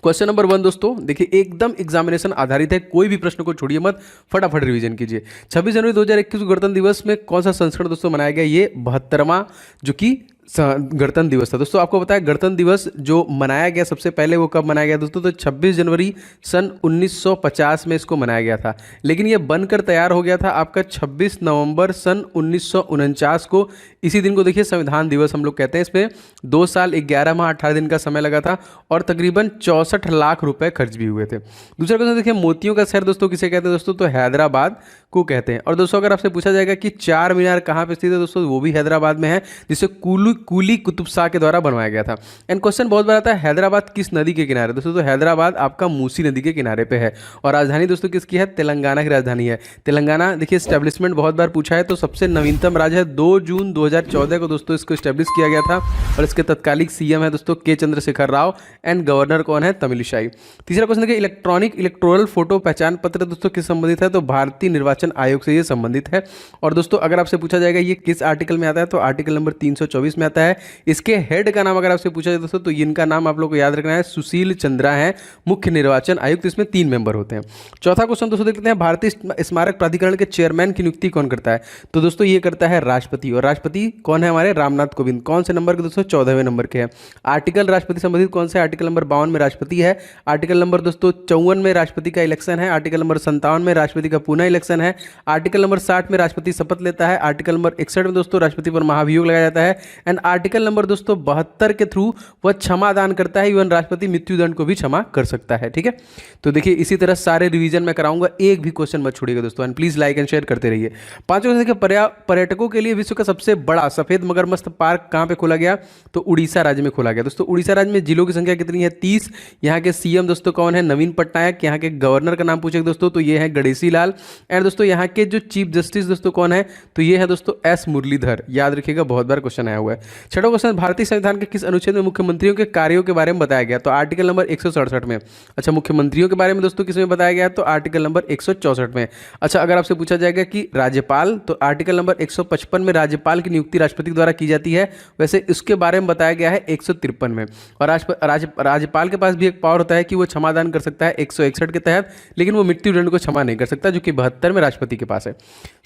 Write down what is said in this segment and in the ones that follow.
Question number 1 दोस्तों देखिए, एकदम एग्जामिनेशन आधारित है, कोई भी प्रश्न को छोड़िए मत, फटाफट रिवीजन कीजिए। 26 जनवरी 2021 को गणतंत्र दिवस में कौन सा संस्करण दोस्तों मनाया गया? ये 72वां जो कि गणतंत्र दिवस था। दोस्तों आपको पता है गणतंत्र दिवस जो मनाया गया सबसे पहले वो कब मनाया गया दोस्तों? तो 26 जनवरी सन 1950 में इसको मनाया गया था, लेकिन ये बनकर तैयार हो गया था आपका 26 नवंबर सन 1949 को। इसी दिन को देखिए संविधान दिवस हम लोग कहते हैं। इसमें 2 साल 11 माह 18 दिन का समय लगा था और तकरीबन 64 लाख रुपए खर्च भी हुए थे। दूसरा क्वेश्चन देखिए, मोतियों का शहर दोस्तों किसे कहते हैं दोस्तों? तो हैदराबाद को कहते हैं। और दोस्तों अगर आपसे पूछा जाएगा कि चार मीनार कहाँ पे स्थित है दोस्तों, वो भी हैदराबाद में है, जिसे कुली कुतुब शाह के द्वारा बनवाया गया था। एंड क्वेश्चन बहुत बार आता है, हैदराबाद किस नदी के किनारे दोस्तों? तो हैदराबाद आपका मूसी नदी के किनारे पे है। और राजधानी दोस्तों किसकी है? तेलंगाना की राजधानी है। तेलंगाना देखिए स्टैब्लिशमेंट बहुत बार पूछा है, तो सबसे नवीनतम राज्य है। 2 जून 2014 को दोस्तों इसको स्टैब्लिश किया गया था और इसके तत्कालिक सीएम है दोस्तों के चंद्रशेखर राव एंड गवर्नर कौन है? तमिलिसाई। तीसरा क्वेश्चन देखिए, इलेक्ट्रॉनिक इलेक्टोरल फोटो पहचान पत्र दोस्तों किस संबंधित है? तो भारतीय निर्वाचन आयोग से ये संबंधित है। और दोस्तों अगर आपसे पूछा जाएगा ये किस आर्टिकल में आता है, तो आर्टिकल नंबर 324 में आता है। इसके हेड का नाम अगर आपसे पूछा जाए दोस्तों, तो इनका नाम आप लोग को याद रखना है, सुशील चंद्रा है मुख्य निर्वाचन आयुक्त। इसमें 3 मेंबर होते हैं। चौथा क्वेश्चन दोस्तों देखते हैं, भारतीय स्मारक प्राधिकरण के चेयरमैन की नियुक्ति कौन करता है? तो दोस्तों ये करता है राष्ट्रपति। और राष्ट्रपति कौन है? हमारे रामनाथ कोविंद। कौन से नंबर के दोस्तों? 14वें नंबर के हैं। आर्टिकल राष्ट्रपति संबंधित कौन से? आर्टिकल नंबर 52 में राष्ट्रपति है। आर्टिकल नंबर दोस्तों 54 में राष्ट्रपति का इलेक्शन है। आर्टिकल नंबर 57 में राष्ट्रपति का पुनः इलेक्शन है। आर्टिकल नंबर 60 में राष्ट्रपति शपथ लेता है। आर्टिकल नंबर 61 में दोस्तों राष्ट्रपति पर महाभियोग लगाया जाता है। एंड आर्टिकल नंबर दोस्तों 72 के थ्रू वह क्षमा दान करता है, इवन राष्ट्रपति मृत्युदंड को भी क्षमा कर सकता है। ठीक है, तो देखिए इसी तरह सारे रिवीजन में कराऊंगा, एक भी क्वेश्चन मत छोड़िएगा दोस्तों। And please like and share करते रहिए। पांचवा देखिए, पर्यटकों के लिए विश्व का सबसे बड़ा सफेद मगरमच्छ पार्क कहां पे खोला गया? तो उड़ीसा राज्य में खोला गया। दोस्तों उड़ीसा राज्य में जिलों की संख्या कितनी है? 30। यहाँ के सीएम दोस्तों कौन है? नवीन पटनायक। यहाँ के गवर्नर का नाम पूछे दोस्तों, तो ये है गणेशी लाल। एंड दोस्तों यहाँ के जो चीफ जस्टिस दोस्तों कौन है? तो ये है दोस्तों एस मुरलीधर। याद रखिएगा, बहुत बार क्वेश्चन आया हुआ है। छठा क्वेश्चन, भारतीय संविधान के किस अनुच्छेद में मुख्यमंत्रियों के कार्यों के बारे में बताया गया? तो आर्टिकल नंबर 167 में। अच्छा, मुख्यमंत्रियों के बारे में दोस्तों किस में बताया गया? तो आर्टिकल नंबर 164 में। अच्छा, अगर आपसे पूछा जाएगा कि राज्यपाल, तो आर्टिकल नंबर 155 में राज्यपाल की नियुक्ति राष्ट्रपति द्वारा की जाती है। वैसे इसके बारे में बताया गया है 153 में। और राज्यपाल के पास भी एक पावर होता है कि वो क्षमादान कर सकता है 161 के तहत, लेकिन वो मृत्युदंड को क्षमा नहीं कर सकता, जो कि 72 में राष्ट्रपति के पास है।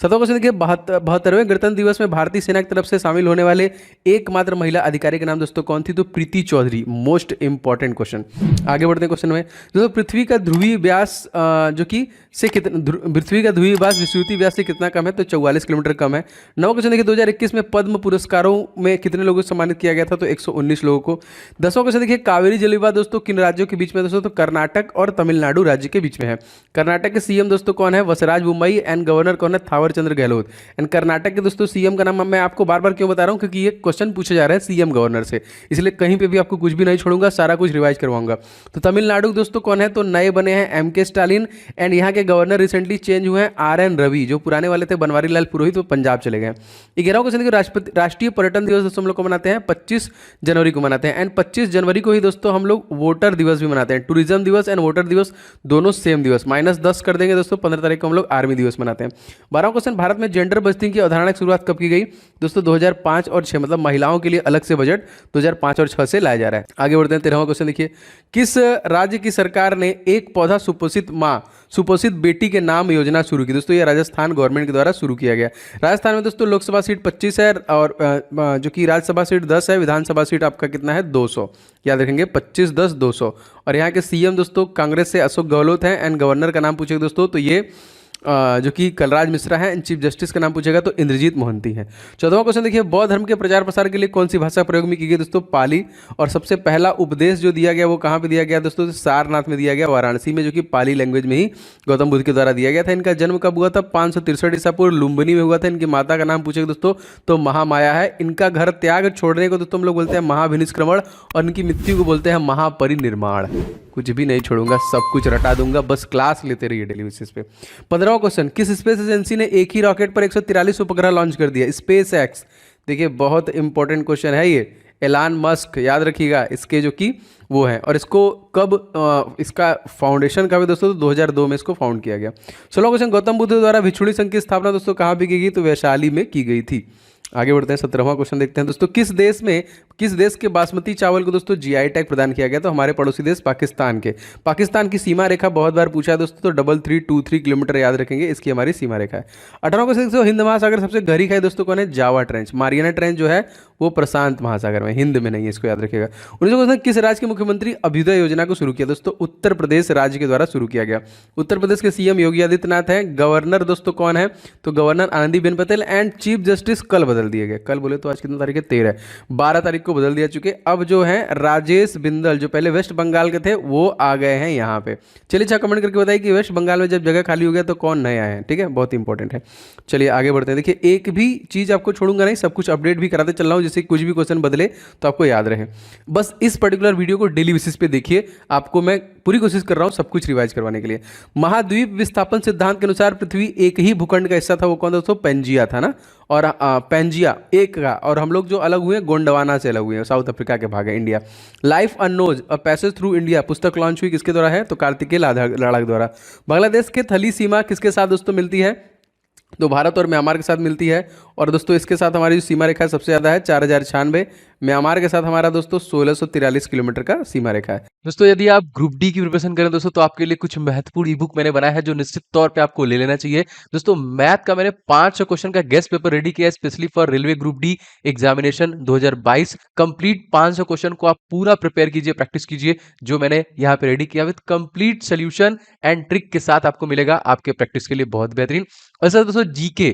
सातवां क्वेश्चन देखिए, 72वें गणतंत्र दिवस में भारतीय सेना की तरफ से शामिल होने वाले एकमात्र महिला अधिकारी का नाम दोस्तों कौन थी? तो Preeti Chaudhary. Most important question. आगे बढ़ते हैं क्वेश्चन में। दोस्तों पृथ्वी का ध्रुवीय व्यास जो कि से कितना, पृथ्वी का ध्रुवीय व्यास विषुवतीय व्यास से कितना कम है? तो 44 किलोमीटर कम है। नवा क्वेश्चन देखिए, 2021 में पद्म पुरस्कारों में कितने लोगों को सम्मानित किया गया था? तो 119 लोगों को। 10वां क्वेश्चन देखिए, कावेरी जल विवाद दोस्तों किन राज्यों के बीच में दोस्तों? तो कर्नाटक और तमिलनाडु राज्य के बीच में है। कर्नाटक के सीएम दोस्तों कौन है? वसराज बोम्मई। एंड गवर्नर कौन है? थावर चंद्र गहलोत। एंड कर्नाटक के दोस्तों सीएम का नाम मैं आपको बार बार क्यों बता रहा हूं? क्योंकि ये क्वेश्चन पूछे जा रहे हैं सीएम गवर्नर से, इसलिए कहीं पे भी आपको कुछ भी नहीं छोड़ूंगा, सारा कुछ रिवाइज करवाऊंगा। तो तमिलनाडु दोस्तों कौन है? तो नए बने हैं एमके स्टालिन। एंड यहाँ के गवर्नर रिसेंटली चेंज हुए हैं आरएन रवि। जो पुराने वाले थे बनवारी लाल पुरोहित, वो पंजाब चले गए। 11वां क्वेश्चन देखिए, राष्ट्रीय पर्यटन दिवस दोस्तों हम लोग को मनाते हैं 25 जनवरी को मनाते हैं। एंड 25 जनवरी को ही दोस्तों हम लोग वोटर दिवस भी मनाते हैं। टूरिज्म दिवस एंड वोटर दिवस दोनों सेम दिवस, -10 कर देंगे दोस्तों। 15 तारीख को हम लोग आर्मी दिवस मनाते हैं। 12वां क्वेश्चन, भारत में जेंडर बस्टिंग की अवधारणा की शुरुआत कब की गई? दोस्तों 2005 और 6, मतलब महिलाओं के लिए अलग से बजट 2005 और 6 से लाया जा रहा है। आगे बढ़ते हैं। 13वां क्वेश्चन देखिए, किस राज्य की सरकार ने एक पौधा सुपोषित माँ सुपोषित बेटी के नाम योजना शुरू की? दोस्तों ये राजस्थान गवर्नमेंट के द्वारा शुरू किया गया। राजस्थान में दोस्तों लोकसभा सीट 25 है और जो कि राज्यसभा सीट 10 है। विधानसभा सीट आपका कितना है? 200। याद रखेंगे 25, 10, 200। और यहाँ के सीएम दोस्तों कांग्रेस से अशोक गहलोत हैं। एंड गवर्नर का नाम पूछेगा दोस्तों, तो ये जो कि कलराज मिश्रा है। चीफ जस्टिस का नाम पूछेगा तो इंद्रजीत मोहंती है। 14वां क्वेश्चन देखिए, बौद्ध धर्म के प्रचार प्रसार के लिए कौन सी भाषा प्रयोग में की गई? दोस्तों पाली। और सबसे पहला उपदेश जो दिया गया वो कहाँ पे दिया गया दोस्तों? सारनाथ में दिया गया, वाराणसी में, जो कि पाली लैंग्वेज में ही गौतम बुद्ध के द्वारा दिया गया था। इनका जन्म कब हुआ था? 563 ईसा पूर्व लुम्बिनी में हुआ था। इनकी माता का नाम पूछेगा दोस्तों तो महामाया है। इनका घर त्याग छोड़ने को दोस्तों हम लोग बोलते हैं महाभिनिष्क्रमण, और इनकी मृत्यु को बोलते हैं महापरिनिर्माण। कुछ भी नहीं छोड़ूंगा, सब कुछ रटा दूंगा, बस क्लास लेते रहिए डेली बेसिस पे। 15वां क्वेश्चन, किस स्पेस एजेंसी ने एक ही रॉकेट पर 143 उपग्रह लॉन्च कर दिया? Space x. देखिए बहुत इंपॉर्टेंट क्वेश्चन है ये। एलान मस्क, याद रखिएगा, इसके जो कि वो है। और इसको कब इसका फाउंडेशन का भी दोस्तों? तो 2002 में इसको फाउंड किया गया। 16वां क्वेश्चन, गौतम बुद्ध द्वारा भिक्षुणी संघ की स्थापना दोस्तों कहाँ पे की गई? तो वैशाली में की गई थी। आगे बढ़ते हैं, 17वां क्वेश्चन देखते हैं दोस्तों। किस देश के बासमती चावल को दोस्तों जीआई टैग प्रदान किया गया? तो हमारे पड़ोसी देश पाकिस्तान के। पाकिस्तान की सीमा रेखा बहुत बार पूछा है दोस्तों, तो 3323 किलोमीटर याद रखेंगे, इसकी हमारी सीमा रेखा है। 18वां क्वेश्चन दोस्तों, हिंद महासागर सबसे गहरी खाई दोस्तों कौन है? Java trench. मारियाना ट्रेंच जो है वो प्रशांत महासागर में, हिंद में नहीं है, इसको याद रखिएगा। 19वां क्वेश्चन, किस राज्य के मुख्यमंत्री अभ्युदय योजना को शुरू किया? दोस्तों उत्तर प्रदेश राज्य के द्वारा शुरू किया गया। उत्तर प्रदेश के सीएम योगी आदित्यनाथ हैं। गवर्नर दोस्तों कौन है? तो governor Anandiben Patel. And chief justice कल बदल दिए गए, कल बोले तो आज कितनी तारीख है? 13, 12 तारीख को बदल दिया चुके। अब जो है राजेश बिंदल, जो पहले वेस्ट बंगाल के थे, वो आ गए हैं यहाँ पे। चलिए अच्छा, कमेंट करके बताइए कि वेस्ट बंगाल में जब जगह खाली हो गया तो कौन नए आए हैं, ठीक है, बहुत इंपॉर्टेंट है। चलिए आगे बढ़ते हैं। देखिए एक भी चीज़ आपको छोड़ूंगा नहीं, सब कुछ अपडेट भी कराते चल रहा हूँ, जिससे कुछ भी क्वेश्चन बदले तो आपको याद रहे। बस इस पर्टिकुलर वीडियो को डेली बेसिस पे देखिए, आपको मैं पूरी कोशिश कर रहा हूँ सब कुछ रिवाइज करवाने के लिए। महाद्वीप विस्थापन सिद्धांत के अनुसार पृथ्वी एक ही भूखंड का हिस्सा था, वो कौन था दोस्तों? पेंजिया था ना, और पेंजिया एक का, और हम लोग जो अलग हुए गोंडवाना से अलग हुए हैं, साउथ अफ्रीका के भाग है India. Life unknowns a passage through India पुस्तक लॉन्च हुई किसके द्वारा है? तो कार्तिकेय लाड़क द्वारा। बांग्लादेश के थली सीमा किसके साथ दोस्तों मिलती है? तो भारत और म्यांमार के साथ मिलती है। और दोस्तों इसके साथ हमारी जो सीमा रेखा है सबसे ज़्यादा है 4096, म्यांमार के साथ हमारा दोस्तों 1643 किलोमीटर का सीमा रेखा है। दोस्तों यदि आप ग्रुप डी की प्रिपरेशन करें दोस्तों, तो आपके लिए कुछ महत्वपूर्ण ई बुक मैंने बनाया है जो निश्चित तौर पे आपको ले लेना चाहिए। दोस्तों मैथ का मैंने 500 क्वेश्चन का गेस्ट पेपर रेडी किया है specially for railway group D examination 2022। Complete 500 question को आप पूरा प्रिपेयर कीजिए, प्रैक्टिस कीजिए, जो मैंने यहाँ पे रेडी किया with complete solution and trick के साथ आपको मिलेगा आपके प्रैक्टिस के लिए बहुत बेहतरीन। और सर दोस्तों जीके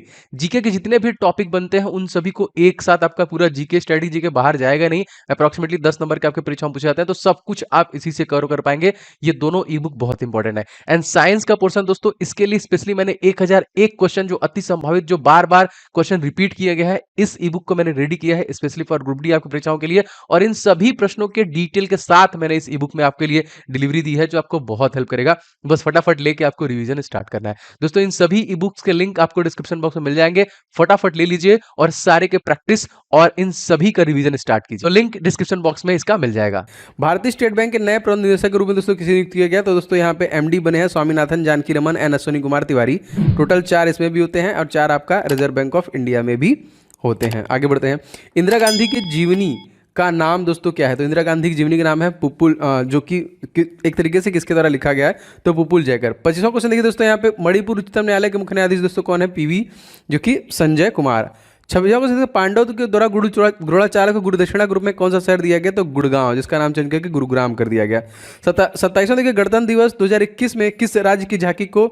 के जितने भी टॉपिक बनते हैं उन सभी को एक साथ आपका पूरा जीके स्टडी जीके बाहर जाएगा नहीं, अप्रॉक्सीमेटली 10 नंबर के आपके परीक्षा में पूछे जाते हैं, तो सब कुछ आप इसी से कवर कर पाएंगे। ये दोनों ई बुक बहुत इंपॉर्टेंट है। एंड साइंस का पोर्शन दोस्तों, इसके लिए स्पेशली मैंने 1001 क्वेश्चन जो अति संभावित, जो बार बार क्वेश्चन रिपीट किया गया है, इस ई बुक को मैंने रेडी किया है स्पेशली फॉर ग्रुप डी आपकी परीक्षाओं के लिए। और इन सभी प्रश्नों के डिटेल के साथ मैंने इस ई बुक में आपके लिए डिलीवरी दी है, जो आपको बहुत हेल्प करेगा। बस फटाफट लेके आपको रिवीजन स्टार्ट करना है। दोस्तों इन सभी ई बुक्स के लिंक आपको डिस्क्रिप्शन बॉक्स में मिल जाएंगे, फटाफट ले लीजिए और सारे के प्रैक्टिस और इन सभी का रिवीजन स्टार्ट कीजिए। तो लिंक डिस्क्रिप्शन बॉक्स में इसका मिल जाएगा। भारतीय स्टेट बैंक के नए प्रबंध निदेशक के रूप में दोस्तों किसे नियुक्त किया गया? तो दोस्तों यहाँ पे एमडी बने हैं स्वामीनाथन जानकी रमन एंड अश्विनी कुमार तिवारी। टोटल 4 इसमें भी होते हैं और 4 आपका रिजर्व बैंक ऑफ इंडिया में भी होते हैं। आगे बढ़ते हैं। इंदिरा गांधी की जीवनी का नाम दोस्तों क्या है? तो इंदिरा गांधी की जीवनी का नाम है पुपुल, जो कि एक तरीके से किसके द्वारा लिखा गया है? तो पुपुल जयकर। 25वां क्वेश्चन देखिए दोस्तों, यहाँ पे मणिपुर उच्चतम न्यायालय के मुख्य न्यायाधीश दोस्तों कौन है? पीवी, जो कि संजय कुमार। 26वां क्वेश्चन, पांडव के द्वारा गुरुचालक को गुरुदक्षिणा ग्रुप में कौन सा शहर दिया गया? तो गुड़गांव, जिसका नाम चेंज करके गुरुग्राम कर दिया गया। 27वां देखिए, गणतंत्र दिवस 2021 में किस राज्य की झांकी को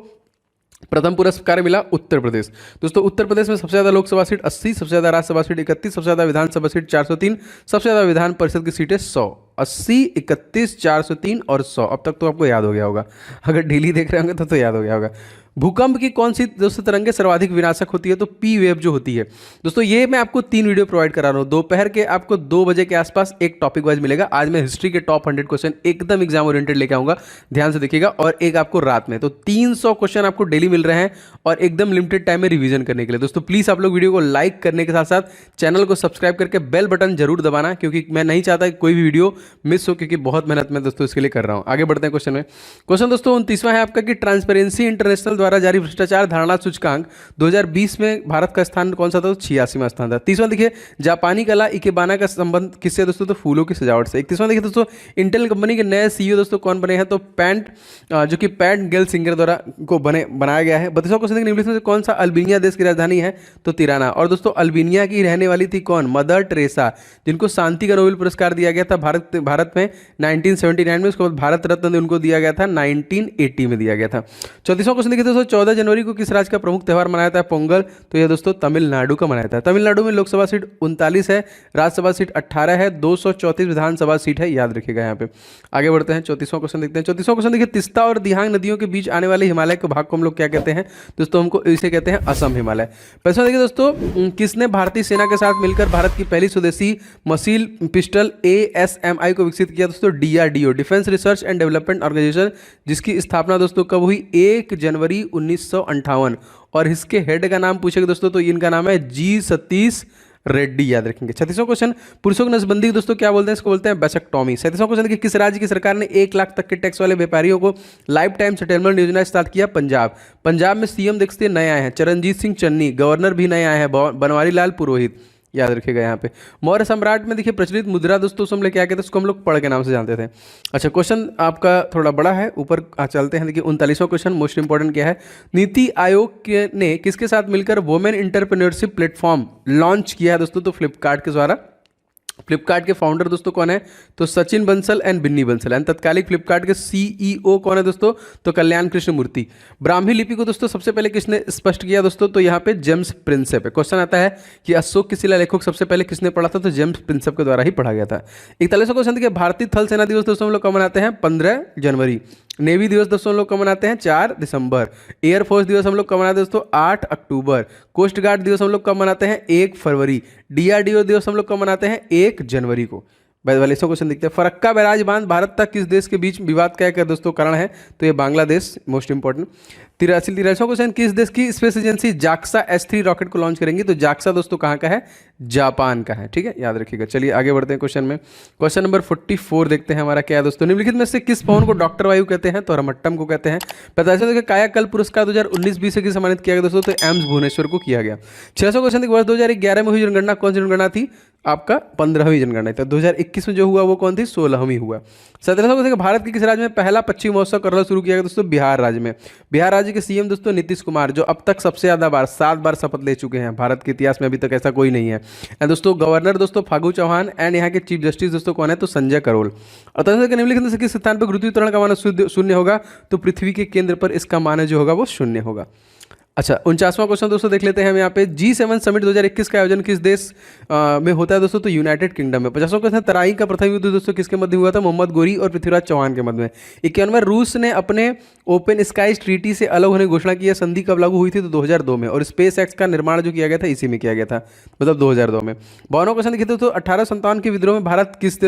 प्रथम पुरस्कार मिला? उत्तर प्रदेश। दोस्तों उत्तर प्रदेश में सबसे ज्यादा लोकसभा सीट 80, सबसे ज्यादा राज्यसभा सीट 31, सबसे ज्यादा विधानसभा सीट 403, सबसे ज्यादा विधान परिषद की सीटें 100। 80, 31, 403 और 100। अब तक तो आपको याद हो गया होगा, अगर डेली देख रहे होंगे तो याद हो गया होगा। भूकंप की कौन सी दोस्तों तरंगे सर्वाधिक विनाशक होती है? तो पी वेव जो होती है दोस्तों। ये मैं आपको 3 वीडियो प्रोवाइड करा रहा हूँ। दोपहर के आपको 2 बजे के आसपास एक टॉपिक वाइज मिलेगा। आज मैं हिस्ट्री के टॉप 100 क्वेश्चन एकदम एग्जाम ओरिएंटेड लेके आऊंगा, ध्यान से देखिएगा। और एक आपको रात में, तो 300 क्वेश्चन आपको डेली मिल रहे हैं और एकदम लिमिटेड टाइम में रिवीजन करने के लिए। दोस्तों प्लीज आप लोग वीडियो को लाइक करने के साथ साथ चैनल को सब्सक्राइब करके बेल बटन जरूर दबाना, क्योंकि मैं नहीं चाहता कि कोई भी वीडियो मिस हो, क्योंकि बहुत मेहनत मैं दोस्तों इसके लिए कर रहा हूं। आगे बढ़ते हैं क्वेश्चन में। क्वेश्चन दोस्तों 29वां है आपका कि ट्रांसपेरेंसी इंटरनेशनल द्वारा जारी भ्रष्टाचार धारणा सूचकांक 2020 में भारत का स्थान कौन सा था? तो 86वां स्थान था। 30वां देखिए, जापानी कला इकेबाना का संबंध किससे दोस्तों? तो फूलों की सजावट से। 31वां देखिए दोस्तों, इंटेल कंपनी के नए सीईओ दोस्तों कौन बने हैं? तो जो कि पैट गेलसिंगर द्वारा को बनाया गया है। 32वां क्वेश्चन देखिए, निम्नलिखित में से कौन सा अल्बानिया देश की राजधानी है? तो तिराना। और दोस्तों अल्बानिया की रहने वाली थी कौन? मदर टेरेसा, जिनको शांति का नोबेल पुरस्कार दिया गया था भारत में 1979 में। उसके बाद भारत रत्न उनको दिया गया था 1980 में दिया गया था। 34वां क्वेश्चन देखिए दोस्तों, 14 जनवरी को किस राज्य का प्रमुख त्यौहार मनाया था? पोंगल। तो यह दोस्तों तमिलनाडु का मनाया था। तमिलनाडु में लोकसभा सीट 39 है, राज्यसभा सीट 18 है, 234 विधानसभा सीट है, याद रखिएगा यहाँ पे। आगे बढ़ते हैं, 34वां क्वेश्चन देखते हैं। 34वां क्वेश्चन देखिए, तिस्ता और दिहांग नदियों के बीच आने वाले हिमालय के भाग को हम लोग क्या कहते हैं? दोस्तों हमको इसे कहते हैं असम हिमालय। 35वां देखिए दोस्तों, किसने भारतीय सेना के साथ मिलकर भारत की पहली स्वदेशी मशीन पिस्टल ASMI को विकसित किया? दोस्तों DRDO, defence research and development organisation, जिसकी स्थापना दोस्तों कब हुई? 1 जनवरी 1958। और इसके हेड का नाम पूछेगा दोस्तों, तो इनका नाम है G सतीश रेड्डी, याद रखेंगे। 36वां क्वेश्चन, पुरुषों की नसबंदी दोस्तों क्या बोलते हैं, इसको बोलते हैं वैसेक्टॉमी। 37वां क्वेश्चन देखिए, किस राज्य की सरकार ने 1 लाख तक के टैक्स वाले व्यापारियों को लाइफ टाइम सेटलमेंट योजना स्टार्ट किया? पंजाब। पंजाब में सीएम देखते नए आए हैं, चरणजीत सिंह चन्नी। गवर्नर भी नए आए हैं, बनवारी लाल पुरोहित, याद रखिएगा यहाँ पे। मौर्य सम्राट में देखिए प्रचलित मुद्रा दोस्तों से हम लोग क्या कहते हैं, उसको हम लोग पढ़ के नाम से जानते थे। अच्छा, क्वेश्चन आपका थोड़ा बड़ा है, ऊपर चलते हैं। देखिए 39वां क्वेश्चन मोस्ट इंपॉर्टेंट क्या है, नीति आयोग ने किसके साथ मिलकर वुमेन इंटरप्रेन्योरशिप प्लेटफॉर्म लॉन्च किया है दोस्तों? तो फ्लिपकार्ट के द्वारा। फ्लिपकार्ट के फाउंडर दोस्तों कौन है? तो सचिन बंसल एंड बिन्नी बंसल। एंड तत्कालिक फ्लिपकार्ट के सीईओ कौन है दोस्तों? तो कल्याण कृष्ण मूर्ति। ब्राह्मी लिपि को दोस्तों सबसे पहले किसने स्पष्ट किया दोस्तों? तो यहाँ पे जेम्स प्रिंसेप है। क्वेश्चन आता है कि अशोक की शिलालेखों सबसे पहले किसने पढ़ा था? तो जेम्स प्रिंसेप के द्वारा ही पढ़ा गया था। 41वां क्वेश्चन देखिए, भारतीय थल सेना दिवस दोस्तों हम लोग कब मनाते हैं? 15 जनवरी। नेवी दिवस दोस्तों हम लोग कब मनाते हैं? 4 दिसंबर। एयरफोर्स दिवस हम लोग कब मनाते हैं दोस्तों? 8 अक्टूबर। कोस्ट गार्ड दिवस हम लोग कब मनाते हैं? 1 फरवरी। डीआरडीओ दिवस हम लोग कब मनाते हैं? 1 जनवरी को। वाले क्वेश्चन देखते हैं, फरक्का बैराज बांध भारत तक किस देश के बीच विवाद का एक दोस्तों कारण है? तो ये बांग्लादेश, मोस्ट इंपॉर्टेंट। 83वां क्वेश्चन, किस देश की space agency JAXA S3 rocket को लॉन्च करेंगी? तो जाक्सा दोस्तों कहाँ का है? जापान का है, ठीक है, याद रखिएगा। चलिए आगे बढ़ते हैं क्वेश्चन में। क्वेश्चन नंबर 44 देखते हैं हमारा क्या है दोस्तों, निम्नलिखित में से किस भवन को डॉक्टर वायु कहते हैं? तो रमट्टम को कहते हैं। 45वां देखिए, कायाकल्प पुरस्कार 2019-20 से किस सम्मानित किया गया दोस्तों? तो एम्स भुवनेश्वर को किया गया। 600 क्वेश्चन देखिए, वर्ष 2011 में हुई जनगणना कौन सी जनगणना थी? आपका 15वीं जनगणना। तो 2021 में जो हुआ वो कौन थी? 16वीं हुआ। 1700 क्वेश्चन, भारत के किस राज्य में पहला पक्षी महोत्सव करना शुरू किया गया दोस्तों? बिहार राज्य में। बिहार राज्य के सीएम दोस्तों नीतीश कुमार, जो अब तक सबसे ज्यादा बार 7 बार शपथ ले चुके हैं। भारत के इतिहास में अभी तक ऐसा कोई नहीं है। एंड दोस्तों गवर्नर दोस्तों फागू चौहान। एंड यहाँ के चीफ जस्टिस दोस्तों कौन है? तो संजय करोल। और तदनुसार निम्नलिखित में से किस स्थान पर पृथ्वी त्वरण का मान शून्य होगा? तो पृथ्वी के केंद्र पर इसका मान जो होगा वो शून्य होगा। अच्छा, 49वां क्वेश्चन दोस्तों देख लेते हैं हम यहाँ पे, G7 समिट 2021 का आयोजन किस देश में होता है दोस्तों? तो यूनाइटेड किंगडम में। 50वां क्वेश्चन, तराई का प्रथम युद्ध दोस्तों किसके मध्य हुआ था? मोहम्मद गोरी और पृथ्वीराज चौहान के मध्य में। 51वां, रूस ने अपने ओपन स्काईज ट्रीटी से अलग होने की घोषणा की है, संधि कब लागू हुई थी? तो 2002 में। और स्पेस एक्स का निर्माण जो किया गया था इसी में किया गया था, मतलब 2002 में। 52वां क्वेश्चन देखिए दोस्तों, 1857 के विद्रोह में भारत किस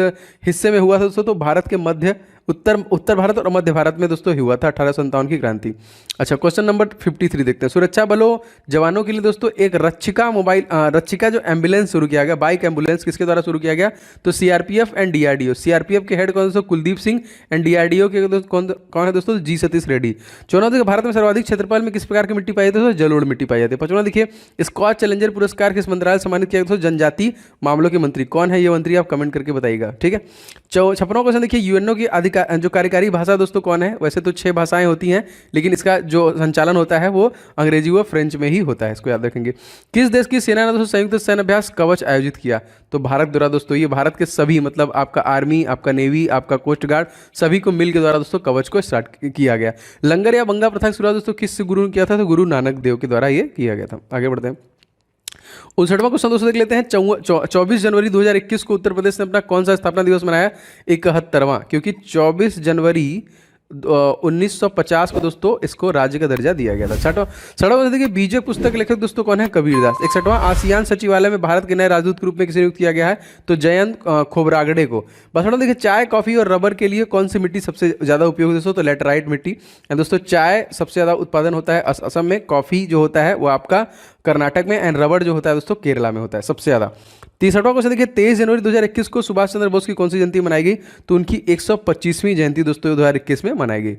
हिस्से में हुआ था दोस्तों? तो भारत के मध्य उत्तर भारत और मध्य भारत में दोस्तों हुआ था 1857 की क्रांति। अच्छा, क्वेश्चन नंबर 53 देखते हैं, सुरक्षा बलों जवानों के लिए दोस्तों एक रक्षिका जो एम्बुलेंस शुरू किया गया, बाइक एम्बुलेंस किसके द्वारा शुरू किया गया? तो सीआरपीएफ एंड डीआरडीओ। सीआरपीएफ के हेड कौन दोस्तों? कुलदीप सिंह। एंड डीआरडीओ के कौन है दोस्तों? जी सतीश रेड्डी। 54वां देखिए, भारत में सर्वाधिक क्षेत्रफल में किस प्रकार की मिट्टी पाई जाती है? दोस्तों जलोढ़ मिट्टी पाई जाती है। 55वां देखिए, स्कॉच चैलेंजर पुरस्कार किस मंत्रालय से सम्मानित किया गया दोस्तों? जनजाति मामलों के मंत्री। कौन है ये मंत्री? आप कमेंट करके बताइएगा, ठीक है। 56वां क्वेश्चन देखिए, यूएनओ की जो कार्यकारी भाषा दोस्तों कौन है? वैसे तो 6 भाषाएं होती हैं, लेकिन इसका जो संचालन होता है वो अंग्रेजी व फ्रेंच में ही होता है, इसको याद रखेंगे। किस देश की सेना ने दोस्तों संयुक्त सैन्य अभ्यास कवच आयोजित किया? तो भारत द्वारा दोस्तों। ये भारत के सभी, मतलब आपका आर्मी, आपका नेवी, आपका कोस्ट गार्ड, सभी को मिल के द्वारा दोस्तों कवच को स्टार्ट किया गया। लंगर या बंगा प्रथा की शुरुआत दोस्तों किस गुरु ने किया था? तो गुरु नानक देव के द्वारा ये किया गया था। आगे बढ़ते हैं। 59वां क्वेश्चन दोस्तों देख लेते हैं, 24 जनवरी 2021 को उत्तर प्रदेश ने अपना कौन सा स्थापना दिवस मनाया? 71वां, क्योंकि 24 जनवरी 1950 को दोस्तों इसको राज्य का दर्जा दिया गया था। 60वां देखिए, बीजे पुस्तक लेखक दोस्तों कौन है? कबीरदास। 61वां, आसियान सचिवालय में भारत के नए राजदूत के रूप में किसे नियुक्त किया गया है? तो जयंत खोबरागड़े को। 62वां देखिए, चाय, कॉफी और रबर के लिए कौन सी मिट्टी सबसे ज्यादा उपयोगी दोस्तों? तो लेटराइट मिट्टी। दोस्तों चाय सबसे ज्यादा उत्पादन होता है असम में, कॉफी जो होता है वो आपका कर्नाटक में, एंड रबर जो होता है दोस्तों केरला में होता है सबसे ज्यादा। 63वां क्वेश्चन देखिए, 23 जनवरी 2021 को सुभाष चंद्र बोस की कौन सी जयंती मनाई गई? तो उनकी 125वीं जयंती दोस्तों 2021 में मनाई गई।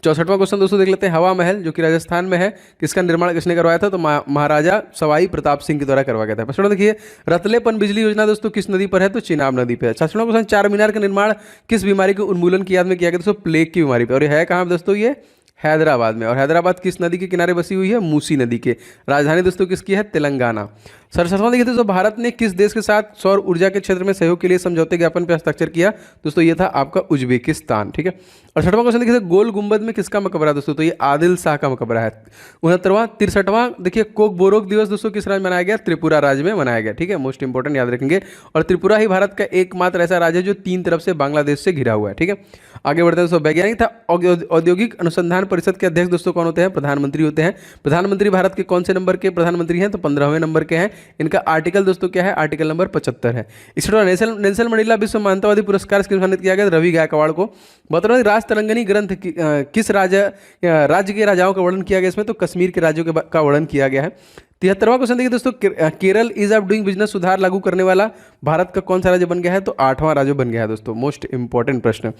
64वां क्वेश्चन दोस्तों देख लेते हैं, हवा महल जो कि राजस्थान में है, किसका निर्माण किसने करवाया था? तो महाराजा सवाई प्रताप सिंह के द्वारा करवाया गया था। 65वां देखिए, रतलेपन बिजली योजना दोस्तों किस नदी पर है? तो चिनाब नदी पर है। 66वां क्वेश्चन, चार मीनार का निर्माण किस बीमारी के उन्मूलन की याद में किया गया? दोस्तों प्लेग की बीमारी पर। और ये है कहाँ दोस्तों? ये हैदराबाद में। और हैदराबाद किस नदी के किनारे बसी हुई है? मूसी नदी के। राजधानी दोस्तों किसकी है? तेलंगाना। 67वां देखिए दोस्तों, भारत ने किस देश के साथ सौर ऊर्जा के क्षेत्र में सहयोग के लिए समझौते ज्ञापन पर हस्ताक्षर किया? दोस्तों ये था आपका उज्बेकिस्तान, ठीक है। 68वां क्वेश्चन देखिए, गोल गुंबद में किसका मकबरा दोस्तों? तो ये आदिल शाह का मकबरा है। 63वां देखिए, कोकबोरोक दिवस दोस्तों किस राज्य में मनाया गया? त्रिपुरा राज्य में मनाया गया, ठीक है, मोस्ट इंपोर्टेंट याद रखेंगे। और त्रिपुरा ही भारत का एकमात्र ऐसा राज्य है जो 3 तरफ से बांग्लादेश से घिरा हुआ है, ठीक है। आगे बढ़ते हैं दोस्तों, वैज्ञानिक था औद्योगिक अनुसंधान परिषद के अध्यक्ष दोस्तों कौन होते हैं? प्रधानमंत्री होते हैं। प्रधानमंत्री भारत के कौन से नंबर के प्रधानमंत्री हैं? तो 15वें नंबर के हैं। इनका आर्टिकल दोस्तों क्या है? आर्टिकल नंबर 75 है। इसके नेल्सन मंडेला विश्व मानवतावादी पुरस्कार से सम्मानित किया गया रवि गायकवाड़ को। बताओ, राज तरंगनी ग्रंथ किस राज्य के राजाओं का वर्णन किया गया इसमें? तो कश्मीर के राज्यों का वर्णन किया गया है। 73वां क्वेश्चन देखिए दोस्तों, Kerala is of doing business सुधार लागू करने वाला भारत का कौन सा राज्य बन गया है? तो 8वां राज्य बन गया है दोस्तों। मोस्ट इंपॉर्टेंट प्रश्न।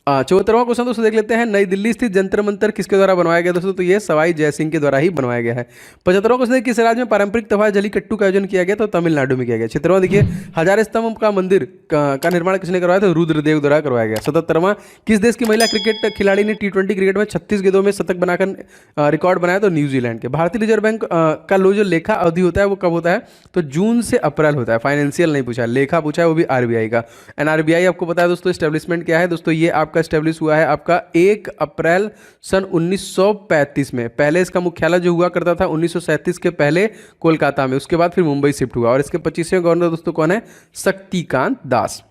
74वां क्वेश्चन दोस्तों देख लेते हैं, नई दिल्ली स्थित जंतर मंतर किसके द्वारा बनवाया गया दोस्तों? तो ये सवाई जयसिंह के द्वारा ही बनवाया गया है। 75वां क्वेश्चन, किस राज्य में पारंपरिक त्योहार जलीकट्टू का आयोजन किया गया? तो तमिलनाडु में किया गया। 76वां देखिए, हजार स्तंभ का मंदिर का निर्माण किसने करवाया? तो रुद्रदेव द्वारा करवाया गया। 77वां, किस देश की महिला क्रिकेट खिलाड़ी ने T20 क्रिकेट में 36 गेंदों में शतक बनाकर रिकॉर्ड बनाया? तो न्यूजीलैंड के। भारतीय रिजर्व बैंक का जो लेखा अवधि होता है वो कब होता है? तो जून से अप्रैल होता है। फाइनेंशियल नहीं पूछा, लेखा पूछा है, वो भी आरबीआई का। एंड आरबीआई आपको पता है दोस्तों स्टैब्लिशमेंट क्या है दोस्तों? ये आपका स्टैब्लिश हुआ है आपका 1 अप्रैल सन 1935 में। पहले इसका मुख्यालय जो हुआ करता था 1937 के पहले कोलकाता में, उसके बाद फिर मुंबई शिफ्ट हुआ। और इसके 25वें गवर्नर दोस्तों कौन है? शक्तिकांत दास।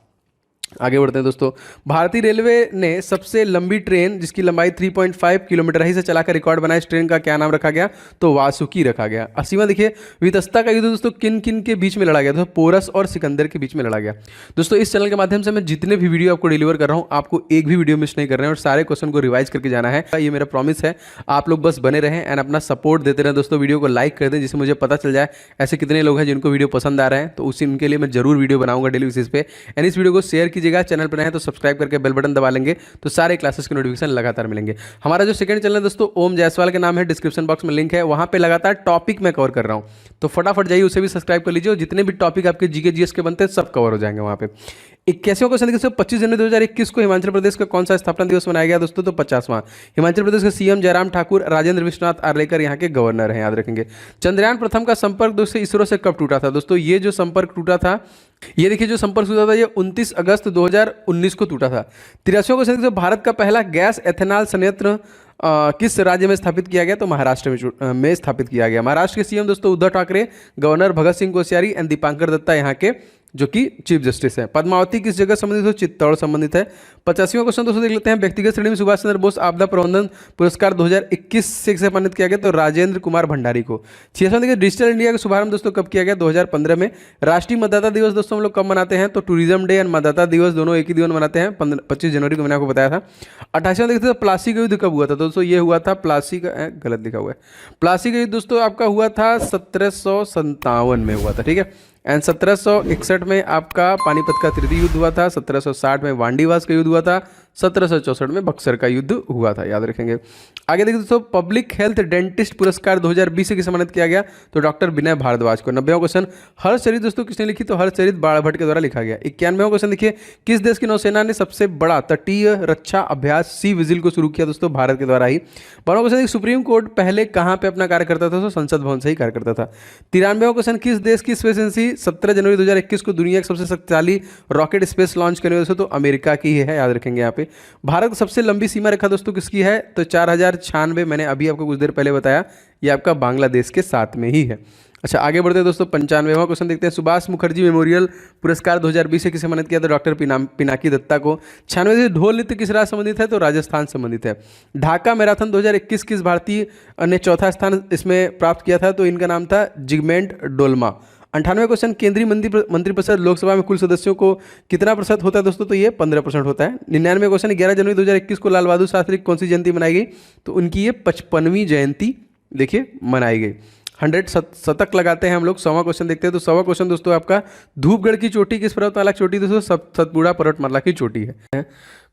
आगे बढ़ते हैं दोस्तों, भारतीय रेलवे ने सबसे लंबी ट्रेन जिसकी लंबाई 3.5 किलोमीटर ही से चलाकर रिकॉर्ड बनाया, इस ट्रेन का क्या नाम रखा गया? तो वासुकी रखा गया। 80वां देखिए, वितस्ता का युद्ध दोस्तों किन किन के बीच में लड़ा गया? तो पोरस और सिकंदर के बीच में लड़ा गया। दोस्तों इस चैनल के माध्यम से मैं जितने भी वीडियो आपको डिलीवर कर रहा हूँ, आपको एक भी वीडियो मिस नहीं कर रहे हैं और सारे क्वेश्चन को रिवाइज करके जाना है, ये मेरा प्रॉमिस है। आप लोग बस बने रहें एंड अपना सपोर्ट देते रहें दोस्तों। वीडियो को लाइक कर दें जिससे मुझे पता चल जाए ऐसे कितने लोग हैं जिनको वीडियो पसंद आ रहे हैं, तो उसी उनके लिए मैं जरूर वीडियो बनाऊंगा डेली बेसिस पे। एंड इस वीडियो को शेयर कीजिएगा, चैनल पर नए तो सब्सक्राइब करके बेल बटन दबा लेंगे तो सारे क्लासेस के नोटिफिकेशन लगातार मिलेंगे। हमारा जो सेकंड चैनल है दोस्तों ओम जायसवाल के नाम है, डिस्क्रिप्शन बॉक्स में लिंक है, वहां पे लगातार टॉपिक मैं कवर कर रहा हूं, तो फटाफट जाइए उसे भी सब्सक्राइब कर लीजिए और जितने भी टॉपिक आपके जीके जीएस के बनते हैं सब कवर हो जाएंगे वहां पे। 81वां क्वेश्चन देखिए, 25 जनवरी 2021 को हिमाचल प्रदेश का कौन सा स्थापना दिवस मनाया गया दोस्तों? तो 50वां। हिमाचल प्रदेश के सीएम जयराम ठाकुर राजेंद्र विश्वनाथ आर्लेकर यहाँ के गवर्नर हैं, याद रखेंगे। चंद्रयान प्रथम का संपर्क दोस्तों इसरो से कब टूटा था? दोस्तों ये जो संपर्क टूटा था, ये देखिए जो संपर्क टूटा था ये 29 अगस्त 2019 को टूटा था। 83वां क्वेश्चन, भारत का पहला गैस एथेनॉल संयंत्र किस राज्य में स्थापित किया गया? तो महाराष्ट्र में स्थापित किया गया। महाराष्ट्र के सीएम दोस्तों उद्धव ठाकरे, गवर्नर भगत सिंह कोश्यारी एंड दीपांकर दत्ता यहाँ के जो कि चीफ जस्टिस है। पद्मावती किस जगह संबंधित है? चित्तौड़ संबंधित है। 85वां क्वेश्चन दोस्तों देख लेते हैं, व्यक्तिगत श्रेणी में सुभाष चंद्र बोस आपदा प्रबंधन पुरस्कार 2021 से सम्मानित किया गया? तो राजेंद्र कुमार भंडारी को। 86वां देखिए, डिजिटल इंडिया का शुभारंभ दोस्तों कब किया गया? 2015 में। राष्ट्रीय मतदाता दिवस दोस्तों हम लोग कब मनाते हैं? तो टूरिज्म डे एंड मतदाता दिवस दोनों एक ही दिन मनाते हैं, 25 जनवरी को मैंने आपको बताया था। 88वां देखते प्लासी का युद्ध कब हुआ था? दोस्तों ये हुआ था प्लासी का, गलत लिखा हुआ है, प्लासी का युद्ध दोस्तों आपका हुआ था 1757 में हुआ था, ठीक है। एंड 1761 में आपका पानीपत का तृतीय युद्ध हुआ था, 1760 में वांडीवास का युद्ध हुआ था, 1764 में बक्सर का युद्ध हुआ था, याद रखेंगे। आगे देखिए दोस्तों, पब्लिक हेल्थ डेंटिस्ट पुरस्कार 2020 से किसे सम्मानित किया गया? तो डॉक्टर विनय भारद्वाज को। 90वां क्वेश्चन, हर्षचरित दोस्तों किसने लिखी? तो हर्षचरित बाणभट्ट के द्वारा लिखा गया। 91वां क्वेश्चन देखिए, किस देश की नौसेना ने सबसे बड़ा तटीय रक्षा अभ्यास सी विजिल को शुरू किया? दोस्तों भारत के द्वारा ही। 12वां क्वेश्चन, सुप्रीम कोर्ट पहले कहां पे अपना कार्य करता था? तो संसद भवन से ही कार्य करता था। 93वां क्वेश्चन, किस देश की स्पेस एजेंसी 17 जनवरी 2021 को दुनिया की सबसे शक्तिशाली रॉकेट स्पेस लॉन्च करने वाले? तो अमेरिका की ही है, याद रखेंगे यहाँ पे। भारत सबसे लंबी सीमा रेखा दोस्तों किसकी है? तो 4096, मैंने अभी आपको कुछ देर पहले बताया, ये आपका बांग्लादेश के साथ में ही है। अच्छा आगे बढ़ते हैं दोस्तों, 95वां क्वेश्चन देखते हैं, सुभाष मुखर्जी मेमोरियल पुरस्कार 2020 से किसे सम्मानित किया? तो डॉक्टर पिनाकी दत्ता को। 96 से ढोल नृत्य किस राज्य संबंधित है? तो राजस्थान संबंधित है। ढाका मैराथन 2021 किस भारतीय ने चौथा स्थान इसमें प्राप्त किया था? तो इनका नाम था जिगमेंट डोलमा। 98वां क्वेश्चन, केंद्रीय मंत्रिपरिषद लोकसभा में कुल सदस्यों को कितना प्रतिशत होता है दोस्तों? तो ये 15% होता है। 99वां क्वेश्चन, 11 जनवरी 2021 को लाल बहादुर शास्त्री की कौन सी जयंती मनाई गई? तो उनकी ये 55वीं जयंती देखिए मनाई गई। 100 शतक लगाते हैं हम लोग। 100वां क्वेश्चन देखते हैं, तो 100वां क्वेश्चन दोस्तों आपका, धूपगढ़ की चोटी किस पर्वतमाला की चोटी? दोस्तों सतपुड़ा पर्वतमाला की चोटी है।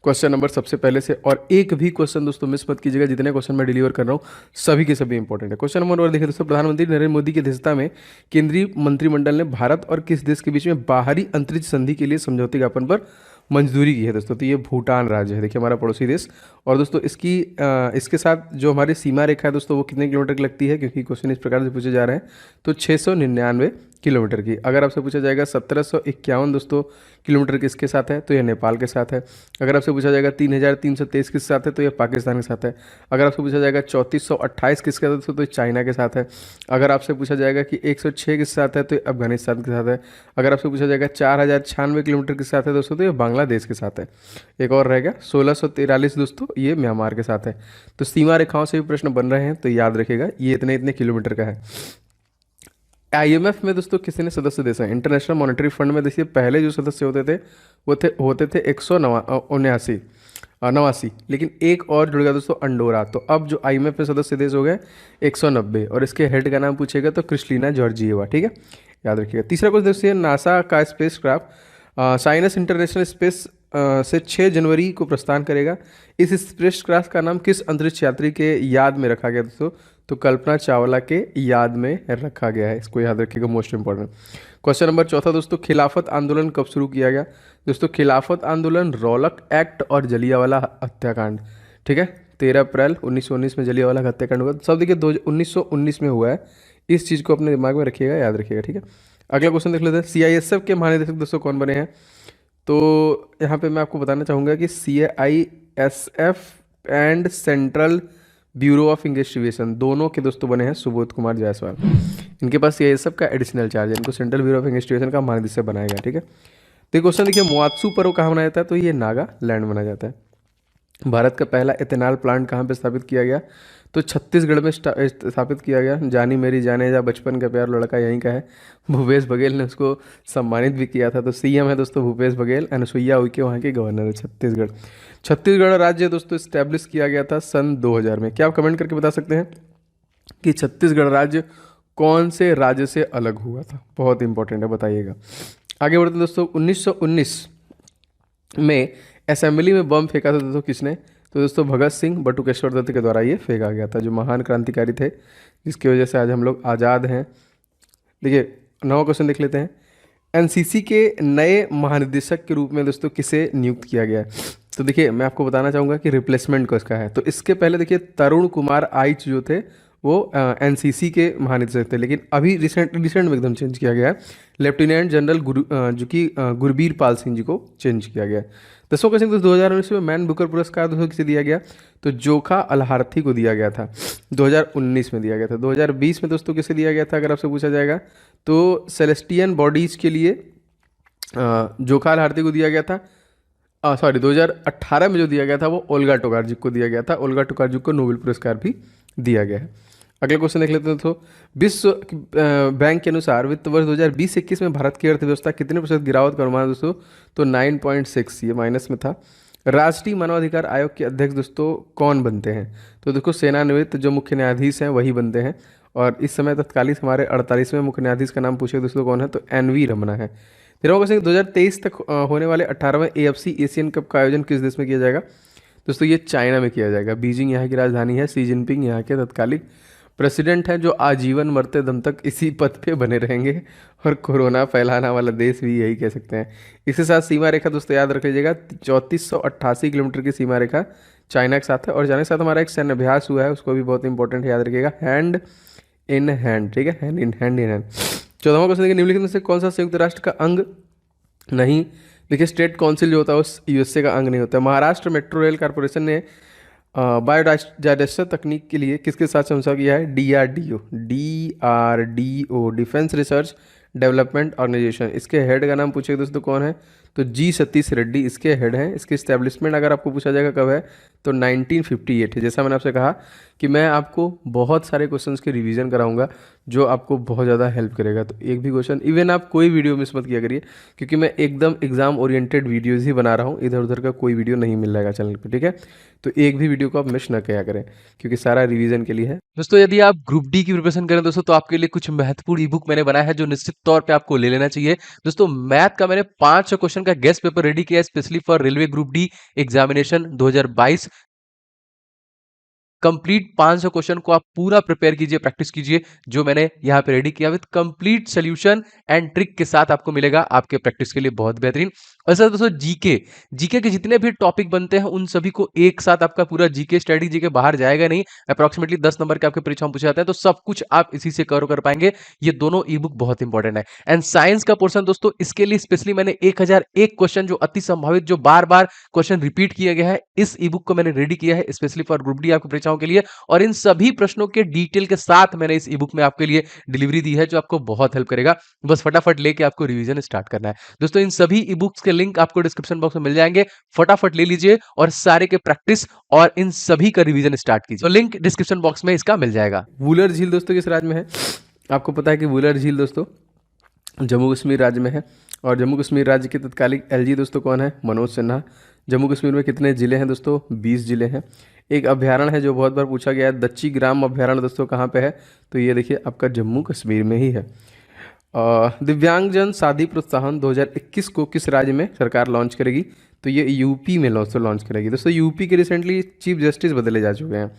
क्वेश्चन नंबर सबसे पहले से, और एक भी क्वेश्चन दोस्तों मिस मत कीजिएगा, जितने क्वेश्चन मैं डिलीवर कर रहा हूँ सभी के सभी इंपॉर्टेंट है। क्वेश्चन नंबर 1 देखिए दोस्तों, प्रधानमंत्री नरेंद्र मोदी की अध्यक्षता में केंद्रीय मंत्रिमंडल ने भारत और किस देश के बीच में बाहरी अंतरिक्ष संधि के लिए समझौते ज्ञापन पर मंजूरी की है? दोस्तों तो ये भूटान राज्य है, देखिए हमारा पड़ोसी देश। और दोस्तों इसके साथ जो हमारी सीमा रेखा है दोस्तों वो कितने किलोमीटर की लगती है, क्योंकि क्वेश्चन इस प्रकार से पूछे जा रहे हैं, तो 699 किलोमीटर की। अगर आपसे पूछा जाएगा 1751 दोस्तों किलोमीटर किसके साथ है? तो यह नेपाल के साथ है। अगर आपसे पूछा जाएगा 3323 किसके साथ है? तो यह पाकिस्तान के साथ है। अगर आपसे पूछा जाएगा 3428 किसके साथ है? तो चाइना के साथ है। अगर आपसे पूछा जाएगा कि 106 किसके साथ है? तो अफगानिस्तान के साथ है। अगर आपसे पूछा जाएगा 4096 किलोमीटर के साथ है दोस्तों, तो ये बांग्लादेश के साथ है। एक और रहेगा 1643 दोस्तों, ये म्यांमार के साथ है। तो सीमा रेखाओं से भी प्रश्न बन रहे हैं, तो याद रखिएगा ये इतने इतने किलोमीटर का है। आईएमएफ में दोस्तों किसी सदस्य देश है? इंटरनेशनल मॉनेटरी फंड में देखिए पहले जो सदस्य होते थे वो होते थे 179। 89, लेकिन एक और जुड़ गया दोस्तों अंडोरा। तो अब जो आईएमएफ में सदस्य देश हो गए 190, और इसके हेड का नाम पूछेगा तो क्रिस्टलिना जॉर्जिएवा, ठीक है, याद रखिएगा। तीसरा क्वेश्चन देखिए, नासा का space craft sinus international space से 6 जनवरी को प्रस्थान करेगा। इस स्पेस क्राफ्ट का नाम किस अंतरिक्ष यात्री के याद में रखा गया दोस्तों? तो कल्पना चावला के याद में रखा गया है, इसको याद रखिएगा, मोस्ट इंपॉर्टेंट। क्वेश्चन नंबर चौथा दोस्तों, खिलाफत आंदोलन कब शुरू किया गया? दोस्तों खिलाफत आंदोलन रौलक एक्ट और जलियांवाला हत्याकांड, ठीक है, 13 अप्रैल 1919 में जलियांवाला हत्याकांड हुआ। सब देखिए 1919 में हुआ है, इस चीज़ को अपने दिमाग में रखिएगा, याद रखिएगा, ठीक है। अगला क्वेश्चन देख लेते हैं, सीआईएसएफ के महानिदेशक दोस्तों कौन बने हैं? तो यहाँ पे मैं आपको बताना चाहूँगा कि CISF and central bureau of investigation दोनों के दोस्तों बने हैं सुबोध कुमार जायसवाल। इनके पास सीआईएसएफ का एडिशनल चार्ज है, इनको सेंट्रल ब्यूरो ऑफ इन्वेस्टिगेशन का महानिदेशक बनाया गया, ठीक है। तो क्वेश्चन देखिए, मुआत्सू पर्व कहाँ मनाया जाता है? तो ये नागालैंड मनाया जाता है। भारत का पहला एथेनॉल प्लांट कहाँ पे स्थापित किया गया? तो छत्तीसगढ़ में स्थापित किया गया। जानी मेरी जाने जा बचपन का प्यार लड़का यहीं का है, भूपेश बघेल ने उसको सम्मानित भी किया था। तो सीएम है दोस्तों भूपेश बघेल, अनुसुईया उइके वहाँ के गवर्नर है छत्तीसगढ़। छत्तीसगढ़ राज्य दोस्तों इस्टेब्लिश किया गया था सन 2000 में। क्या आप कमेंट करके बता सकते हैं कि छत्तीसगढ़ राज्य कौन से राज्य से अलग हुआ था? बहुत इंपॉर्टेंट है, बताइएगा। आगे बढ़ते दोस्तों, 1919 में असेंबली में बम फेंका था दोस्तों किसने? तो दोस्तों भगत सिंह बटुकेश्वर दत्त के द्वारा ये फेंका गया था, जो महान क्रांतिकारी थे, जिसकी वजह से आज हम लोग आज़ाद हैं। देखिए नवा क्वेश्चन देख लेते हैं, एनसीसी के नए महानिदेशक के रूप में दोस्तों किसे नियुक्त किया गया है? तो देखिए मैं आपको बताना चाहूँगा कि रिप्लेसमेंट किसका है। तो इसके पहले देखिए तरुण कुमार आइच जो थे वो एनसीसी के महानिदेशक थे, लेकिन अभी रिसेंट में एकदम चेंज किया गया है, लेफ्टिनेंट जनरल जो कि गुरबीर पाल सिंह जी को चेंज किया गया है। 10वां क्वेश्चन तो 2019 में मैन बुकर पुरस्कार दोस्तों किसे दिया गया? तो जोखा अलहार्थी को दिया गया था, 2019 में दिया गया था। 2020 में दोस्तों किसे दिया गया था अगर आपसे पूछा जाएगा? तो सेलेस्टियन बॉडीज के लिए जोखा अलहार्थी को दिया गया था। सॉरी 2018 में जो दिया गया था वो ओल्गा टोकार्जुक को दिया गया था। ओल्गा टोकार्जुक को नोबेल पुरस्कार भी दिया गया है। अगला क्वेश्चन देख लेते हैं। तो विश्व बैंक के अनुसार वित्त वर्ष 2020-21 में भारत की अर्थव्यवस्था कितने प्रतिशत गिरावट का अनुमान है दोस्तों? तो 9.6, ये माइनस में था। राष्ट्रीय मानवाधिकार आयोग के अध्यक्ष दोस्तों कौन बनते हैं? तो देखो सेवानिवृत्त जो मुख्य न्यायाधीश हैं वही बनते हैं, और इस समय तत्कालीन हमारे 48वें मुख्य न्यायाधीश का नाम पूछे दोस्तों कौन है? तो एनवी रमना है। 13वां क्वेश्चन, 2023 तक होने वाले 18वें एएफसी एशियन कप का आयोजन किस देश में किया जाएगा? दोस्तों ये चाइना में किया जाएगा। बीजिंग यहाँ की राजधानी है, सी जिनपिंग यहाँ के तत्कालिक प्रेसिडेंट हैं, जो आजीवन मरते दम तक इसी पद पे बने रहेंगे, और कोरोना फैलाने वाला देश भी यही कह सकते हैं। इसके साथ सीमा रेखा दोस्तों याद रख लीजिएगा, 3488 किलोमीटर की सीमा रेखा चाइना के साथ है। और चाइना के साथ हमारा एक सैन्य अभ्यास हुआ है, उसको भी बहुत इंपॉर्टेंट याद रखिएगा, हैंड इन हैंड, ठीक है, हैंड इन हैंड। 14वां क्वेश्चन देखिए, निम्नलिखित में से कौन सा संयुक्त राष्ट्र का अंग नहीं? देखिए स्टेट काउंसिल जो होता है उस यूएसए का अंग नहीं होता है। महाराष्ट्र मेट्रो रेल कॉरपोरेशन ने बायोडाइवर्सिटी तकनीक के लिए किसके साथ समझौता किया है? DRDO defence research development organisation. इसके हेड का नाम पूछेगा दोस्तों कौन है? तो जी सतीश रेड्डी इसके हेड हैं। इसके इस्टेब्लिशमेंट अगर आपको पूछा जाएगा कब है, तो 1958 है। जैसा मैंने आपसे कहा कि मैं आपको बहुत सारे क्वेश्चंस के रिवीजन कराऊंगा जो आपको बहुत ज़्यादा हेल्प करेगा। तो एक भी क्वेश्चन, इवन आप कोई वीडियो मिस मत किया करिए, क्योंकि मैं एकदम एग्जाम ओरिएंटेड वीडियोज़ ही बना रहा हूँ, इधर उधर का कोई वीडियो नहीं मिल जाएगा चैनल पर, ठीक है। तो एक भी वीडियो को आप मिस ना किया करें, क्योंकि सारा रिवीजन के लिए है। दोस्तों यदि आप ग्रुप डी की प्रिपरेशन करें दोस्तों, तो आपके लिए कुछ महत्वपूर्ण ई बुक मैंने बनाया है जो निश्चित तौर पे आपको ले लेना चाहिए। दोस्तों मैथ का मैंने 500 क्वेश्चन का गेस्ट पेपर रेडी किया है specially for railway group D examination 2022। Complete 500 question को आप पूरा प्रिपेयर कीजिए, प्रैक्टिस कीजिए, जो मैंने यहाँ पे रेडी किया with complete solution and trick के साथ आपको मिलेगा आपके प्रैक्टिस के लिए बहुत बेहतरीन। और सर दोस्तों जीके के जितने भी टॉपिक बनते हैं उन सभी को एक साथ आपका पूरा जीके स्टडी, जीके बाहर जाएगा नहीं, अप्रॉक्सीमेटली 10 नंबर के आपके परीक्षा में पूछे जाते हैं, तो सब कुछ आप इसी से कवर कर पाएंगे। ये दोनों ई बुक बहुत इंपॉर्टेंट है। एंड साइंस का पोर्शन दोस्तों, इसके लिए स्पेशली मैंने 1001 क्वेश्चन जो अति संभावित, जो बार बार क्वेश्चन रिपीट किया गया है, इस ई बुक को मैंने रेडी किया है स्पेशली फॉर ग्रुप डी आपकी परीक्षाओं के लिए। और इन सभी प्रश्नों के डिटेल के साथ मैंने इस ई बुक में आपके लिए डिलीवरी दी है, जो आपको बहुत हेल्प करेगा। बस फटाफट लेके आपको रिवीजन स्टार्ट करना है। दोस्तों इन सभी ई बुक्स के लिंक आपको डिस्क्रिप्शन बॉक्स में मिल जाएंगे, फटाफट ले लीजिए और सारे के प्रैक्टिस और इन सभी का रिवीजन स्टार्ट कीजिए। तो लिंक डिस्क्रिप्शन बॉक्स में इसका मिल जाएगा। वुलर झील दोस्तों किस राज्य में है? आपको पता है कि वुलर झील दोस्तों जम्मू कश्मीर राज्य में है, और जम्मू कश्मीर राज्य के तत्कालिक एलजी दोस्तों कौन है? मनोज सिन्हा। जम्मू कश्मीर में कितने ज़िले हैं दोस्तों? 20 ज़िले हैं। एक अभ्यारण्य है जो बहुत बार पूछा गया है, दच्ची ग्राम अभ्यारण्य दोस्तों कहाँ पे है? तो ये देखिए आपका जम्मू कश्मीर में ही है। दिव्यांगजन शादी प्रोत्साहन 2021 को किस राज्य में सरकार लॉन्च करेगी? तो ये यूपी में लॉन्च करेगी दोस्तों। यूपी के रिसेंटली चीफ जस्टिस बदले जा चुके हैं।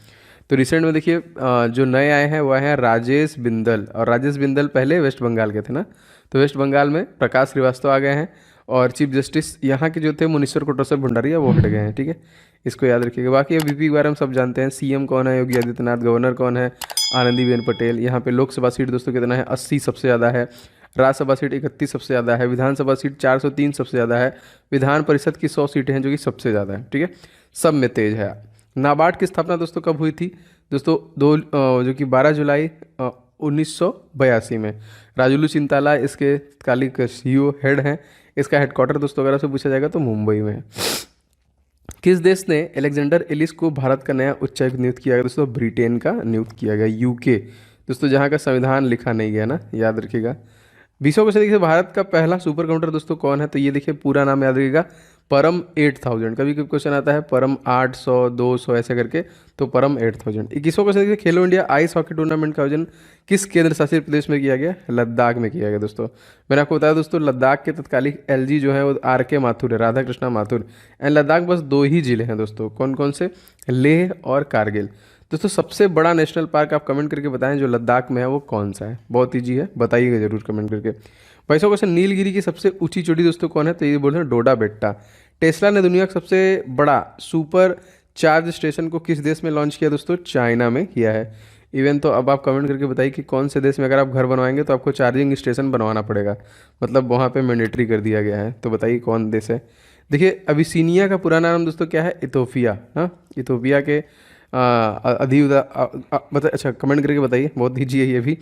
तो रिसेंट में देखिए जो नए आए हैं वह हैं राजेश बिंदल, और राजेश बिंदल पहले वेस्ट बंगाल के थे ना, तो वेस्ट बंगाल में प्रकाश श्रीवास्तव आ गए हैं, और चीफ जस्टिस यहाँ के जो थे मुनीश्वर कोटोसर भंडारिया वो हट गए हैं। ठीक है, इसको याद रखिएगा। बाकी अब वीपी के बारे में सब जानते हैं। सीएम कौन है? योगी आदित्यनाथ। गवर्नर कौन है? आनंदीबेन पटेल। यहाँ पे लोकसभा सीट दोस्तों कितना है? 80 सबसे ज़्यादा है। राज्यसभा सीट 31 सबसे ज़्यादा है। विधानसभा सीट 403 सबसे ज़्यादा है। विधान परिषद की 100 सीटें हैं जो कि सबसे ज़्यादा है। ठीक है, सब में तेज है। नाबार्ड की स्थापना दोस्तों कब हुई थी? दोस्तों जो कि 12 जुलाई 1982 में। राजुलू चिंताला इसके तत्कालिक सीईओ हेड हैं। इसका हेडक्वार्टर दोस्तों अगर आपसे पूछा जाएगा तो मुंबई में है। किस देश ने अलेक्जेंडर एलिस को भारत का नया उच्चायुक्त नियुक्त किया गया? दोस्तों ब्रिटेन का नियुक्त किया गया, यूके दोस्तों, जहाँ का संविधान लिखा नहीं गया ना, याद रखिएगा। 20वां क्वेश्चन देखिए, भारत का पहला सुपर कंप्यूटर दोस्तों कौन है? तो ये देखिए पूरा नाम याद रखिएगा, परम 8000। कभी कभी क्वेश्चन आता है परम 800 200 ऐसे करके, तो परम 8000। 21वां क्वेश्चन देखिए, खेलो इंडिया आइस हॉकी टूर्नामेंट का आयोजन किस केंद्र शासित प्रदेश में किया गया? लद्दाख में किया गया दोस्तों। मैंने आपको बताया दोस्तों, लद्दाख के तत्कालिक एलजी जो है वो RK माथुर है, राधा कृष्णा माथुर। एंड लद्दाख बस 2 ही जिले हैं दोस्तों, कौन कौन से? लेह और कारगिल। दोस्तों सबसे बड़ा नेशनल पार्क आप कमेंट करके बताएं जो लद्दाख में है वो कौन सा है? बहुत ईजी है, बताइएगा जरूर कमेंट करके। 22वां क्वेश्चन, नीलगिरी की सबसे ऊंची चोटी दोस्तों कौन है? तो ये बोलते हैं डोडा बेट्टा। टेस्ला ने दुनिया का सबसे बड़ा सुपर चार्ज स्टेशन को किस देश में लॉन्च किया दोस्तों? चाइना में किया है। इवन तो अब आप कमेंट करके बताइए कि कौन से देश में अगर आप घर बनवाएंगे तो आपको चार्जिंग स्टेशन बनवाना पड़ेगा, मतलब वहाँ पे मैंडेटरी कर दिया गया है। तो बताइए कौन देश है? देखिए अबिसीनिया का पुराना नाम दोस्तों क्या है? इथोपिया। हाँ, इथोपिया के मतलब अच्छा कमेंट करके बताइए, बहुत ईजी है ये भी।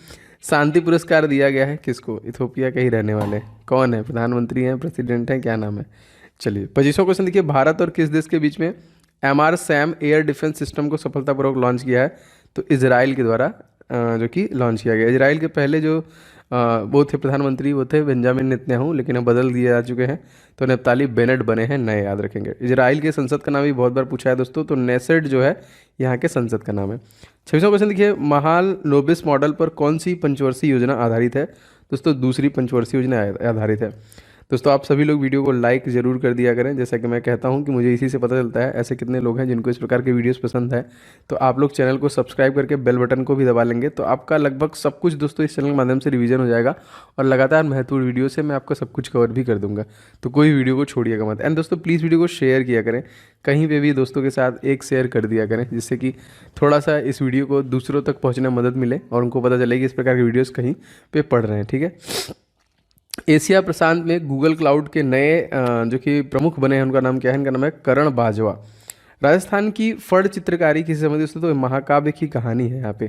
शांति पुरस्कार दिया गया है किसको? इथोपिया के ही रहने वाले कौन है? प्रधानमंत्री हैं, प्रेसिडेंट हैं, क्या नाम है? चलिए 25वां क्वेश्चन देखिए, भारत और किस देश के बीच में MR-SAM एयर डिफेंस सिस्टम को सफलतापूर्वक लॉन्च किया है? तो इजराइल के द्वारा जो कि लॉन्च किया गया। इजराइल के पहले जो वो थे प्रधानमंत्री, वो थे बेंजामिन नेतन्याहू, लेकिन अब बदल दिए जा चुके हैं, तो नफ्ताली बेनेट बने हैं नए, याद रखेंगे। इजराइल के संसद का नाम भी बहुत बार पूछा है दोस्तों, तो नेसेट जो है यहाँ के संसद का नाम है। 26वां क्वेश्चन देखिए, महाल नोबिस मॉडल पर कौन सी पंचवर्षीय योजना आधारित है? दोस्तों दूसरी पंचवर्षीय योजना आधारित है। दोस्तों आप सभी लोग वीडियो को लाइक ज़रूर कर दिया करें, जैसा कि मैं कहता हूं कि मुझे इसी से पता चलता है ऐसे कितने लोग हैं जिनको इस प्रकार के वीडियोस पसंद है। तो आप लोग चैनल को सब्सक्राइब करके बेल बटन को भी दबा लेंगे तो आपका लगभग सब कुछ दोस्तों इस चैनल के माध्यम से रिवीजन हो जाएगा, और लगातार महत्वपूर्ण वीडियो से मैं आपका सब कुछ कवर भी कर दूंगा। तो कोई वीडियो को छोड़िएगा मत। एंड दोस्तों प्लीज़ वीडियो को शेयर किया करें, कहीं पर भी दोस्तों के साथ एक शेयर कर दिया करें, जिससे कि थोड़ा सा इस वीडियो को दूसरों तक पहुँचने में मदद मिले और उनको पता चले कि इस प्रकार के वीडियोज़ कहीं पर पढ़ रहे हैं। ठीक है, एशिया प्रशांत में गूगल क्लाउड के नए जो कि प्रमुख बने हैं उनका नाम क्या है? इनका नाम है करण बाजवा। राजस्थान की फड़ चित्रकारी किसी संबंधित दोस्तों? तो महाकाव्य की कहानी है यहाँ पे।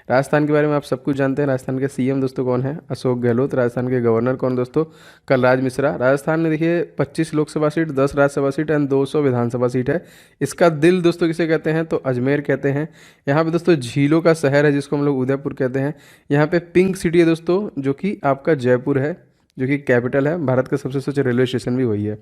राजस्थान के बारे में आप सब कुछ जानते हैं। राजस्थान के CM दोस्तों कौन है? अशोक गहलोत। राजस्थान के गवर्नर कौन दोस्तों? कलराज मिश्रा। राजस्थान में देखिए 25 Lok Sabha seat, 10 Rajya Sabha seat and 200 Vidhan Sabha seat है। इसका दिल दोस्तों किसे कहते हैं? तो अजमेर कहते हैं। यहाँ पे दोस्तों झीलों का शहर है जिसको हम लोग उदयपुर कहते हैं। यहाँ पे पिंक सिटी है दोस्तों जो कि आपका जयपुर है, जो कि कैपिटल है। भारत का सबसे स्वच्छ रेलवे स्टेशन भी वही है।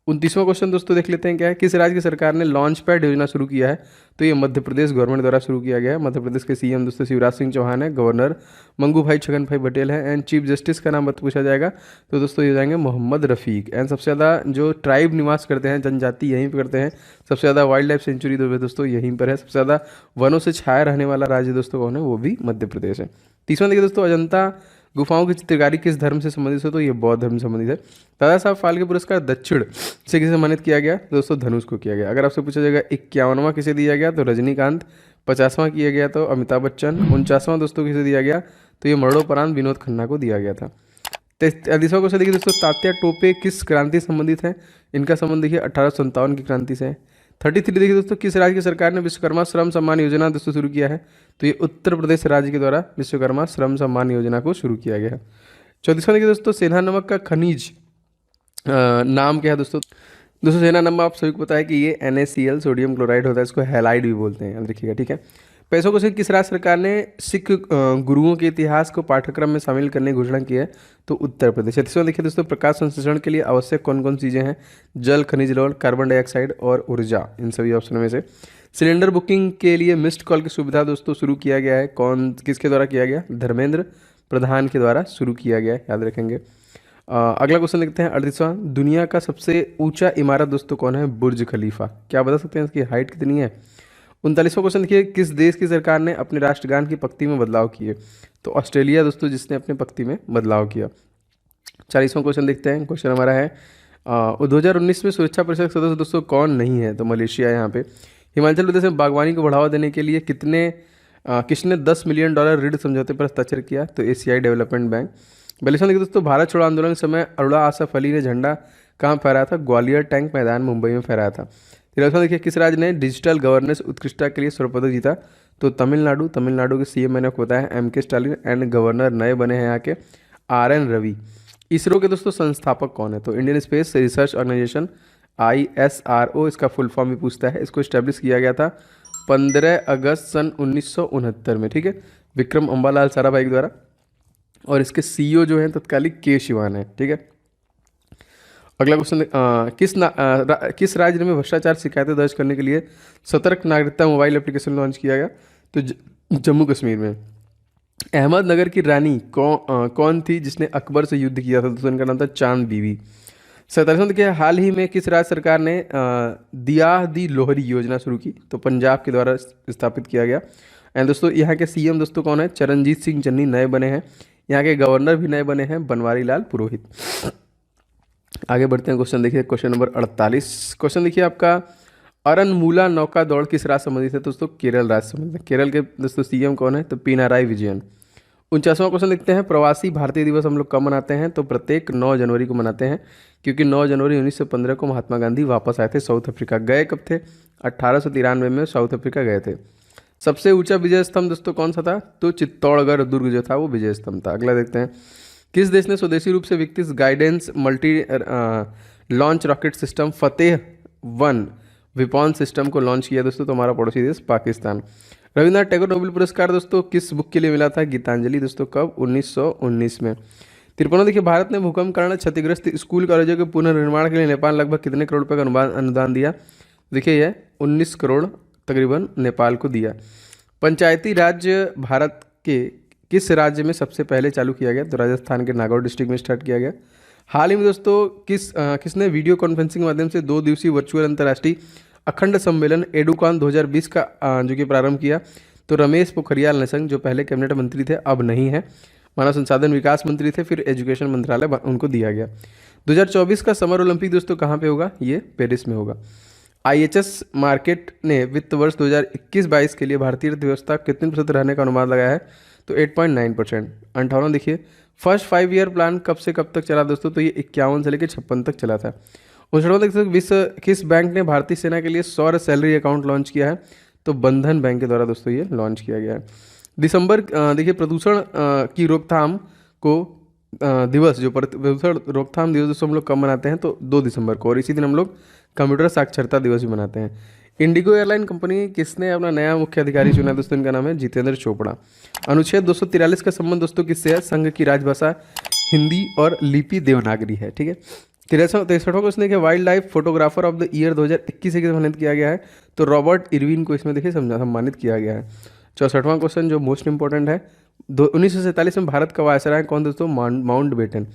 29वां क्वेश्चन दोस्तों देख लेते हैं क्या है, किस राज्य की सरकार ने लॉन्च पैड योजना शुरू किया है? तो ये मध्य प्रदेश गवर्नमेंट द्वारा शुरू किया गया है। मध्य प्रदेश के CM दोस्तों शिवराज सिंह चौहान है, गवर्नर मंगू भाई छगन भाई पटेल है, एंड चीफ जस्टिस का नाम पूछा जाएगा तो दोस्तों ये जाएंगे मोहम्मद रफ़ीक। एंड सबसे ज़्यादा जो ट्राइब निवास करते हैं, जनजाति यहीं पर करते हैं। सबसे ज़्यादा वाइल्ड लाइफ सेंचुरी दोस्तों यहीं पर है। सबसे ज़्यादा वनों से छाया रहने वाला राज्य दोस्तों कौन है? वो भी मध्य प्रदेश है। 30वां देखिए दोस्तों, अजंता गुफाओं की चित्रकारी किस धर्म से संबंधित है? तो ये बौद्ध धर्म से संबंधित है। दादा साहब फाल्के पुरस्कार दक्षिण से किसे सम्मानित किया गया? दोस्तों धनुष को किया गया। अगर आपसे पूछा जाएगा 51वां किसे दिया गया? तो रजनीकांत। 50वां किया गया तो अमिताभ बच्चन। 49वां दोस्तों किसे दिया गया? तो ये मरणोपरांत विनोद खन्ना को दिया गया था। 33वां क्वेश्चन देखिए दोस्तों, तात्या टोपे किस क्रांति से संबंधित है? इनका संबंध देखिए 1857 की क्रांति से है। 33 देखिए दोस्तों, किस राज्य की सरकार ने विश्वकर्मा श्रम सम्मान योजना दोस्तों शुरू किया है? तो ये उत्तर प्रदेश राज्य के द्वारा विश्वकर्मा श्रम सम्मान योजना को शुरू किया गया है। 34वां देखिए दोस्तों, सेंधा नमक का खनिज नाम क्या है दोस्तों? सेंधा नमक आप सभी को पता है कि ये NaCl सोडियम क्लोराइड होता है, इसको हैलाइड भी बोलते हैं, याद रखिएगा। ठीक है, पैसों को सिर्फ किस राज्य सरकार ने सिख गुरुओं के इतिहास को पाठ्यक्रम में शामिल करने की घोषणा की है? तो उत्तर प्रदेश। 36वां देखिए दोस्तों, प्रकाश संश्लेषण के लिए आवश्यक कौन कौन चीज़ें हैं? जल, खनिज लवण, कार्बन डाइऑक्साइड और ऊर्जा। इन सभी ऑप्शनों में से सिलेंडर बुकिंग के लिए मिस्ड कॉल की सुविधा दोस्तों शुरू किया गया है, कौन किसके द्वारा किया गया? धर्मेंद्र प्रधान के द्वारा शुरू किया गया है, याद रखेंगे। अगला क्वेश्चन लिखते हैं 38वां, दुनिया का सबसे ऊंचा इमारत दोस्तों कौन है? बुर्ज खलीफा। क्या बता सकते हैं इसकी हाइट कितनी है? 39वां क्वेश्चन देखिए, किस देश की सरकार ने अपने राष्ट्रगान की पंक्ति में बदलाव किए? तो ऑस्ट्रेलिया दोस्तों, जिसने अपने पंक्ति में बदलाव किया। 40वां क्वेश्चन देखते हैं, क्वेश्चन हमारा है 2019 में सुरक्षा परिषद के सदस्य दोस्तों कौन नहीं है? तो मलेशिया है यहाँ पे। हिमाचल प्रदेश में बागवानी को बढ़ावा देने के लिए किसने $10 मिलियन ऋण समझौते पर हस्ताक्षर किया? तो एशियाई डेवलपमेंट बैंक। 42वां देखिए दोस्तों, भारत छोड़ो आंदोलन के समय अरुणा आसफ अली ने झंडा कहाँ फहराया था? ग्वालियर टैंक मैदान मुंबई में फहराया था। 43वां देखिए, किस राज्य ने डिजिटल गवर्नेंस उत्कृष्टता के लिए स्वर्ण पदक जीता? तो तमिलनाडु। तमिलनाडु के सीएम मैंने आपको बताया एम के स्टालिन, एंड गवर्नर नए बने हैं यहाँ के RN रवि। इसरो के दोस्तों संस्थापक कौन है? तो Indian space research organisation ISRO, इसका फुल फॉर्म भी पूछता है। इसको स्टैब्लिश किया गया था 15 अगस्त सन 1969 में, ठीक है, विक्रम अम्बालाल साराभाई के द्वारा। और इसके CEO जो हैं तत्कालिक के शिवान है, ठीक है। अगला क्वेश्चन, किस राज्य में भ्रष्टाचार शिकायतें दर्ज करने के लिए सतर्क नागरिकता मोबाइल एप्लीकेशन लॉन्च किया गया? तो जम्मू कश्मीर में। अहमदनगर की रानी कौन थी जिसने अकबर से युद्ध किया था? दोस्तों इनका नाम था चांद बीवी। 47वां देखिए, हाल ही में किस राज्य सरकार ने दिया दी लोहरी योजना शुरू की? तो पंजाब के द्वारा स्थापित किया गया। एंड दोस्तों यहाँ के CM दोस्तों कौन है? चरणजीत सिंह चन्नी नए बने हैं। यहाँ के गवर्नर भी नए बने हैं, बनवारी लाल पुरोहित। आगे बढ़ते हैं, क्वेश्चन देखिए, क्वेश्चन नंबर 48। क्वेश्चन देखिए आपका, अरनमूला नौका दौड़ किस राज्य संबंधित है? दोस्तों केरल राज्य संबंधित है। केरल के दोस्तों CM कौन है? तो पिनाराई विजयन। 49वां क्वेश्चन देखते हैं, प्रवासी भारतीय दिवस हम लोग कब मनाते हैं? तो प्रत्येक 9 जनवरी को मनाते हैं, क्योंकि 9 जनवरी 1915 को महात्मा गांधी वापस आए थे साउथ अफ्रीका। गए कब थे? 1893 में साउथ अफ्रीका गए थे। सबसे ऊंचा विजय स्तंभ दोस्तों कौन सा था? तो चित्तौड़गढ़ दुर्ग जो था वो विजय स्तंभ था। अगला देखते हैं, किस देश ने स्वदेशी रूप से विकसित guidance multi launch rocket system Fateh 1 weapon system को लॉन्च किया दोस्तों? तो हमारा पड़ोसी देश पाकिस्तान। रविन्द्रनाथ टैगोर नोबेल पुरस्कार दोस्तों किस बुक के लिए मिला था? गीतांजलि दोस्तों, कब? 1919 में। 53वां देखिए, भारत ने भूकंप कारण क्षतिग्रस्त स्कूल कॉलेजों के पुनर्निर्माण के लिए नेपाल लगभग कितने करोड़ रुपए का अनुदान दिया? देखिए यह 19 करोड़ तकरीबन नेपाल को दिया। पंचायती राज्य भारत के किस राज्य में सबसे पहले चालू किया गया? तो राजस्थान के नागौर डिस्ट्रिक्ट में स्टार्ट किया गया। हाल ही में दोस्तों किसने वीडियो कॉन्फ्रेंसिंग के माध्यम से 2 दिवसीय वर्चुअल अंतर्राष्ट्रीय अखंड सम्मेलन एडुकॉन 2020 का जो कि प्रारंभ किया? तो रमेश पोखरियाल निशंक, जो पहले कैबिनेट मंत्री थे अब नहीं है, मानव संसाधन विकास मंत्री थे, फिर एजुकेशन मंत्रालय उनको दिया गया। 2024 का समर ओलंपिक दोस्तों कहाँ पे होगा? ये पेरिस में होगा। IHS मार्केट ने वित्त वर्ष 2021-22 के लिए भारतीय अर्थव्यवस्था कितने प्रतिशत रहने का अनुमान लगाया है? तो 8.9%। 58वां देखिए, फर्स्ट 5 ईयर प्लान कब से कब तक चला दोस्तों? तो ये 51 से लेकर 56 तक चला था। 59वां देखिए, विश्व किस बैंक ने भारतीय सेना के लिए सौर सैलरी अकाउंट लॉन्च किया है? तो बंधन बैंक के द्वारा दोस्तों ये लॉन्च किया गया है। दिसंबर देखिए, प्रदूषण की रोकथाम को दिवस, जो प्रदूषण रोकथाम दिवस दोस्तों हम लोग कब मनाते हैं? तो 2 दिसंबर को। और इसी दिन हम लोग कंप्यूटर साक्षरता दिवस भी मनाते हैं। इंडिगो एयरलाइन कंपनी किसने अपना नया मुख्य अधिकारी चुना दोस्तों? इनका नाम है जितेंद्र चोपड़ा। अनुच्छेद 243 का संबंध दोस्तों किससे है? संघ की राजभाषा हिंदी और लिपि देवनागरी है, ठीक है। 63वां क्वेश्चन देखिए, wild life photographer of the year 2021 से सम्मानित किया गया है? तो रॉबर्ट इरविन को इसमें देखिए सम्मानित किया गया है। 64वां क्वेश्चन जो मोस्ट इंपॉर्टेंट है, 1947 में भारत का वायसराय कौन दोस्तों? Mount batten.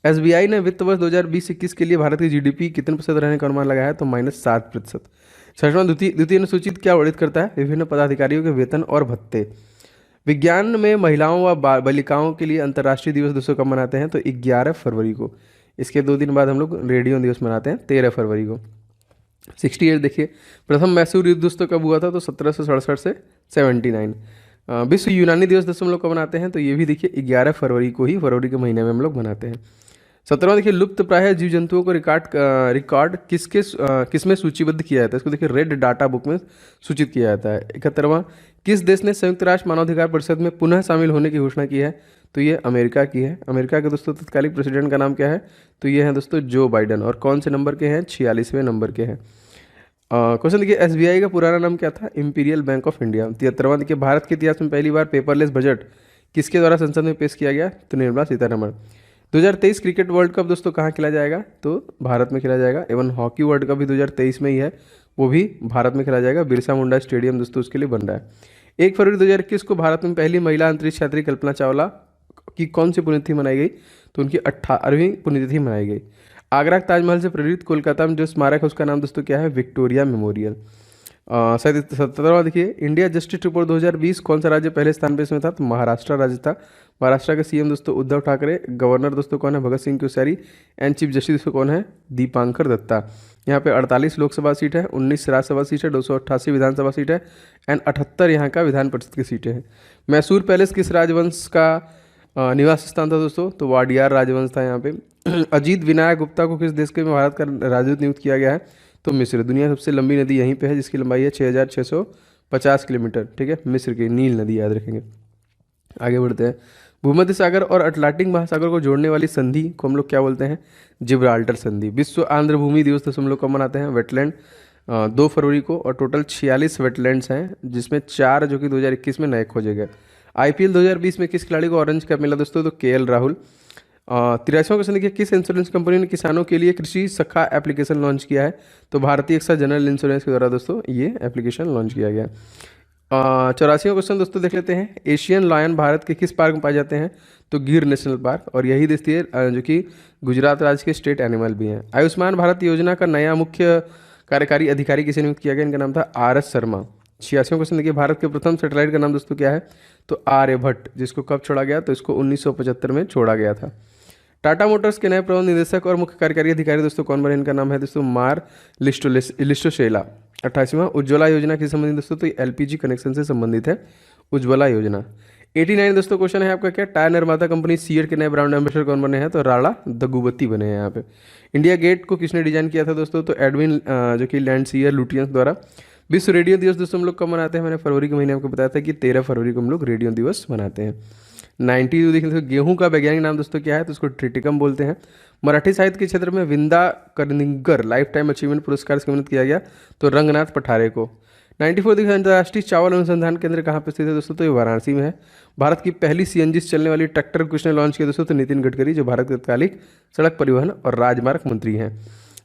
SBI ने वित्त वर्ष 2020-21 के लिए भारत की GDP कितने प्रतिशत रहने का अनुमान लगाया है? तो -7%। 66वां द्वितीय अनुसूचित क्या वर्णित करता है? विभिन्न पदाधिकारियों के वेतन और भत्ते। विज्ञान में महिलाओं व बालिकाओं के लिए अंतर्राष्ट्रीय दिवस दोस्तों कब मनाते हैं? तो 11 फरवरी को। इसके 2 दिन बाद हम लोग रेडियो दिवस मनाते हैं 13 फरवरी को। 68 देखिए, प्रथम मैसूर युद्ध दोस्तों कब हुआ था? तो 1767 से 79। विश्व यूनानी दिवस दोस्तों हम लोग कब मनाते हैं? तो ये भी देखिए 11 फरवरी को ही, फरवरी के महीने में हम लोग मनाते हैं। 17वां देखिए, लुप्त प्राय जीव जंतुओं को रिकॉर्ड किसमें सूचीबद्ध किया जाता है? इसको देखिए रेड डाटा बुक में सूचित किया जाता है। 71वां, किस देश ने संयुक्त राष्ट्र मानवाधिकार परिषद में पुनः शामिल होने की घोषणा की है? तो ये अमेरिका की है। अमेरिका के दोस्तों तत्कालिक प्रेसिडेंट का नाम क्या है? तो ये है दोस्तों जो बाइडन। और कौन से नंबर के हैं? 46वें नंबर के हैं। क्वेश्चन देखिए, एसबीआई का पुराना नाम क्या था? Imperial bank of India. 73वां देखिए, भारत के इतिहास में पहली बार पेपरलेस बजट किसके द्वारा संसद में पेश किया गया? तो Nirmala Sitharaman. 2023 cricket world cup दोस्तों कहाँ खेला जाएगा? तो भारत में खेला जाएगा। एवं हॉकी वर्ल्ड कप भी 2023 में ही है, वो भी भारत में खेला जाएगा। बिरसा मुंडा स्टेडियम दोस्तों उसके लिए बन रहा है। 1 फरवरी 2021 को भारत में पहली महिला अंतरिक्ष यात्री कल्पना चावला की कौन सी पुण्यतिथि मनाई गई? तो उनकी 18वीं पुण्यतिथि मनाई गई। आगरा के ताजमहल से प्रेरित कोलकाता में जो स्मारक है उसका नाम दोस्तों क्या है? Victoria memorial. 17वां देखिए, इंडिया जस्टिस रिपोर्ट 2020 कौन सा राज्य पहले स्थान पे इसमें था? तो महाराष्ट्र राज्य था। महाराष्ट्र के सीएम दोस्तों उद्धव ठाकरे। गवर्नर दोस्तों कौन है? Bhagat Singh Koshyari. And chief justice दोस्तों कौन है? दीपांकर दत्ता। यहाँ पे 48 लोकसभा सीट है, 19 राज्यसभा सीट है, 288 विधानसभा सीट है एंड 78 यहाँ का विधान परिषद की सीटें हैं। मैसूर पैलेस किस राजवंश का निवास स्थान था दोस्तों? तो वाडियार राजवंश था यहाँ पे। अजीत विनायक गुप्ता को किस देश के में भारत का राजदूत नियुक्त किया गया है? तो मिस्र। दुनिया की सबसे लंबी नदी यहीं पे है जिसकी लंबाई है 6650 किलोमीटर। ठीक है, मिस्र की नील नदी, याद रखेंगे। आगे बढ़ते हैं। भूमध्य सागर और अटलांटिक महासागर को जोड़ने वाली संधि को हम लोग क्या बोलते हैं? जिब्राल्टर संधि। विश्व आंध्र भूमि दिवस तो हम लोग कब मनाते हैं? वेटलैंड 2 फरवरी को। और टोटल 46 वेटलैंड्स हैं जिसमें 4 जो कि 2021 में नए खोजे गए। आईपीएल 2020 में किस खिलाड़ी को ऑरेंज कैप मिला दोस्तों? तो केएल राहुल। 83वां क्वेश्चन देखिए, किस इंश्योरेंस कंपनी ने किसानों के लिए कृषि सखा एप्लीकेशन लॉन्च किया है? तो भारतीय एक्सा जनरल इंश्योरेंस के द्वारा दोस्तों ये एप्लीकेशन लॉन्च किया गया। 84वां क्वेश्चन दोस्तों देख लेते हैं, एशियन लायन भारत के किस पार्क में पाए जाते हैं? तो गिर नेशनल पार्क। और यही दोस्तों जो कि गुजरात राज्य के स्टेट एनिमल भी हैं। आयुष्मान भारत योजना का नया मुख्य कार्यकारी अधिकारी किसे नियुक्त किया गया? इनका नाम था RS शर्मा। 86वां क्वेश्चन देखिए, भारत के प्रथम सैटेलाइट का नाम दोस्तों क्या है? तो आर्यभट्ट, जिसको कब छोड़ा गया? तो इसको 1975 में छोड़ा गया था। टाटा मोटर्स के नए प्रबंध निदेशक और मुख्य कार्यकारी अधिकारी दोस्तों कौन बने? इनका नाम है दोस्तों मार लिस्टोशेला। 88वां, उज्ज्वला योजना किस संबंधित दोस्तों? तो एलपीजी कनेक्शन से संबंधित है उज्ज्वला योजना। 89 दोस्तों क्वेश्चन है आपका, क्या टायर निर्माता कंपनी सीएट के नए ब्रांड एम्बेसडर कौन बने हैं? तो राणा दगुवती बने हैं यहाँ पे। इंडिया गेट को किसने डिजाइन किया था दोस्तों? तो एडविन जो कि लैंडसियर लुटियंस द्वारा। विश्व रेडियो दिवस दोस्तों हम लोग कब मनाते हैं? मैंने फरवरी के महीने आपको बताया था कि 13 फरवरी को हम लोग रेडियो दिवस मनाते हैं। 92 देखिए तो गेहूं का वैज्ञानिक नाम दोस्तों क्या है? तो उसको ट्रिटिकम बोलते हैं। मराठी साहित्य के क्षेत्र में विंदा कर्णिकर लाइफ टाइम अचीवमेंट पुरस्कार से सम्मानित किया गया तो रंगनाथ पठारे को। 94 देखिए, अंतर्राष्ट्रीय चावल अनुसंधान केंद्र कहाँ पर स्थित है दोस्तों? तो ये वाराणसी में है। भारत की पहली सीएनजी से चलने वाली ट्रैक्टर किसने लॉन्च किया दोस्तों? तो नितिन गडकरी, जो भारत के तत्कालीन सड़क परिवहन और राजमार्ग मंत्री हैं।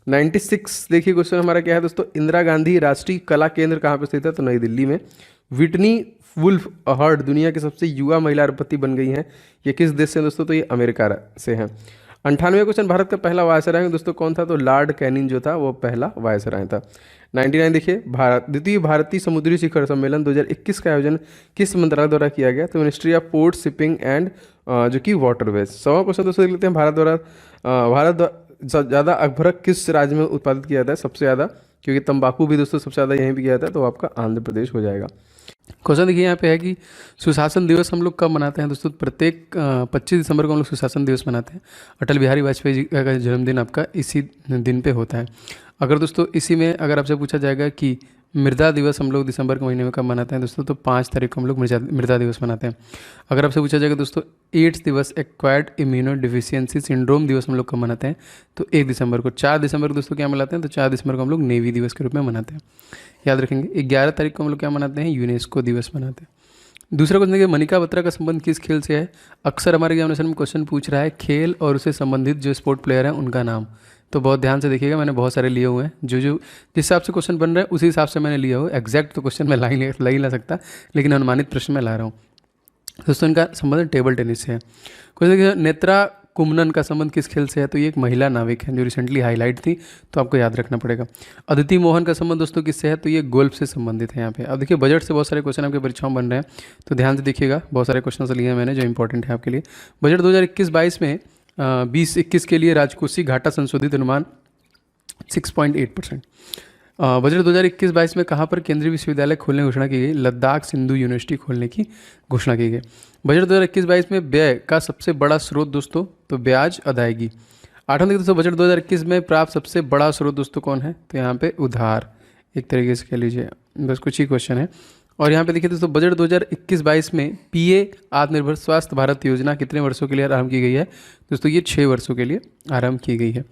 96 देखिए क्वेश्चन हमारा क्या है दोस्तों, इंदिरा गांधी राष्ट्रीय कला केंद्र कहाँ पर स्थित है? तो नई दिल्ली में। विटनी वुल्फ हर्ड दुनिया की सबसे युवा महिला अरबपति बन गई हैं। ये किस देश से दोस्तों? तो ये अमेरिका से हैं। 98वां क्वेश्चन, भारत का पहला वायसराय दोस्तों कौन था? तो लॉर्ड कैनिंग जो था वो पहला वायसराय था। 99 देखिए, द्वितीय भारतीय समुद्री शिखर सम्मेलन 2021 का आयोजन किस मंत्रालय द्वारा किया गया? तो ministry of port shipping and जो कि वाटरवेज। 100वां क्वेश्चन दोस्तों देख लेते हैं, भारत ज़्यादा अभ्रक किस राज्य में उत्पादित किया जाता है? सबसे ज़्यादा, क्योंकि तंबाकू भी दोस्तों सबसे ज़्यादा यहीं भी किया जाता है, तो आपका आंध्र प्रदेश हो जाएगा। क्वेश्चन देखिए यहाँ पे है कि सुशासन दिवस हम लोग कब मनाते हैं दोस्तों? प्रत्येक 25 दिसंबर को हम लोग सुशासन दिवस मनाते हैं। अटल बिहारी वाजपेयी जी का जन्मदिन आपका इसी दिन पे होता है। अगर दोस्तों इसी में अगर आपसे पूछा जाएगा कि मृदा दिवस हम लोग दिसंबर के महीने में कब मनाते हैं दोस्तों? तो 5 तारीख को हम लोग मृदा दिवस मनाते हैं। अगर आपसे पूछा जाएगा दोस्तों एड्स दिवस एक्वायर्ड इम्यूनो डिफिशियंसी सिंड्रोम दिवस हम लोग कब मनाते हैं? तो 1 दिसंबर को। 4 दिसंबर को दोस्तों क्या मनाते हैं? तो 4 दिसंबर को हम लोग नेवी दिवस के रूप में मनाते हैं, याद रखेंगे। 11 तारीख को हम लोग क्या मनाते हैं? यूनेस्को दिवस मनाते हैं। दूसरा क्वेश्चन देखिए, मनिका बत्रा का संबंध किस खेल से है? अक्सर हमारे एग्जामिनेशन में क्वेश्चन पूछ रहा है खेल और उससे संबंधित जो स्पोर्ट प्लेयर हैं उनका नाम। तो बहुत ध्यान से देखिएगा, मैंने बहुत सारे लिए हुए हैं, जो जिस हिसाब से क्वेश्चन बन रहा है उसी हिसाब से मैंने लिया हो। एग्जैक्ट तो क्वेश्चन मैं ला ही ला सकता, लेकिन अनुमानित प्रश्न मैं ला रहा हूँ। दोस्तों इनका संबंध टेबल टेनिस से है। क्वेश्चन देखिए, नेत्रा कुमनन का संबंध किस खेल से है? तो ये एक महिला नाविक है जो रिसेंटली हाईलाइट थी, तो आपको याद रखना पड़ेगा। अदिति मोहन का संबंध दोस्तों किससे है? तो ये गोल्फ से संबंधित है यहाँ पे। अब देखिए बजट से बहुत सारे क्वेश्चन आपके परीक्षाओं बन रहे हैं, तो ध्यान से देखिएगा, बहुत सारे क्वेश्चन लिए हैं मैंने जो इंपॉर्टेंट है आपके लिए। बजट 2021-22 में 20-21 के लिए राजकोषीय घाटा संशोधित अनुमान 6.8%। बजट 2021-22 में कहाँ पर केंद्रीय विश्वविद्यालय खोलने की घोषणा की गई? लद्दाख सिंधु यूनिवर्सिटी खोलने की घोषणा की गई। बजट 2021-22 में व्यय का सबसे बड़ा स्रोत दोस्तों तो ब्याज अदायगी। 8वां देखिए दोस्तों, बजट 2021 में प्राप्त सबसे बड़ा स्रोत दोस्तों कौन है? तो यहाँ पे उधार, एक तरीके से कह लीजिए, बस कुछ ही क्वेश्चन है। और यहाँ पे देखिए दोस्तों, बजट 2021-22 में पीए आत्मनिर्भर स्वास्थ्य भारत योजना कितने वर्षों के लिए आरंभ की गई है? दोस्तों ये 6 वर्षों के लिए आरंभ की गई है।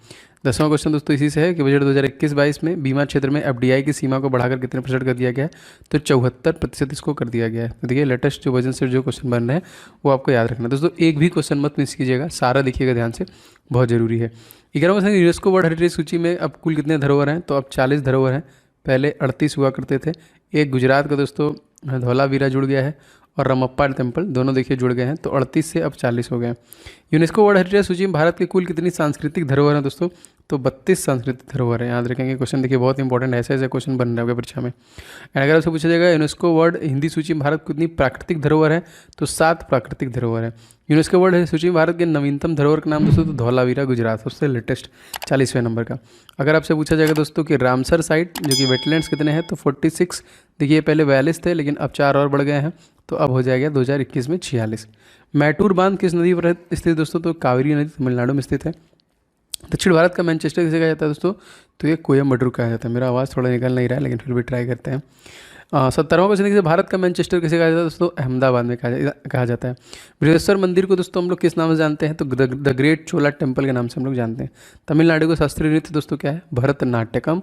10वां क्वेश्चन दोस्तों इसी से है कि बजट 2021-22 में बीमा क्षेत्र में एफडीआई की सीमा को बढ़ाकर कितने प्रतिशत कर दिया गया है, तो 74% इसको कर दिया गया है। तो देखिए लेटेस्ट जो वर्जन से जो क्वेश्चन बन रहे हैं वो आपको याद रखना है दोस्तों, एक भी क्वेश्चन मत मिस कीजिएगा, सारा देखिएगा ध्यान से, बहुत जरूरी है। 11वां क्वेश्चन, यूनेस्को वर्ल्ड हेरिटेज सूची में अब कुल कितने धरोहर हैं, तो अब 40 धरोहर हैं, पहले 38 हुआ करते थे। एक गुजरात का दोस्तों धौलावीरा जुड़ गया है और रमप्पा टेम्पल दोनों देखिए जुड़ गए हैं, तो 38 से अब 40 हो गए हैं। यूनेस्को वर्ल्ड हेरिटेज सूची में भारत की कुल कितनी सांस्कृतिक धरोहर है दोस्तों, तो 32 सांस्कृतिक धरोहर है, याद रखेंगे। क्वेश्चन देखिए बहुत इंपॉर्टेंट है, ऐसे ऐसे क्वेश्चन बन रहे हैं परीक्षा में। एंड अगर आपसे पूछा जाएगा यूनेस्को वर्ल्ड हिंदी सूची में भारत की कितनी प्राकृतिक धरोहर है, तो 7 प्राकृतिक धरोहर है। यूनेस्को वर्ल्ड सूची में भारत के नवीनतम धरोहर का नाम दोस्तों तो धौलावीरा गुजरात, सबसे लेटेस्ट 40वें नंबर का। अगर आपसे पूछा जाएगा दोस्तों कि रामसर साइट जो कि वेटलैंड्स कितने हैं, तो 46, देखिए पहले 42 थे लेकिन अब 4 और बढ़ गए हैं, तो अब हो जाएगा 2021 में 46। मैटूर बांध किस नदी पर स्थित दोस्तों, तो कावेरी नदी तमिलनाडु में स्थित है। दक्षिण भारत का मैनचेस्टर किसे कहा जाता है दोस्तों, तो ये कोयम्बटूर कहा जाता है। मेरा आवाज़ थोड़ा निकल नहीं रहा है लेकिन फिर भी ट्राई करते हैं। 70वां क्वेश्चन देखिए, भारत का मैनचेस्टर किसे कहा जाता है दोस्तों, अहमदाबाद में कहा जाता है। बृहस्पति मंदिर को दोस्तों हम लोग किस नाम से जानते हैं, तो द ग्रेट चोला टेम्पल के नाम से हम लोग जानते हैं। तमिलनाडु का शास्त्रीय नृत्य दोस्तों क्या है, भरतनाट्यम,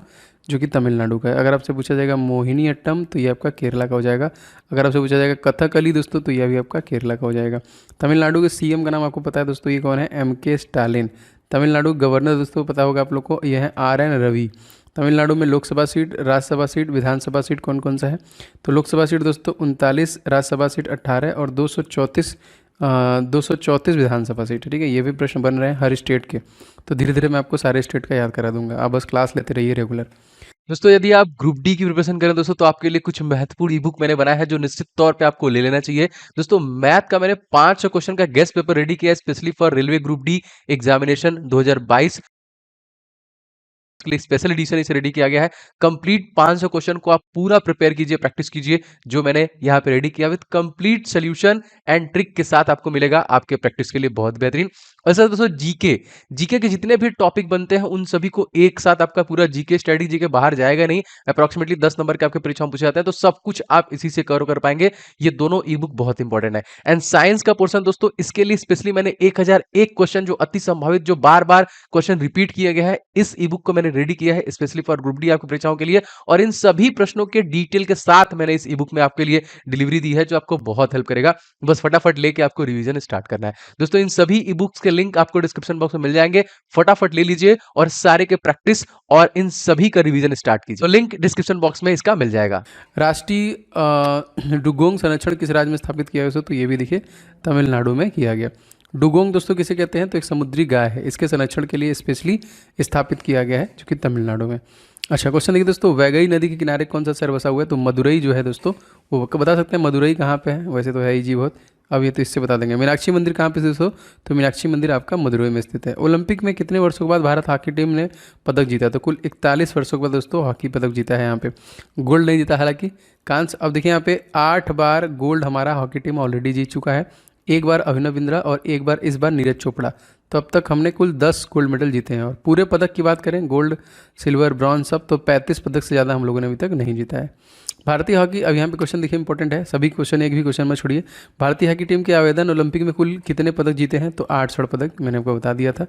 जो कि तमिलनाडु का है। अगर आपसे पूछा जाएगा मोहिनी अट्टम, तो ये आपका केरला का हो जाएगा। अगर आपसे पूछा जाएगा कथकली दोस्तों, तो यह भी आपका केरला का हो जाएगा। तमिलनाडु के सीएम का नाम आपको पता है दोस्तों, ये कौन है, MK स्टालिन। तमिलनाडु गवर्नर दोस्तों पता होगा आप लोग को, यह है RN रवि। तमिलनाडु में लोकसभा सीट, राज्यसभा सीट, विधानसभा सीट कौन कौन सा है, तो लोकसभा सीट दोस्तों 39, राज्यसभा सीट 18 और 234 विधानसभा सीट है। ठीक है, ये भी प्रश्न बन रहे हैं हर स्टेट के, तो धीरे धीरे मैं आपको सारे स्टेट का याद करा दूंगा, आप बस क्लास लेते रहिए रेगुलर। दोस्तों यदि आप ग्रुप डी की प्रिपरेशन करें दोस्तों तो आपके लिए कुछ महत्वपूर्ण ई बुक मैंने बनाया है जो निश्चित तौर पे आपको ले लेना चाहिए। दोस्तों मैथ का मैंने 500 क्वेश्चन का गेस्ट पेपर रेडी किया है specially for railway group D examination 2022 के लिए स्पेशल एडिशन इसे रेडी किया गया है। कंप्लीट 500 क्वेश्चन को आप पूरा प्रिपेयर कीजिए, प्रैक्टिस कीजिए, जो मैंने यहाँ पे रेडी किया with complete solution and trick के साथ आपको मिलेगा आपके प्रैक्टिस के लिए बहुत बेहतरीन। और सर दोस्तों जीके के जितने भी टॉपिक बनते हैं उन सभी को एक साथ आपका पूरा जीके स्टडी, जीके बाहर जाएगा नहीं, अप्रोक्सीमेटली 10 नंबर के आपके परीक्षा में पूछे जाते हैं, तो सब कुछ आप इसी से कवर कर पाएंगे। ये दोनों ई बुक बहुत इंपॉर्टेंट है। एंड साइंस का पोर्शन दोस्तों इसके लिए स्पेशली मैंने 1001 क्वेश्चन जो अति संभावित, जो बार बार क्वेश्चन रिपीट किया गया है, इस ई बुक को मैंने रेडी किया है स्पेशली फॉर ग्रुप डी आपकी परीक्षाओं के लिए। और इन सभी प्रश्नों के डिटेल के साथ मैंने इस ई बुक में आपके लिए डिलीवरी दी है जो आपको बहुत हेल्प करेगा। बस फटाफट लेके आपको रिवीजन स्टार्ट करना है। दोस्तों इन सभी ई बुक्स के लिंक आपको डिस्क्रिप्शन बॉक्स में मिल जाएंगे, फटाफट ले लीजिए और सारे के प्रैक्टिस और इन सभी का रिवीजन स्टार्ट कीजिए। तो लिंक डिस्क्रिप्शन बॉक्स में इसका मिल जाएगा। राष्ट्रीय डुगोंग संरक्षण किस राज्य में स्थापित किया गया, तो ये भी देखिए तमिलनाडु में किया गया। डुगोंग दोस्तों किसे कहते हैं, तो एक समुद्री गाय है, इसके संरक्षण के लिए स्पेशली स्थापित किया गया है जो कि तमिलनाडु में। अच्छा क्वेश्चन देखिए दोस्तों, वैगई नदी के किनारे कौन सा शहर बसा हुआ है, तो मदुरई जो है दोस्तों, वो बता सकते हैं मदुरई कहाँ पे है, वैसे तो है ही जी बहुत, अब ये तो इससे बता देंगे। मीनाक्षी मंदिर कहाँ पे दोस्तों, तो मीनाक्षी मंदिर आपका मदुरई में स्थित है। ओलंपिक में कितने वर्षों के बाद भारत हॉकी टीम ने पदक जीता, तो कुल 41 वर्षों के बाद दोस्तों हॉकी पदक जीता है। यहाँ पे गोल्ड नहीं जीता हालांकि, कांस्य। अब देखिए यहाँ पे 8 बार गोल्ड हमारा हॉकी टीम ऑलरेडी जीत चुका है, एक बार अभिनव बिंद्रा और एक बार इस बार नीरज चोपड़ा, तो अब तक हमने कुल 10 गोल्ड मेडल जीते हैं। और पूरे पदक की बात करें, गोल्ड सिल्वर ब्रॉन्ज सब, तो 35 पदक से ज़्यादा हम लोगों ने अभी तक नहीं जीता है। भारतीय हॉकी, अब यहाँ पे क्वेश्चन देखिए इंपॉर्टेंट है, सभी क्वेश्चन एक भी क्वेश्चन में छोड़िए। भारतीय हॉकी टीम के आवेदन ओलंपिक में कुल कितने पदक जीते हैं, तो 8 स्वर्ण पदक, मैंने आपको बता दिया था।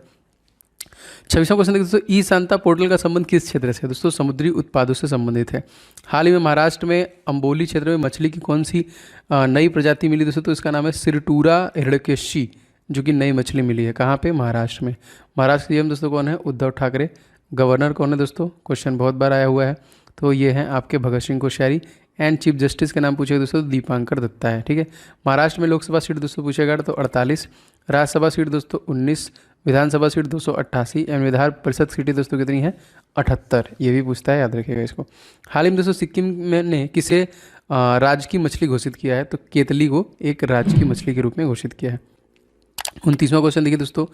26वां क्वेश्चन देखिए दोस्तों, ई शांता पोर्टल का संबंध किस क्षेत्र से है, दोस्तों समुद्री उत्पादों से संबंधित है। हाल ही में महाराष्ट्र में अंबोली क्षेत्र में मछली की कौन सी नई प्रजाति मिली दोस्तों, तो इसका नाम है सिरटूरा हिरण्यकेशी, जो कि नई मछली मिली है। कहाँ पे, महाराष्ट्र में। महाराष्ट्र के सीएम दोस्तों कौन है, उद्धव ठाकरे। गवर्नर कौन है दोस्तों, क्वेश्चन बहुत बार आया हुआ है, तो ये हैं आपके Bhagat Singh Koshyari. And chief justice के नाम पूछेगा दोस्तों, दीपांकर दत्ता है। ठीक है, महाराष्ट्र में लोकसभा सीट दोस्तों पूछेगा तो 48, राज्यसभा सीट दोस्तों 19, विधानसभा सीट 288 एवं विधान परिषद सीटें दोस्तों कितनी है, 78। ये भी पूछता है, याद रखिएगा इसको। हाल ही में दोस्तों सिक्किम में ने किसे राज्य की मछली घोषित किया है, तो केतली को एक राज्य की मछली के रूप में घोषित किया है। 29वां क्वेश्चन देखिए दोस्तों,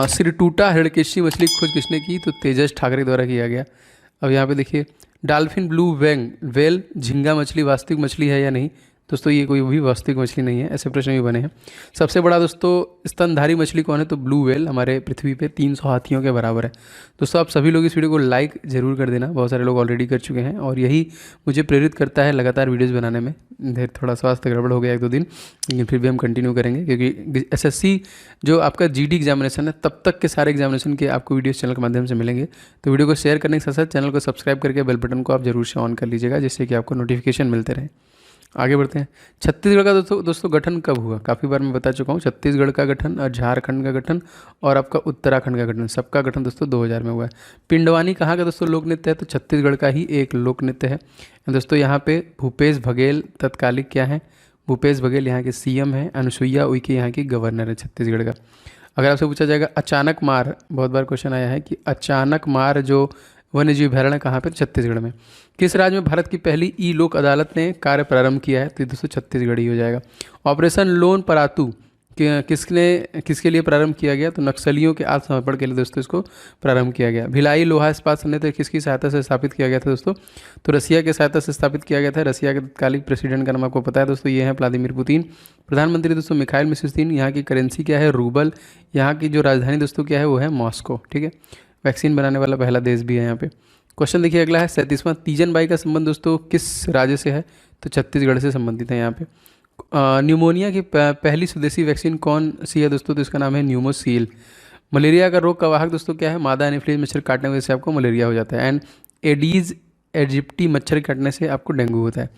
सिरटूटा हिरण्यकेशी मछली की खोज किसने की, तो तेजस ठाकरे द्वारा किया गया। अब यहाँ पे देखिए, डॉल्फिन ब्लू वेल झींगा मछली वास्तविक मछली है या नहीं, दोस्तों ये कोई भी वास्तविक मछली नहीं है, ऐसे प्रश्न भी बने हैं। सबसे बड़ा दोस्तों स्तनधारी मछली कौन है? तो ब्लू व्हेल हमारे पृथ्वी पे 300 हाथियों के बराबर है। दोस्तों आप सभी लोग इस वीडियो को लाइक जरूर कर देना, बहुत सारे लोग ऑलरेडी कर चुके हैं और यही मुझे प्रेरित करता है लगातार वीडियोज़ बनाने में। इधर थोड़ा स्वास्थ्य गड़बड़ हो गया 1-2 दिन, लेकिन फिर भी हम कंटिन्यू करेंगे क्योंकि एसएससी जो आपका जीडी एग्जामिनेशन है तब तक के सारे एग्जामिनेशन के आपको वीडियोस चैनल के माध्यम से मिलेंगे। तो वीडियो को शेयर करने के साथ साथ चैनल को सब्सक्राइब करके बेल बटन को आप जरूर से ऑन कर लीजिएगा, जिससे कि आपको नोटिफिकेशन मिलते रहे। आगे बढ़ते हैं। छत्तीसगढ़ का दोस्तों गठन कब हुआ? काफ़ी बार मैं बता चुका हूँ, छत्तीसगढ़ का गठन और झारखंड का गठन और आपका उत्तराखंड का गठन, सबका गठन दोस्तों 2000 में हुआ है। पिंडवानी कहाँ का दोस्तों लोक नृत्य है? तो छत्तीसगढ़ का ही एक लोक नृत्य है दोस्तों। यहाँ पे भूपेश बघेल तत्कालिक क्या है? भूपेश बघेल यहाँ के सीएम हैं, अनुसुईया उइके यहाँ की गवर्नर है छत्तीसगढ़ का। अगर आपसे पूछा जाएगा अचानक मार, बहुत बार क्वेश्चन आया है कि अचानक मार जो वन्य जीव अभयारण्य कहाँ पे? छत्तीसगढ़ में। किस राज्य में भारत की पहली ई लोक अदालत ने कार्य प्रारंभ किया है? तो दोस्तों छत्तीसगढ़ ही हो जाएगा। ऑपरेशन लोन परातू किसके लिए प्रारंभ किया गया? तो नक्सलियों के आत्मसमर्पण के लिए दोस्तों इसको प्रारंभ किया गया। भिलाई लोहा इस्पात संयंत्र किसकी सहायता से स्थापित किया गया था दोस्तों? तो रसिया की सहायता से स्थापित किया गया था। रसिया के तत्कालिक प्रेसिडेंट का नाम आपको पता है दोस्तों, ये है व्लादिमीर पुतिन। प्रधानमंत्री दोस्तों मिखाइल मिशुस्तिन। यहाँ की करेंसी क्या है? रूबल। यहाँ की जो राजधानी दोस्तों क्या है? वो है मॉस्को। ठीक है, वैक्सीन बनाने वाला पहला देश भी है यहाँ पे। क्वेश्चन देखिए अगला है 37वां, तीजन बाई का संबंध दोस्तों किस राज्य से है? तो छत्तीसगढ़ से संबंधित है यहाँ पे। न्यूमोनिया की पहली स्वदेशी वैक्सीन कौन सी है दोस्तों? तो इसका नाम है न्यूमोसील। मलेरिया का रोग का वाहक दोस्तों क्या है? मादा एनोफिलीज मच्छर काटने की वजह से आपको मलेरिया हो जाता है। एंड एडीज एजिप्टी मच्छर काटने से आपको डेंगू होता है।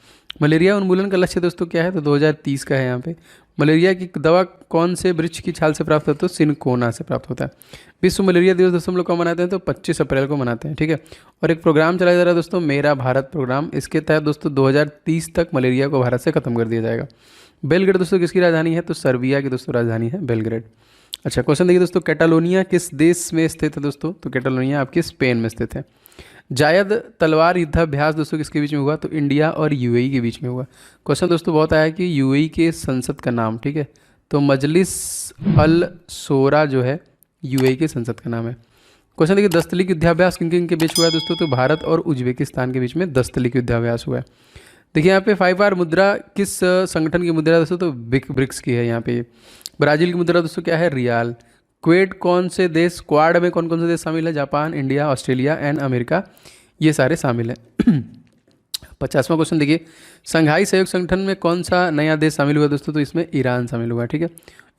मलेरिया उन्मूलन का लक्ष्य दोस्तों क्या है? तो 2030 का है यहाँ पे। मलेरिया की दवा कौन से वृक्ष की छाल से प्राप्त होता है? तो सिनकोना से प्राप्त होता है। विश्व मलेरिया दिवस दोस्तों हम लोग कब मनाते हैं? तो 25 अप्रैल को मनाते हैं। ठीक है, और एक प्रोग्राम चलाया जा रहा है दोस्तों, मेरा भारत प्रोग्राम। इसके तहत दोस्तों 2030 तक मलेरिया को भारत से खत्म कर दिया जाएगा। बेलग्रेड दोस्तों किसकी राजधानी है? तो सर्बिया की दोस्तों राजधानी है बेलग्रेड। अच्छा क्वेश्चन देखिए दोस्तों, कैटालोनिया किस देश में स्थित है दोस्तों? तो कैटालोनिया आपके स्पेन में स्थित है। जायद तलवार युद्धाभ्यास दोस्तों किसके बीच में हुआ? तो इंडिया और यूएई के बीच में हुआ। क्वेश्चन दोस्तों बहुत आया कि यूएई के संसद का नाम, ठीक है, तो मजलिस अल शोरा जो है यूएई के संसद का नाम है। क्वेश्चन देखिए दस्तलिक युद्धाभ्यास किन किन के बीच हुआ है दोस्तों? तो भारत और उज्बेकिस्तान के बीच में दस्तलिक युद्धाभ्यास हुआ है। देखिए यहाँ पे 5R मुद्रा किस संगठन की मुद्रा दोस्तों? तो ब्रिक्स की है यहाँ पे। ब्राजील की मुद्रा दोस्तों क्या है? रियाल। क्वेड कौन से देश, क्वाड में कौन कौन से देश शामिल है? Japan, India, Australia and America, ये सारे शामिल हैं। 50वां क्वेश्चन देखिए, संघाई सहयोग संगठन में कौन सा नया देश शामिल हुआ दोस्तों? तो इसमें ईरान शामिल हुआ। ठीक है,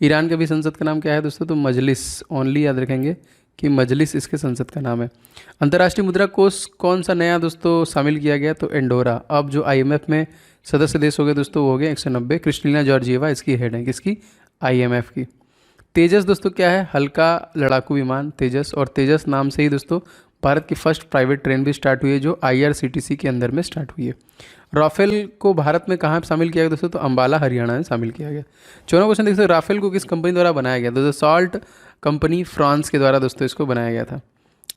ईरान के भी संसद का नाम क्या है दोस्तों? तो मजलिस, ओनली याद रखेंगे कि मजलिस इसके संसद का नाम है। अंतर्राष्ट्रीय मुद्रा कोष कौन सा नया दोस्तों शामिल किया गया? तो एंडोरा। अब जो आईएमएफ में सदस्य देश हो गए दोस्तों वो हो गए 190। क्रिस्टलिना जॉर्जिएवा इसकी हेड है, किसकी? आईएमएफ की। तेजस दोस्तों क्या है? हल्का लड़ाकू विमान तेजस, और तेजस नाम से ही दोस्तों भारत की फर्स्ट प्राइवेट ट्रेन भी स्टार्ट हुई है जो आईआरसीटीसी के अंदर में स्टार्ट हुई है। राफेल को भारत में कहाँ शामिल किया गया दोस्तों? तो अंबाला हरियाणा में शामिल किया गया। 14वां क्वेश्चन देखते हैं, राफेल को किस कंपनी द्वारा बनाया गया? दोस्तों सॉल्ट कंपनी फ्रांस के द्वारा दोस्तों इसको बनाया गया था।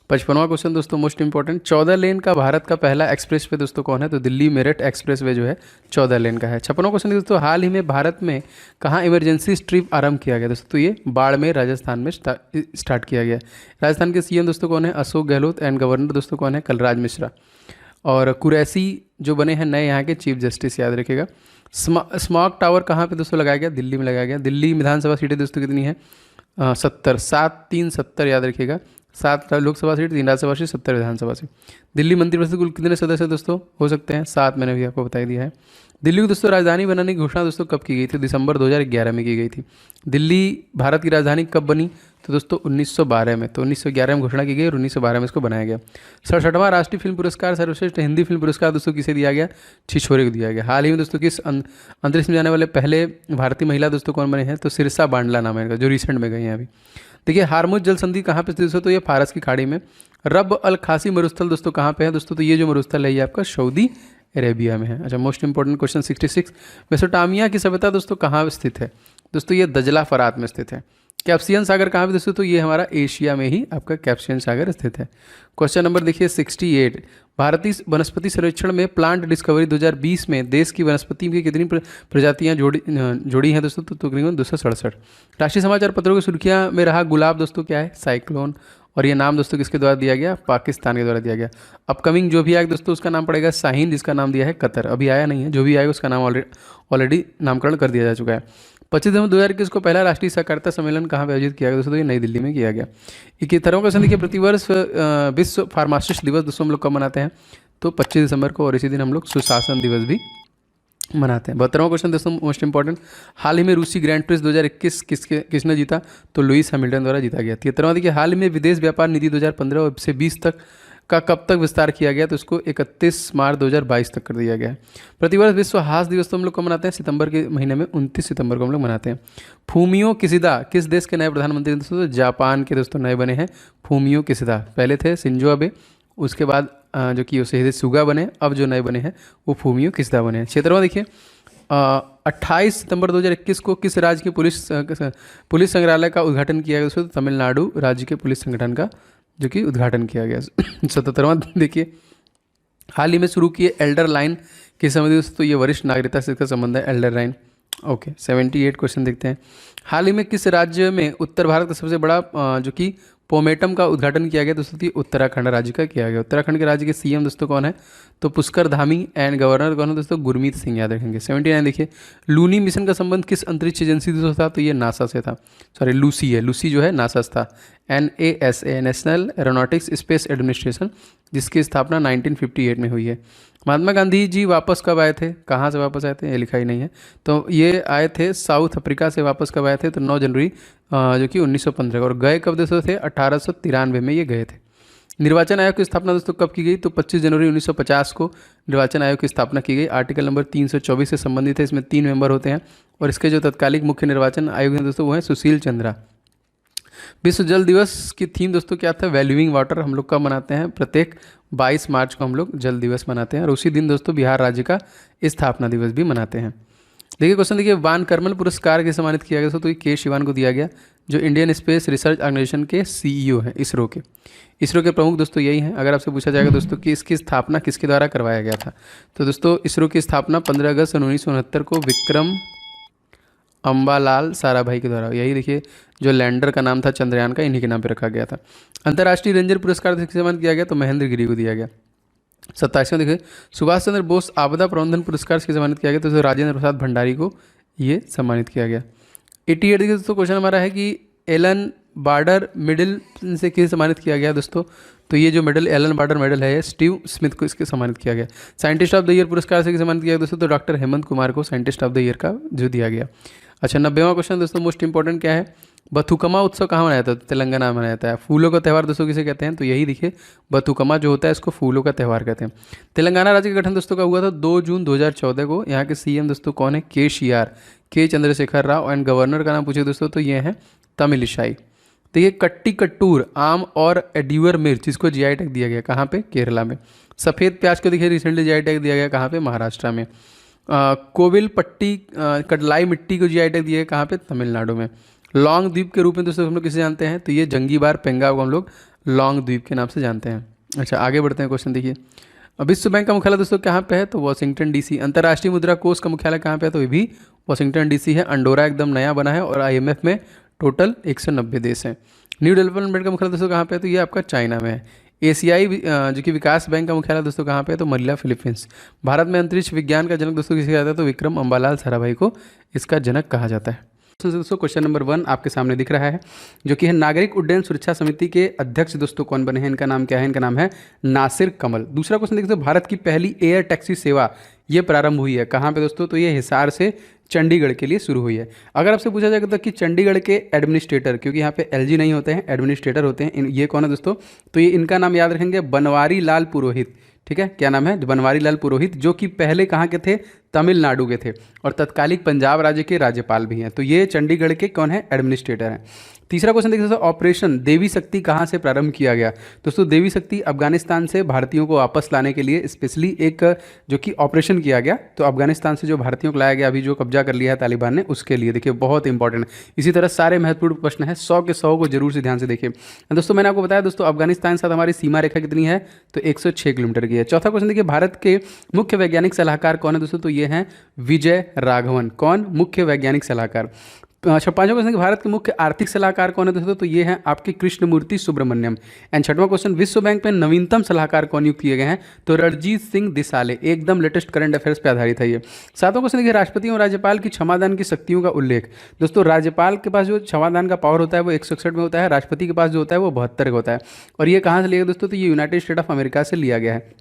55वां क्वेश्चन दोस्तों मोस्ट इंपॉर्टेंट, 14 लेन का भारत का पहला एक्सप्रेस वे दोस्तों कौन है? तो दिल्ली मेरठ एक्सप्रेस वे जो है 14 लेन का है। 56वां क्वेश्चन दोस्तों, हाल ही में भारत में कहाँ इमरजेंसी स्ट्रिप आरंभ किया गया दोस्तों? तो ये बाड़मेर राजस्थान में स्टार्ट किया गया। राजस्थान के सीएम दोस्तों कौन है? अशोक गहलोत। एंड गवर्नर दोस्तों कौन है? कलराज मिश्रा। और कुरैसी जो बने हैं नए यहाँ के चीफ जस्टिस, याद रखेगा। स्मॉग टावर कहाँ पे दोस्तों लगाया गया? दिल्ली में लगाया गया। दिल्ली विधानसभा सीटें दोस्तों कितनी है? 70, 7 3 70 याद रखिएगा। 7 लोकसभा सीट, 3 राज्यसभा सीट, 70 विधानसभा सीट। दिल्ली मंत्रिपरिषद कुल कितने सदस्य दोस्तों हो सकते हैं? 7, मैंने भी आपको बता दिया है। दिल्ली को दोस्तों राजधानी बनाने की घोषणा दोस्तों कब की गई थी? दिसंबर 2011 में की गई थी। दिल्ली भारत की राजधानी कब बनी? तो दोस्तों 1912 में। तो 1911 में घोषणा की गई और 1912 में इसको बनाया गया। 67वां राष्ट्रीय फिल्म पुरस्कार सर्वश्रेष्ठ हिंदी फिल्म पुरस्कार दोस्तों किसे दिया गया? छिछोरे को दिया गया। हाल ही में दोस्तों किस अंतरिक्ष में जाने वाले पहले भारतीय महिला दोस्तों कौन बने हैं? तो सिरसा बांडला नाम है इनका, जो रिसेंट में गई हैं अभी। देखिए हारमुज जल संधि कहाँ पे स्थित है? तो ये फारस की खाड़ी में। रब अल खासी मरुस्थल दोस्तों कहाँ पे है दोस्तों? तो ये जो मरुस्थल है ये आपका सऊदी अरेबिया में है। अच्छा मोस्ट इंपॉर्टेंट क्वेश्चन 66, मेसोटामिया की सभ्यता दोस्तों कहाँ स्थित है? दोस्तों ये दजला फरात में स्थित है। कैप्सियन सागर कहाँ पे दोस्तों? तो ये हमारा एशिया में ही आपका कैप्सियन सागर स्थित है। क्वेश्चन नंबर देखिए 68, भारतीय वनस्पति सर्वेक्षण में प्लांट डिस्कवरी 2020 में देश की वनस्पति की कितनी प्रजातियां जोड़ी हैं दोस्तों? तो तकरीबन 267। राष्ट्रीय समाचार पत्रों की सुर्खियां में रहा गुलाब दोस्तों क्या है? साइक्लोन। और ये नाम दोस्तों किसके द्वारा दिया गया? पाकिस्तान के द्वारा दिया गया। अपकमिंग जो भी आएगा दोस्तों उसका नाम पड़ेगा शाहीन, जिसका नाम दिया है कतर। अभी आया नहीं है, जो भी आएगा उसका नाम ऑलरेडी नामकरण कर दिया जा चुका है। 25 दिसंबर 2021 को पहला राष्ट्रीय सहकारिता सम्मेलन कहाँ पे आयोजित किया गया दोस्तों? तो ये नई दिल्ली में किया गया। 71वां क्वेश्चन देखिए, प्रतिवर्ष विश्व फार्मासिस्ट दिवस दोस्तों हम लोग कब मनाते हैं? तो 25 दिसंबर को, और इसी दिन हम लोग सुशासन दिवस भी मनाते हैं। 72वां क्वेश्चन दोस्तों मोस्ट इंपॉर्टेंट, हाल ही में रूसी ग्रैंड प्रिक्स 2021 किसने जीता? तो लुइस हैमिल्टन द्वारा जीता गया। 73वां देखिए, हाल ही में विदेश व्यापार नीति 2015 से 20 तक का कब तक विस्तार किया गया? तो इसको 31 मार्च 2022 तक कर दिया गया है। प्रतिवर्ष विश्व हास्य दिवस तो हम लोग को मनाते हैं सितंबर के महीने में, 29 सितंबर को हम लोग मनाते हैं। फूमियो किशिदा किस देश के नए प्रधानमंत्री दोस्तों? तो जापान के दोस्तों नए बने हैं फूमियो किशिदा। पहले थे शिंजो अबे, उसके बाद जो कि योशिहिदे सुगा बने, अब जो नए बने हैं वो फूमियो किशिदा बने हैं। 76वां देखिए, 28 सितंबर 2021 को किस राज्य के पुलिस संग्रहालय का उद्घाटन किया गया? दोस्तों तमिलनाडु राज्य के पुलिस संगठन का जो कि उद्घाटन किया गया। 77वां देखिए, हाल ही में शुरू किए एल्डर लाइन के संबंध दोस्तों? तो ये वरिष्ठ नागरिकता से इसका संबंध है, एल्डर लाइन। ओके, 78 क्वेश्चन देखते हैं। हाल ही में किस राज्य में उत्तर भारत का सबसे बड़ा जो कि पोमेटम का उद्घाटन किया गया दोस्तों? तो उत्तराखंड राज्य का किया गया। उत्तराखंड के राज्य के सीएम दोस्तों कौन है? तो पुष्कर धामी। एंड गवर्नर कौन है दोस्तों? गुरमीत सिंह, याद रखेंगे। 79 देखिए, लूनी मिशन का संबंध किस अंतरिक्ष एजेंसी से था? तो ये नासा से था, सॉरी लूसी है, लूसी जो है नासा से था। NASA national aeronautics space administration, जिसकी स्थापना 1958 में हुई है। महात्मा गांधी जी वापस कब आए थे? कहाँ से वापस आए थे ये लिखा ही नहीं है। तो ये आए थे साउथ अफ्रीका से, वापस कब आए थे? तो 9 जनवरी जो कि 1915 को। और गए कब दोस्तों थे? 1893 में ये गए थे। निर्वाचन आयोग की स्थापना दोस्तों कब की गई? तो 25 जनवरी 1950 को निर्वाचन आयोग की स्थापना की गई। आर्टिकल नंबर 324 से संबंधित है। इसमें 3 मेंबर होते हैं और इसके जो तत्कालिक मुख्य निर्वाचन आयोग हैं दोस्तों वो हैं सुशील चंद्रा। विश्व जल दिवस की थीम दोस्तों क्या था? Valuing water. हम लोग कब मनाते हैं? प्रत्येक 22 मार्च को हम लोग जल दिवस मनाते हैं। और उसी दिन दोस्तों बिहार राज्य का स्थापना दिवस भी मनाते हैं। देखिए क्वेश्चन देखिए, वान करमल पुरस्कार के सम्मानित किया गया तो ये के शिवान को दिया गया, जो इंडियन स्पेस रिसर्च ऑर्गेनाइजेशन के CEO हैं, इसरो के। इसरो के प्रमुख दोस्तों यही हैं। अगर आपसे पूछा जाएगा दोस्तों कि इसकी स्थापना किसके द्वारा करवाया गया था, तो दोस्तों इसरो की स्थापना 15 अगस्त 1969 को विक्रम अम्बालाल साराभाई के द्वारा। यही देखिए जो लैंडर का नाम था चंद्रयान का, इन्हीं के नाम पर रखा गया था। अंतर्राष्ट्रीय रेंजर पुरस्कार किसे सम्मानित किया गया? तो महेंद्र गिरी को दिया गया। 27वां देखिए, सुभाष चंद्र बोस आपदा प्रबंधन पुरस्कार से सम्मानित किया गया, तो राजेंद्र प्रसाद भंडारी को ये सम्मानित किया गया। 88 देखिए दोस्तों क्वेश्चन हमारा है कि एलन बार्डर मेडल से किसे सम्मानित किया गया दोस्तों? तो ये जो मेडल एलन बार्डर मेडल है स्टीव स्मिथ को इसके सम्मानित किया गया। साइंटिस्ट ऑफ द ईयर पुरस्कार से सम्मानित किया गया दोस्तों? तो डॉक्टर हेमंत कुमार को साइंटिस्ट ऑफ द ईयर का जो दिया गया। अच्छा, 90वां क्वेश्चन दोस्तों मोस्ट इंपॉर्टेंट क्या है? बथुकमा उत्सव कहाँ मनाया जाता है? तेलंगाना में मनाया जाता है। फूलों का त्यौहार दोस्तों किसे कहते हैं? तो यही देखिए बथुकमा जो होता है इसको फूलों का त्यौहार कहते हैं। तेलंगाना राज्य का गठन दोस्तों का हुआ था 2 जून 2014 को। यहाँ के CM दोस्तों कौन है? के चंद्रशेखर राव। एंड गवर्नर का नाम पूछे दोस्तों तो ये हैं तमिलिसाई। देखिए कट्टी कट्टूर आम और एड्यूअर मिर्च, इसको GI टैग दिया गया कहाँ पे? केरला में। सफ़ेद प्याज को देखिए रिसेंटली GI टैग दिया गया कहाँ पे? महाराष्ट्र में। कोविल पट्टी कटलाई मिट्टी को GI टैग दिया गया कहाँ पे? तमिलनाडु में। लॉन्ग द्वीप के रूप में दोस्तों हम लोग किसे जानते हैं? तो ये जंगीबार पेंगा को हम लोग लॉन्ग द्वीप के नाम से जानते हैं। अच्छा आगे बढ़ते हैं क्वेश्चन देखिए, विश्व बैंक का मुख्यालय दोस्तों कहाँ पे है? तो वाशिंगटन DC। अंतर्राष्ट्रीय मुद्रा कोष का मुख्यालय कहाँ पे है? तो ये भी वाशिंगटन DC है। अंडोरा एकदम नया बना है और IMF में टोटल 190 देश हैं। न्यू डेवलपमेंट बैंक का मुख्यालय दोस्तों कहाँ पे है? तो ये आपका चाइना में है। एशियाई जो कि विकास बैंक का मुख्यालय दोस्तों कहाँ पे है? तो मनीला फिलीपींस। भारत में अंतरिक्ष विज्ञान का जनक दोस्तों किसे कहा जाता है? तो विक्रम अम्बालाल साराभाई को इसका जनक कहा जाता है। दोस्तों क्वेश्चन नंबर 1 आपके सामने दिख रहा है, जो कि है नागरिक उड्डयन सुरक्षा समिति के अध्यक्ष दोस्तों कौन बने हैं? इनका नाम क्या है? इनका नाम है नासिर कमल। दूसरा क्वेश्चन देखते हैं, भारत की पहली एयर टैक्सी सेवा ये प्रारंभ हुई है कहाँ पे दोस्तों? तो ये हिसार से चंडीगढ़ के लिए शुरू हुई है। अगर आपसे पूछा जाएगा तो कि चंडीगढ़ के एडमिनिस्ट्रेटर, क्योंकि यहाँ पे LG नहीं होते हैं, एडमिनिस्ट्रेटर होते हैं, ये कौन है दोस्तों? तो ये इनका नाम याद रखेंगे, बनवारी लाल पुरोहित। ठीक है, क्या नाम है? बनवारी लाल पुरोहित, जो कि पहले कहाँ के थे? तमिलनाडु के थे और तत्कालिक पंजाब राज्य के राज्यपाल भी हैं। तो ये चंडीगढ़ के कौन है? एडमिनिस्ट्रेटर हैं। तीसरा क्वेश्चन देखिए दोस्तों, ऑपरेशन देवी शक्ति कहाँ से प्रारंभ किया गया? दोस्तों देवी शक्ति अफगानिस्तान से भारतीयों को वापस लाने के लिए स्पेशली एक जो कि ऑपरेशन किया गया। तो अफगानिस्तान से जो भारतीयों को लाया गया, अभी जो कब्जा कर लिया है तालिबान ने, उसके लिए देखिए बहुत इंपॉर्टेंट है। इसी तरह सारे महत्वपूर्ण प्रश्न है, 100 के 100 को जरूर से ध्यान से देखिए। दोस्तों मैंने आपको बताया दोस्तों अफगानिस्तान के साथ हमारी सीमा रेखा कितनी है? तो 106 किलोमीटर की है। चौथा क्वेश्चन देखिए, भारत के मुख्य वैज्ञानिक सलाहकार कौन है दोस्तों? तो ये हैं विजय राघवन। कौन? मुख्य वैज्ञानिक सलाहकार। अच्छा, पांचवा क्वेश्चन कि भारत के मुख्य आर्थिक सलाहकार कौन है दोस्तों, तो ये हैं आपके कृष्णमूर्ति सुब्रमण्यम। एंड छठवां क्वेश्चन, विश्व बैंक में नवीनतम सलाहकार कौन नियुक्त किए गए हैं, तो रणजीत सिंह दिसाले, एकदम लेटेस्ट करंट अफेयर्स पे आधारित है ये। सातवां क्वेश्चन देखिए, राष्ट्रपति और राज्यपाल की क्षमादान की शक्तियों का उल्लेख। दोस्तों राज्यपाल के पास जो क्षमादान का पावर होता है वो 161 में होता है, राष्ट्रपति के पास जो होता है वो 72 का होता है। और ये कहाँ से लिया गया दोस्तों, तो ये यूनाइटेड स्टेट ऑफ अमेरिका से लिया गया है।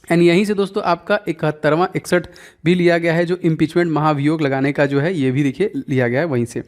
एंड यहीं से दोस्तों आपका 71वां 61 भी लिया गया है, जो इम्पीचमेंट महाभियोग लगाने का जो है ये भी देखिए लिया गया है वहीं से।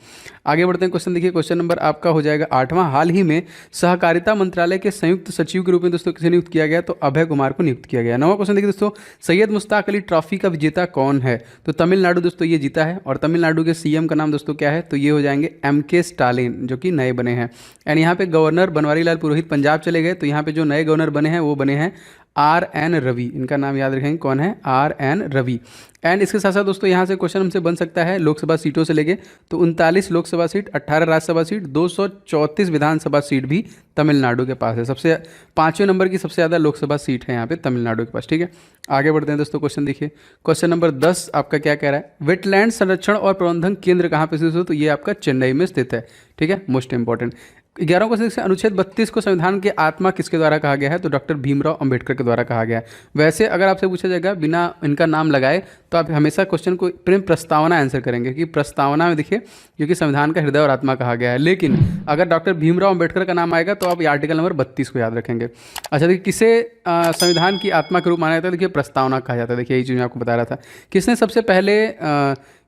आगे बढ़ते हैं, क्वेश्चन देखिए, क्वेश्चन नंबर आपका हो जाएगा 8वां। हाल ही में सहकारिता मंत्रालय के संयुक्त सचिव के रूप में दोस्तों किसे नियुक्त किया गया, तो अभय कुमार को नियुक्त किया गया। 9वां क्वेश्चन देखिए दोस्तों, सैयद मुश्ताक अली ट्रॉफी का विजेता कौन है, तो तमिलनाडु दोस्तों ये जीता है। और तमिलनाडु के सीएम का नाम दोस्तों क्या है, तो ये हो जाएंगे MK स्टालिन, जो कि नए बने हैं। एंड यहाँ पे गवर्नर बनवारी लाल पुरोहित पंजाब चले गए, तो यहाँ पे जो नए गवर्नर बने हैं वो बने हैं RN रवि। इनका नाम याद रखेंगे, कौन है, RN रवि। एंड इसके साथ साथ दोस्तों यहाँ से क्वेश्चन हमसे बन सकता है लोकसभा सीटों से लेके, तो 39 लोकसभा सीट, 18 राज्यसभा सीट, 234 विधानसभा सीट भी तमिलनाडु के पास है। सबसे 5वें नंबर की सबसे ज़्यादा लोकसभा सीट है यहाँ पे तमिलनाडु के पास। ठीक है, आगे बढ़ते हैं दोस्तों, क्वेश्चन देखिए, क्वेश्चन नंबर 10 आपका क्या कह रहा है, वेटलैंड संरक्षण और प्रबंधन केंद्र कहाँ पे स्थित हो, तो ये आपका चेन्नई में स्थित है। ठीक है, मोस्ट इंपॉर्टेंट। 11वां क्वेश्चन से, अनुच्छेद 32 को संविधान के आत्मा किसके द्वारा कहा गया है, तो डॉक्टर भीमराव अंबेडकर के द्वारा कहा गया है। वैसे अगर आपसे पूछा जाएगा बिना इनका नाम लगाए, तो आप हमेशा क्वेश्चन को प्रेम प्रस्तावना आंसर करेंगे, कि प्रस्तावना में देखिए क्योंकि संविधान का हृदय और आत्मा कहा गया है। लेकिन अगर डॉक्टर भीमराव अंबेडकर का नाम आएगा तो आप आर्टिकल नंबर 32 को याद रखेंगे। अच्छा देखिए, किसे संविधान की आत्मा के रूप माना जाता है, देखिए प्रस्तावना कहा जाता है। देखिए यही चीज़ मैं आपको बता रहा था।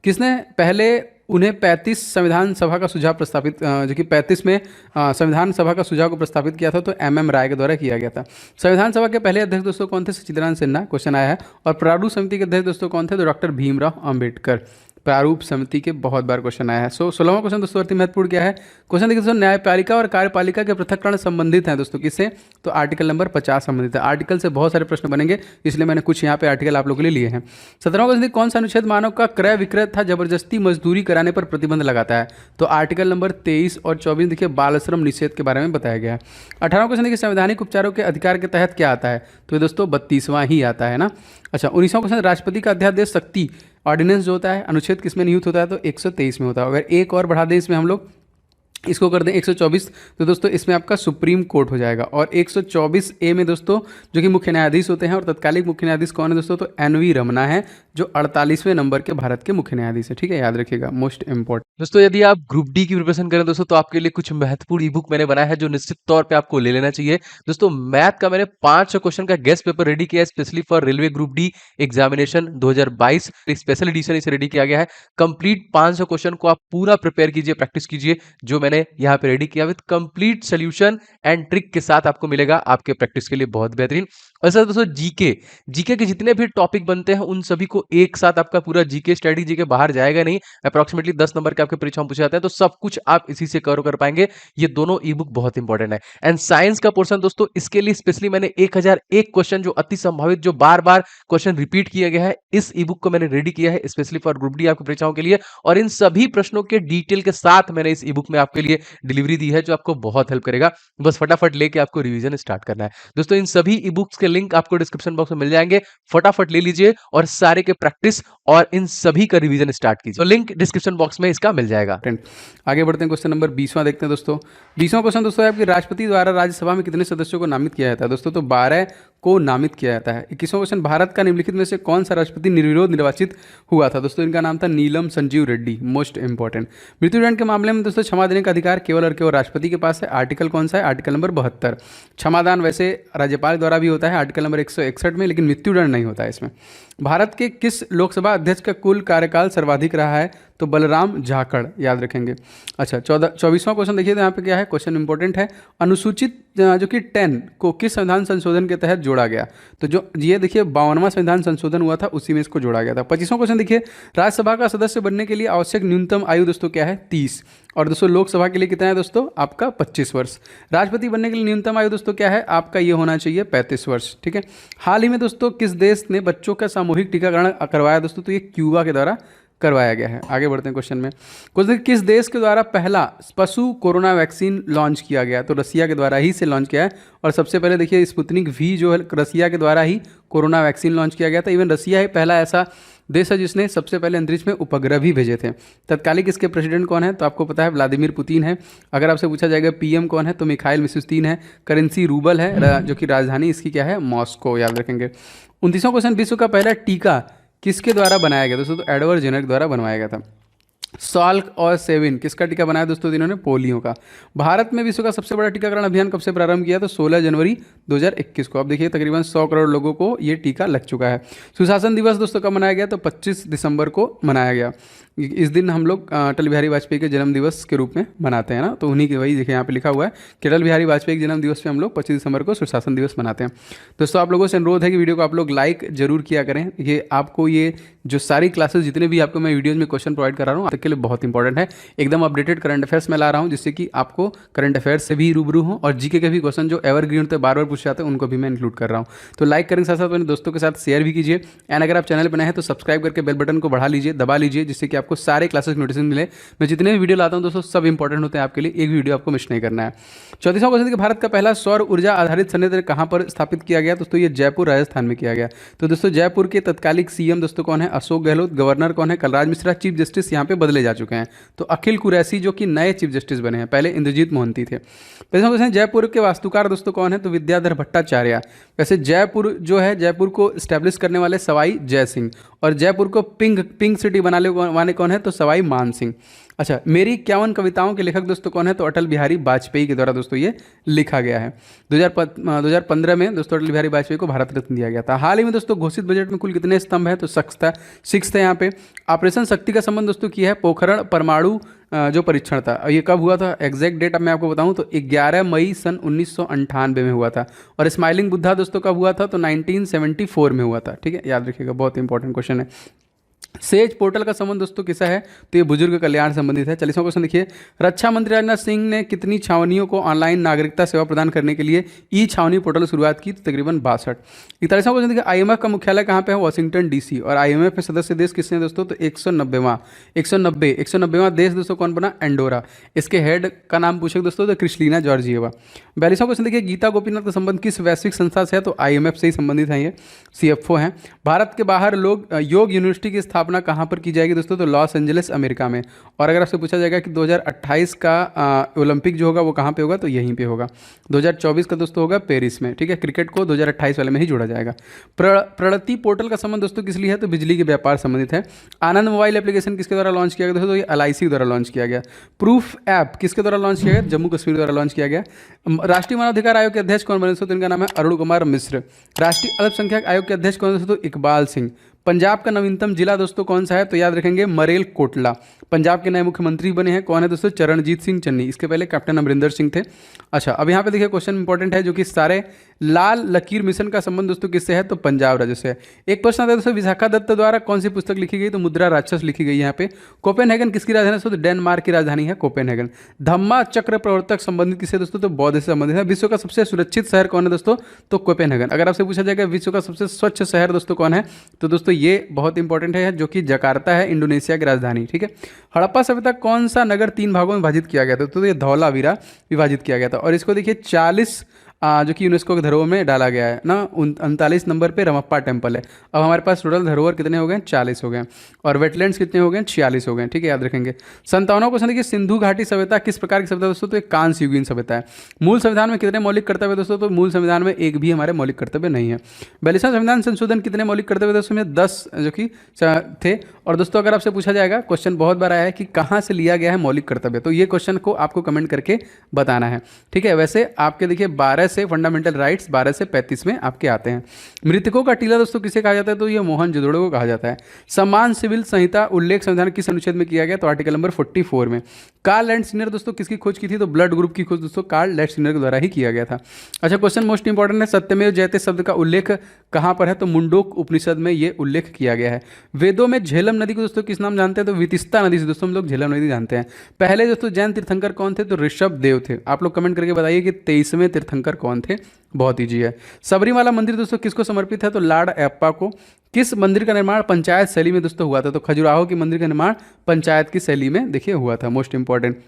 किसने पहले उन्हें 35 संविधान सभा का सुझाव प्रस्तावित, जो कि 35 में संविधान सभा का सुझाव को प्रस्तावित किया था, तो MM राय के द्वारा किया गया था। संविधान सभा के पहले अध्यक्ष दोस्तों कौन थे, सच्चिदानंद सिन्हा, क्वेश्चन आया है। और प्रारूप समिति के अध्यक्ष दोस्तों कौन थे, तो डॉक्टर भीमराव अंबेडकर। प्रारूप समिति के बहुत बार क्वेश्चन आया है। 16वां क्वेश्चन दोस्तों अति महत्वपूर्ण क्या है, क्वेश्चन देखिए दोस्तों, न्यायपालिका और कार्यपालिका के पृथक्करण संबंधित हैं दोस्तों किससे, तो आर्टिकल नंबर 50 संबंधित है। आर्टिकल से बहुत सारे प्रश्न बनेंगे, इसलिए मैंने कुछ यहाँ पे आर्टिकल आप लोगों के लिए लिए हैं। 17वां क्वेश्चन, कौन सा अनुच्छेद मानव का क्रय विक्रय तथा जबरदस्ती मजदूरी कराने पर प्रतिबंध लगाता है, तो आर्टिकल नंबर 23 और 24 देखिए बाल श्रम निषेध के बारे में बताया गया है। 18वां क्वेश्चन देखिए, संवैधानिक उपचारों के अधिकार के तहत क्या आता है, तो ये दोस्तों 32वां ही आता है ना। अच्छा, 19वां क्वेश्चन, राष्ट्रपति का अध्यादेश शक्ति ऑर्डिनेंस जो होता है अनुच्छेद किसमें नियुक्त होता है, तो 123 में होता है। अगर एक और बढ़ा दें इसमें हम लोग, इसको कर दें 124, तो दोस्तों इसमें आपका सुप्रीम कोर्ट हो जाएगा। और 124A में दोस्तों जो कि मुख्य न्यायाधीश होते हैं, और तत्कालिक मुख्य न्यायाधीश कौन है दोस्तों, तो NV रमना है, जो 48वें नंबर के भारत के मुख्य न्यायाधीश है। ठीक है, याद रखिएगा, मोस्ट इंपॉर्टेंट। दोस्तों यदि आप ग्रुप डी की प्रिपरेशन करें दोस्तों, तो आपके लिए कुछ महत्वपूर्ण ई बुक मैंने बनाया है जो निश्चित तौर पे आपको ले लेना चाहिए। दोस्तों मैथ का मैंने 500 क्वेश्चन का गेस्ट पेपर रेडी किया है specially for railway group D examination 2022। Special edition इसे रेडी किया गया है। कंप्लीट 500 क्वेश्चन को आप पूरा प्रिपेयर कीजिए, प्रैक्टिस कीजिए, जो मैंने यहाँ पे रेडी किया with complete solution and trick के साथ आपको मिलेगा आपके प्रैक्टिस के लिए बहुत बेहतरीन। और सर दोस्तों जीके के जितने भी टॉपिक बनते हैं उन सभी को एक साथ आपका पूरा जीके स्टडी जीके बाहर जाएगा नहीं, अप्रॉक्सीमेटली 10 नंबर के आपके परीक्षा में पूछे जाते हैं, तो सब कुछ आप इसी से कवर कर पाएंगे। ये दोनों ई बुक बहुत इंपॉर्टेंट है। एंड साइंस का पोर्शन दोस्तों, इसके लिए स्पेशली मैंने 1001 क्वेश्चन जो अति संभावित, जो बार बार क्वेश्चन रिपीट किया गया है, इस ई बुक को मैंने रेडी किया है स्पेशली फॉर ग्रुप डी आपकी परीक्षाओं के लिए। और इन सभी प्रश्नों के डिटेल के साथ मैंने इस ई बुक में आपके लिए डिलीवरी दी है, जो आपको बहुत हेल्प करेगा। बस फटाफट लेके आपको रिवीजन स्टार्ट करना है। दोस्तों इन सभी ई बुक्स के लिंक आपको डिस्क्रिप्शन बॉक्स में मिल जाएंगे, फटाफट ले लीजिए और सारे के प्रैक्टिस और इन सभी का रिवीजन स्टार्ट कीजिए। तो लिंक डिस्क्रिप्शन बॉक्स में इसका मिल जाएगा। आगे बढ़ते हैं, क्वेश्चन नंबर 20वां देखते हैं दोस्तों। 20वां क्वेश्चन दोस्तों है आपके, राष्ट्रपति द्वारा राज्यसभा में कितने सदस्यों को नामित किया जाता है दोस्तों, तो 12 को नामित किया जाता है। 21वां क्वेश्चन, भारत का निम्नलिखित में से कौन सा राष्ट्रपति निर्विरोध निर्वाचित हुआ था दोस्तों, इनका नाम था नीलम संजीव रेड्डी, मोस्ट इंपॉर्टेंट। मृत्युदंड के मामले में दोस्तों क्षमा देने का अधिकार केवल और केवल राष्ट्रपति के पास है। आर्टिकल कौन सा है, आर्टिकल नंबर 72। क्षमादान वैसे राज्यपाल द्वारा भी होता है आर्टिकल नंबर 161 में, लेकिन मृत्युदंड नहीं होता है इसमें। भारत के किस लोकसभा अध्यक्ष का कुल कार्यकाल सर्वाधिक रहा है, तो बलराम झाकड़, याद रखेंगे। अच्छा 24वां क्वेश्चन देखिए, तो यहाँ पे क्या है, क्वेश्चन इंपॉर्टेंट है। अनुसूचित जो कि 10 को किस संविधान संशोधन के तहत जोड़ा गया, तो जो ये देखिए 52वां संविधान संशोधन हुआ था, उसी में इसको जोड़ा गया था। 25वां क्वेश्चन देखिए, राज्यसभा का सदस्य बनने के लिए आवश्यक न्यूनतम आयु दोस्तों क्या है, 30। और दोस्तों लोकसभा के लिए कितना है दोस्तों, आपका 25 वर्ष। राष्ट्रपति बनने के लिए न्यूनतम आयु दोस्तों क्या है, आपका ये होना चाहिए 35 वर्ष। ठीक है, हाल ही में दोस्तों किस देश ने बच्चों का सामूहिक टीकाकरण करवाया दोस्तों, तो ये क्यूबा के द्वारा करवाया गया है। आगे बढ़ते हैं क्वेश्चन में, क्वेश्चन किस देश के द्वारा पहला पशु कोरोना वैक्सीन लॉन्च किया गया, तो रसिया के द्वारा ही से लॉन्च किया है। और सबसे पहले देखिए स्पुतनिक V जो है रसिया के द्वारा ही कोरोना वैक्सीन लॉन्च किया गया था। इवन रसिया ही पहला ऐसा देश है जिसने सबसे पहले अंतरिक्ष में उपग्रह भी भेजे थे। तत्कालिक इसके प्रेसिडेंट कौन है? तो आपको पता है व्लादिमीर पुतिन है। अगर आपसे पूछा जाएगा पीएम कौन है, तो मिखाइल मिशुस्तीन है। करेंसी रूबल है, जो कि राजधानी इसकी क्या है? मॉस्को, याद रखेंगे। 29वां क्वेश्चन, विश्व का पहला टीका किसके द्वारा बनाया गया दोस्तों? तो एडवर्ड जेनर द्वारा बनवाया गया था। साल्क और सेविन किसका टीका बनाया दोस्तों? इन्होंने पोलियो का। भारत में विश्व का सबसे बड़ा टीकाकरण अभियान कब से प्रारंभ किया? तो 16 जनवरी 2021 को। अब देखिए तकरीबन 100 करोड़ लोगों को ये टीका लग चुका है। सुशासन दिवस दोस्तों कब मनाया गया? तो 25 दिसंबर को मनाया गया। इस दिन हम लोग अटल बिहारी वाजपेयी के जन्म दिवस के रूप में मनाते हैं ना, तो उन्हीं की वही देखिए यहाँ पे लिखा हुआ है कि अटल बिहारी वाजपेयी के जन्म दिवस पे हम लोग 25 दिसंबर को सुशासन दिवस मनाते हैं। दोस्तों आप लोगों से अनुरोध है कि वीडियो को आप लोग लाइक जरूर किया करें। ये आपको ये जो सारी क्लासेस जितने भी आपको मैं वीडियोज़ में क्वेश्चन प्रोवाइड कर रहा हूँ आपके लिए बहुत इंपॉर्टेंट है। एकदम अपडेटेड करंट अफेयर्स में ला रहा हूँ, जिससे कि आपको करंट अफेयर्स से भी रूबरू हो और जीके के भी क्वेश्चन जो एवरग्रीन होते हैं बार बार पूछे जाते हैं उनको भी मैं इंक्लूड कर रहा हूँ। तो लाइक करने के साथ साथ अपने दोस्तों के साथ शेयर भी कीजिए। एंड अगर आप चैनल पर नए हैं तो सब्सक्राइब करके बेल बटन को बढ़ा लीजिए, दबा लीजिए, जिससे कि आपको सारे क्लासेस नोटिफिकेशन मिले। मैं जितने भी वीडियो लाता हूं दोस्तों सब इंपॉर्टेंट होते हैं आपके लिए, एक भी वीडियो आपको मिस नहीं करना है। 34वां क्वेश्चन कि भारत का पहला सौर ऊर्जा आधारित संयंत्र कहां पर स्थापित किया गया? दोस्तों ये जयपुर राजस्थान में किया गया। तो दोस्तों जयपुर के तत्कालिक सीएम दोस्तों कौन है? अशोक गहलोत। गवर्नर कौन है? कलराज मिश्रा। चीफ जस्टिस यहाँ पे बदले जा चुके हैं, तो अखिल कुरैशी जो कि नए चीफ जस्टिस बने हैं, पहले इंद्रजीत मोहंती थे। पहले क्वेश्चन जयपुर के वास्तुकार दोस्तों कौन है? तो विद्याधर भट्टाचार्य। वैसे जयपुर जो है, जयपुर को स्टैब्लिश करने वाले सवाई जय सिंह, और जयपुर को पिंक सिटी बनाने वाले कौन है? तो सवाई मान सिंह। अच्छा, मेरी 51 कविताओं के लेखक दोस्तों कौन है? तो अटल बिहारी वाजपेयी के द्वारा दोस्तों ये लिखा गया है। 2015 में दोस्तों अटल बिहारी वाजपेयी को भारत रत्न दिया गया था। हाल ही में दोस्तों घोषित बजट में कुल कितने स्तंभ है? तो 6 थे यहाँ पे। ऑपरेशन शक्ति का संबंध दोस्तों किया है पोखरण परमाणु जो परीक्षण था, ये कब हुआ था? एग्जैक्ट डेट अब मैं आपको बताऊं तो 11 मई सन 1998 में हुआ था। और स्माइलिंग बुद्धा दोस्तों कब हुआ था? तो 1974 में हुआ था। ठीक है, याद रखिएगा, बहुत इंपॉर्टेंट क्वेश्चन है। सेज पोर्टल का संबंध दोस्तों किससे है? तो ये बुजुर्ग कल्याण संबंधित है। 40वां क्वेश्चन देखिए, रक्षा मंत्री राजनाथ सिंह ने कितनी छावनियों को ऑनलाइन नागरिकता सेवा प्रदान करने के लिए ई छावनी पोर्टल की शुरुआत की? तो तकरीबन 62। 41वां क्वेश्चन देखिए, आईएमएफ का मुख्यालय कहाँ पे है? Washington DC. और आईएमएफ के सदस्य देश किसने दोस्तों? तो 190वां देश दोस्तों कौन बना? एंडोरा। इसके हेड का नाम पूछे दोस्तों तो क्रिस्टलीना जॉर्जिएवा। 42वां क्वेश्चन देखिए, गीता गोपीनाथ का संबंध किस वैश्विक संस्था से है? तो आईएमएफ से ही संबंधित है, ये सीएफओ हैं। भारत के बाहर लोग योग यूनिवर्सिटी की स्थापना कहाँ पर की जाएगी दोस्तों? तो लॉस एंजलिस अमेरिका में। और अगर आपसे पूछा जाएगा कि 2028 का ओलंपिक जो होगा वो कहाँ पे होगा? तो यहीं पे होगा। 2024 का दोस्तों होगा पेरिस में। ठीक है, क्रिकेट को 2028 वाले में ही जोड़ा जाएगा। प्रणति पोर्टल का संबंध दोस्तों किस लिए है? तो बिजली के व्यापार संबंधित है। आनंद मोबाइल एप्लीकेशन किसके द्वारा लॉन्च किया गया दोस्तों? तो ये LIC द्वारा लॉन्च किया गया। प्रूफ ऐप किसके द्वारा लॉन्च किया गया? जम्मू कश्मीर द्वारा लॉन्च किया गया। राष्ट्रीय मानवाधिकार आयोग के अध्यक्ष कौन बने दोस्तों? तो इनका नाम है अरुण कुमार मिश्र। राष्ट्रीय अल्पसंख्यक आयोग के अध्यक्ष कौन दोस्तों? तो इकबाल सिंह। पंजाब का नवीनतम जिला दोस्तों कौन सा है? तो याद रखेंगे मरेल कोटला। पंजाब के नए मुख्यमंत्री बने हैं, कौन है दोस्तों? चरणजीत सिंह चन्नी। इसके पहले कैप्टन अमरिंदर सिंह थे। अच्छा, अब यहाँ पे देखिए क्वेश्चन इंपॉर्टेंट है, जो कि सारे लाल लकीर मिशन का संबंध दोस्तों किससे है? तो पंजाब राज्य से है। एक प्रश्न आता है दोस्तों, विशाखा दत्त द्वारा कौन सी पुस्तक लिखी गई? तो मुद्रा राक्षस लिखी गई है यहाँ पे। कोपेनहेगन किसकी राजधानी है? तो डेनमार्क की राजधानी है कोपेनहेगन। धम्मा चक्र प्रवर्तक संबंधित किससे दोस्तों? तो बौद्ध से संबंधित है। विश्व का सबसे सुरक्षित शहर कौन है दोस्तों? तो कोपेनहेगन। अगर आपसे पूछा जाएगा विश्व का सबसे स्वच्छ शहर दोस्तों कौन है? तो दोस्तों ये बहुत इंपॉर्टेंट है, जो कि जकार्ता है, इंडोनेशिया की राजधानी। ठीक है, हड़प्पा सभ्यता कौन सा नगर 3 भागों में विभाजित किया गया था? तो ये धौलावीरा विभाजित किया गया था। और इसको देखिए 40 जो कि यूनेस्को के धरोहर में डाला गया है ना। 39 नंबर पे रमप्पा टेम्पल है। अब हमारे पास टोटल धरोहर कितने हो गए? 40 हो गए। और वेटलैंड्स कितने हो गए? 46 हो गए। ठीक है, याद रखेंगे। 57वां क्वेश्चन देखिए, सिंधु घाटी सभ्यता किस प्रकार की सभ्यता दोस्तों? तो एक कांस्य युगीन सभ्यता है। मूल संविधान में कितने मौलिक कर्तव्य दोस्तों? तो मूल संविधान में एक भी हमारे मौलिक कर्तव्य नहीं है। 42वां संविधान संशोधन कितने मौलिक कर्तव्य दोस्तों? में 10 जो कि थे। और दोस्तों अगर आपसे पूछा जाएगा, क्वेश्चन बहुत बार आया है कि कहाँ से लिया गया है मौलिक कर्तव्य, तो ये क्वेश्चन को आपको कमेंट करके बताना है। ठीक है, वैसे आपके देखिए 12 से फंडामेंटल राइट्स 12 से 35 में आपके आते हैं। मृतकों का टीला दोस्तों किसे कहा जाता है? तो ये मोहनजोदड़ो को कहा जाता है। समान सिविल संहिता उल्लेख संविधान किस अनुच्छेद में किया गया? तो आर्टिकल नंबर 44 में। कार्ल लैंडस्टीनर दोस्तों किसकी खोज की थी? तो ब्लड ग्रुप की खोज दोस्तों कार्ल लैंडस्टीनर के द्वारा ही किया गया था। अच्छा, क्वेश्चन मोस्ट इंपॉर्टेंट है, सत्यमेव जयते शब्द का उल्लेख कहाँ पर है? तो मुंडोक उपनिषद में ये उल्लेख किया गया है। वेदों में झेलम नदी को दोस्तों किस नाम जानते हैं? तो वितिस्ता नदी से दोस्तों हम लोग झेलम नदी जानते हैं। पहले दोस्तों जैन तीर्थंकर कौन थे? तो ऋषभ देव थे। आप लोग कमेंट करके बताइए कि 23वें तीर्थंकर कौन थे? बहुत ईजी है। सबरीमाला मंदिर दोस्तों किसको समर्पित है? तो लॉर्ड अयप्पा को। किस मंदिर का निर्माण पंचायत शैली में दोस्तों हुआ था? तो खजुराहो की मंदिर का निर्माण पंचायत की शैली में देखिए हुआ था। Most important.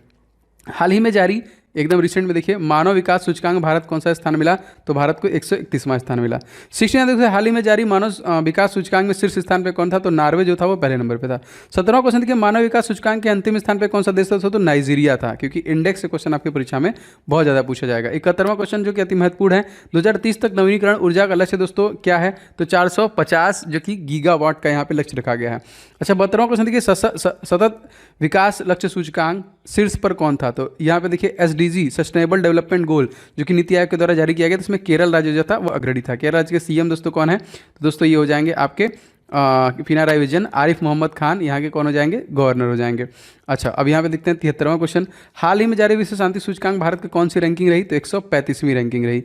हाल ही में जारी एकदम रिसेंट में देखिए मानव विकास सूचकांक भारत कौन सा स्थान मिला, तो भारत को 131वां स्थान मिला। 16 देखिए हाल ही में जारी मानव विकास सूचकांक में शीर्ष स्थान पे कौन था, तो नॉर्वे जो था वो पहले नंबर पे था। 17वां क्वेश्चन देखिए मानव विकास सूचकांक के अंतिम स्थान पे कौन सा देश था, तो नाइजीरिया था, क्योंकि इंडेक्स से क्वेश्चन आपकी परीक्षा में बहुत ज़्यादा पूछा जाएगा। 71वां क्वेश्चन जो कि अति महत्वपूर्ण है, 2030 तक नवीनीकरण ऊर्जा का लक्ष्य दोस्तों क्या है, तो 450 जो कि गीगावाट का यहाँ पे लक्ष्य रखा गया है। अच्छा 72वां क्वेश्चन देखिए सतत विकास लक्ष्य सूचकांक शीर्ष पर कौन था, तो यहाँ पे देखिए SDG सस्टेनेबल डेवलपमेंट गोल जो कि नीति आयोग के द्वारा जारी किया गया, तो इसमें केरल राज्य जो था वो अग्रणी था। केरल राज्य के CM दोस्तों कौन है, तो दोस्तों ये हो जाएंगे आपके पिनाराई विजयन। आरिफ मोहम्मद खान यहाँ के कौन हो जाएंगे, गवर्नर हो जाएंगे। अच्छा अब यहाँ पे देखते हैं 73वां क्वेश्चन, हाल ही में जारी विश्व शांति सूचकांक भारत की कौन सी रैंकिंग रही, तो 135वीं रैंकिंग रही।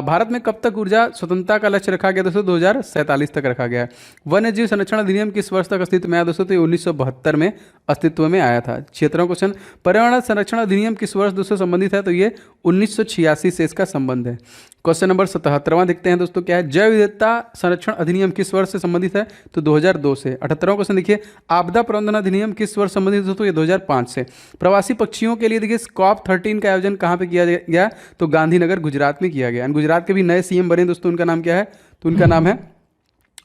भारत में कब तक ऊर्जा स्वतंत्रता का लक्ष्य रखा गया दोस्तों, 2047 तक रखा गया है। वन्य जीव संरक्षण अधिनियम किस वर्ष तक अस्तित्व में आया दोस्तों, तो ये 1972 में अस्तित्व में आया था। 76वां क्वेश्चन, पर्यावरण संरक्षण अधिनियम किस वर्ष दोस्तों संबंधित है, तो ये 1986 से इसका संबंध है। क्वेश्चन नंबर 77वां देखते हैं दोस्तों क्या है, जैव विविधता संरक्षण अधिनियम किस वर्ष से संबंधित है, तो 2002 से। 78वां क्वेश्चन देखिए, आपदा प्रबंधन अधिनियम किस वर्ष संबंधित है दोस्तों, ये 2005 से। प्रवासी पक्षियों के लिए देखिए COP13 का आयोजन कहाँ पे किया गया, तो गांधीनगर गुजरात में किया गया। गुजरात के भी नए CM बने दोस्तों, उनका नाम क्या है, तो उनका नाम है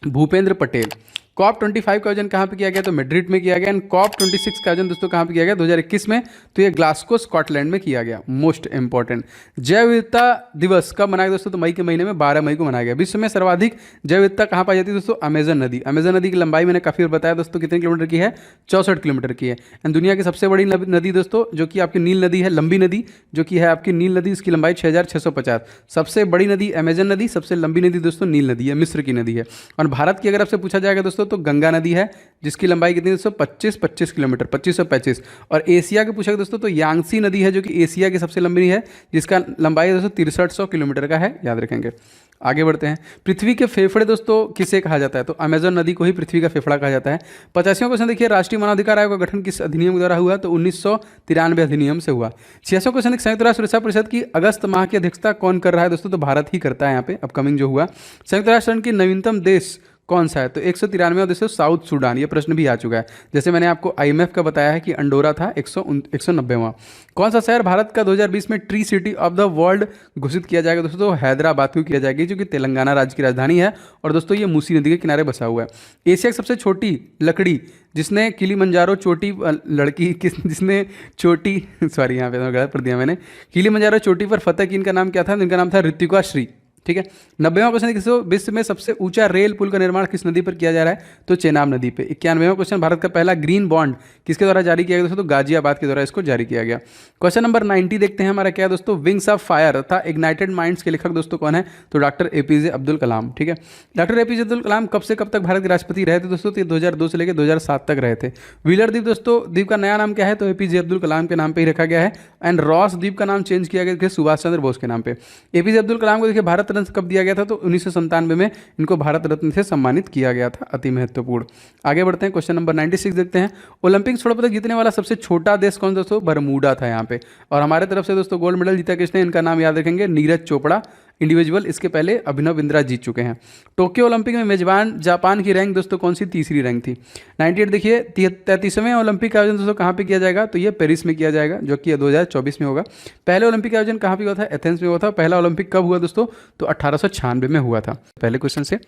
भूपेंद्र पटेल। COP25 का आयोजन कहाँ पे किया गया, तो मैड्रिड में किया गया। एंड COP26 का आयोजन दोस्तों कहाँ पे किया गया, 2021 में, तो ये ग्लासगो स्कॉटलैंड में किया गया। मोस्ट इंपॉर्टेंट, जैव विविधता दिवस कब मनाया गया दोस्तों, तो मई के महीने में 12 मई को मनाया गया। विश्व में सर्वाधिक जैव विविधता कहाँ पाई जाती है दोस्तों, अमेजन नदी। अमेजन नदी की लंबाई मैंने काफी बार बताया दोस्तों कितने किलोमीटर की है, 64 किलोमीटर की है। एंड दुनिया की सबसे बड़ी नदी दोस्तों जो कि आपकी नील नदी है, लंबी नदी जो कि है आपकी नील नदी, इसकी लंबाई 6650। सबसे बड़ी नदी अमेजन नदी, सबसे लंबी नदी दोस्तों नील नदी है, मिस्र की नदी है। और भारत की अगर आपसे पूछा जाएगा दोस्तों तो गंगा नदी है, जिसकी लंबाई कितनी है दोस्तों, 25 किलोमीटर, 2525। और एशिया के पूछा दोस्तों तो यांगसी नदी है जो कि एशिया की सबसे लंबी है, जिसका लंबाई दोस्तों 6300 किलोमीटर का है, याद रखेंगे। आगे बढ़ते हैं, पृथ्वी के फेफड़े दोस्तों किसे कहा जाता है, तो अमेजन नदी को ही पृथ्वी का फेफड़ा कहा जाता है। 85वां क्वेश्चन देखिए, राष्ट्रीय मानवाधिकार आयोग का गठन किस अधिनियम के द्वारा हुआ, तो 1993 अधिनियम से हुआ। 86वां क्वेश्चन, संयुक्त राष्ट्र सुरक्षा परिषद की अगस्त माह की अध्यक्षता कौन कर रहा है दोस्तों, तो भारत ही करता है यहाँ पे अपकमिंग जो हुआ। संयुक्त राष्ट्र की नवीनतम देश कौन सा है, तो 193वां देश साउथ सूडान। ये प्रश्न भी आ चुका है, जैसे मैंने आपको IMF का बताया है कि अंडोरा था 190वां। कौन सा शहर भारत का 2020 में tree city of the world घोषित किया जाएगा दोस्तों, तो हैदराबाद को किया जाएगी, जो कि तेलंगाना राज्य की राजधानी है। और दोस्तों ये मूसी नदी के किनारे बसा हुआ है। एशिया की सबसे छोटी लकड़ी जिसने किलीमंजारो चोटी जिसने चोटी सॉरी यहाँ पे गलत पढ़ दिया मैंने, किलीमंजारो चोटी पर फतह की, इनका नाम क्या था, इनका नाम था ऋतिका श्री। ठीक है। 90वां क्वेश्चन देखिए, विश्व में सबसे ऊंचा रेल पुल का निर्माण किस नदी पर किया जा रहा है, तो चेनाब नदी पे। 91वां क्वेश्चन, भारत का पहला ग्रीन बॉन्ड किसके द्वारा जारी किया गया दोस्तों, तो गाजियाबाद के द्वारा इसको जारी किया गया। क्वेश्चन नंबर 90 देखते हैं हमारा क्या दोस्तों, विंग्स ऑफ फायर तथा इग्नाइटेड माइंड्स के लेखक दोस्तों कौन है, तो डॉक्टर APJ अब्दुल कलाम। ठीक है। डॉक्टर APJ अब्दुल कलाम कब से कब तक भारत के राष्ट्रपति रहे थे दोस्तों, तो 2002 से लेकर 2007 तक रहे थे। व्हीलर द्वीप दोस्तों, द्वीप का नया नाम क्या है, तो APJ अब्दुल कलाम के नाम पे ही रखा गया है। एंड रॉस द्वीप का नाम चेंज किया गया सुभाष चंद्र बोस के नाम पे। APJ अब्दुल कलाम को देखिए भारत रत्न कब दिया गया था, तो 1997 में इनको भारत रत्न से सम्मानित किया गया था, अति महत्वपूर्ण। आगे बढ़ते हैं, क्वेश्चन नंबर 96 देखते हैं, ओलंपिक स्वर्ण पदक जीतने वाला सबसे छोटा देश कौन दोस्तों, बरमूडा था यहाँ पे। और हमारे तरफ से दोस्तों गोल्ड मेडल जीता किसने, इनका नाम याद रखेंगे, नीरज चोपड़ा इंडिविजुअल। इसके पहले अभिनव बिंद्रा जीत चुके हैं। टोक्यो ओलंपिक में मेजबान जापान की रैंक दोस्तों कौन सी, तीसरी रैंक थी। 98 देखिए, 33वें ओलंपिक का आयोजन दोस्तों कहाँ पे किया जाएगा, तो ये पेरिस में किया जाएगा, जो कि 2024 में होगा। पहले ओलंपिक का आयोजन कहाँ पे हुआ था, एथेंस में हुआ था। पहला ओलंपिक कब हुआ दोस्तों, तो 1896 में हुआ था। पहले क्वेश्चन से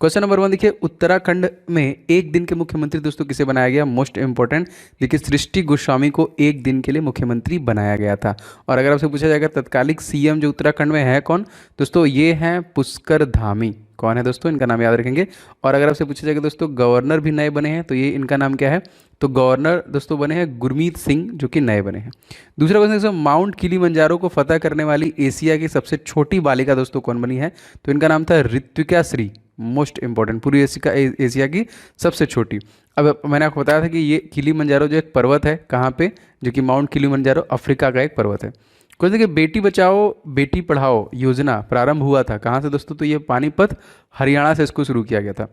क्वेश्चन नंबर 1 देखिए, उत्तराखंड में एक दिन के मुख्यमंत्री दोस्तों किसे बनाया गया, मोस्ट इंपॉर्टेंट देखिए, सृष्टि गोस्वामी को एक दिन के लिए मुख्यमंत्री बनाया गया था। और अगर आपसे पूछा जाएगा तत्कालिक CM जो उत्तराखंड में है कौन, दोस्तों ये हैं पुष्कर धामी। कौन है दोस्तों, इनका नाम याद रखेंगे। और अगर आपसे पूछा जाएगा दोस्तों गवर्नर भी नए बने हैं, तो ये इनका नाम क्या है, तो गवर्नर दोस्तों बने हैं गुरमीत सिंह, जो कि नए बने हैं। दूसरा क्वेश्चन दोस्तों, माउंट किलीमंजारो को फतह करने वाली एशिया की सबसे छोटी बालिका दोस्तों कौन बनी है, तो इनका नाम था ऋत्विका श्री। मोस्ट इंपॉर्टेंट, पूरी एशिया की सबसे छोटी। अब मैंने आपको बताया था कि ये किलीमंजारो जो एक पर्वत है कहाँ पे, जो कि माउंट किलीमंजारो अफ्रीका का एक पर्वत है। कुछ देखिए, बेटी बचाओ बेटी पढ़ाओ योजना प्रारंभ हुआ था कहाँ से दोस्तों, तो ये पानीपत हरियाणा से इसको शुरू किया गया था।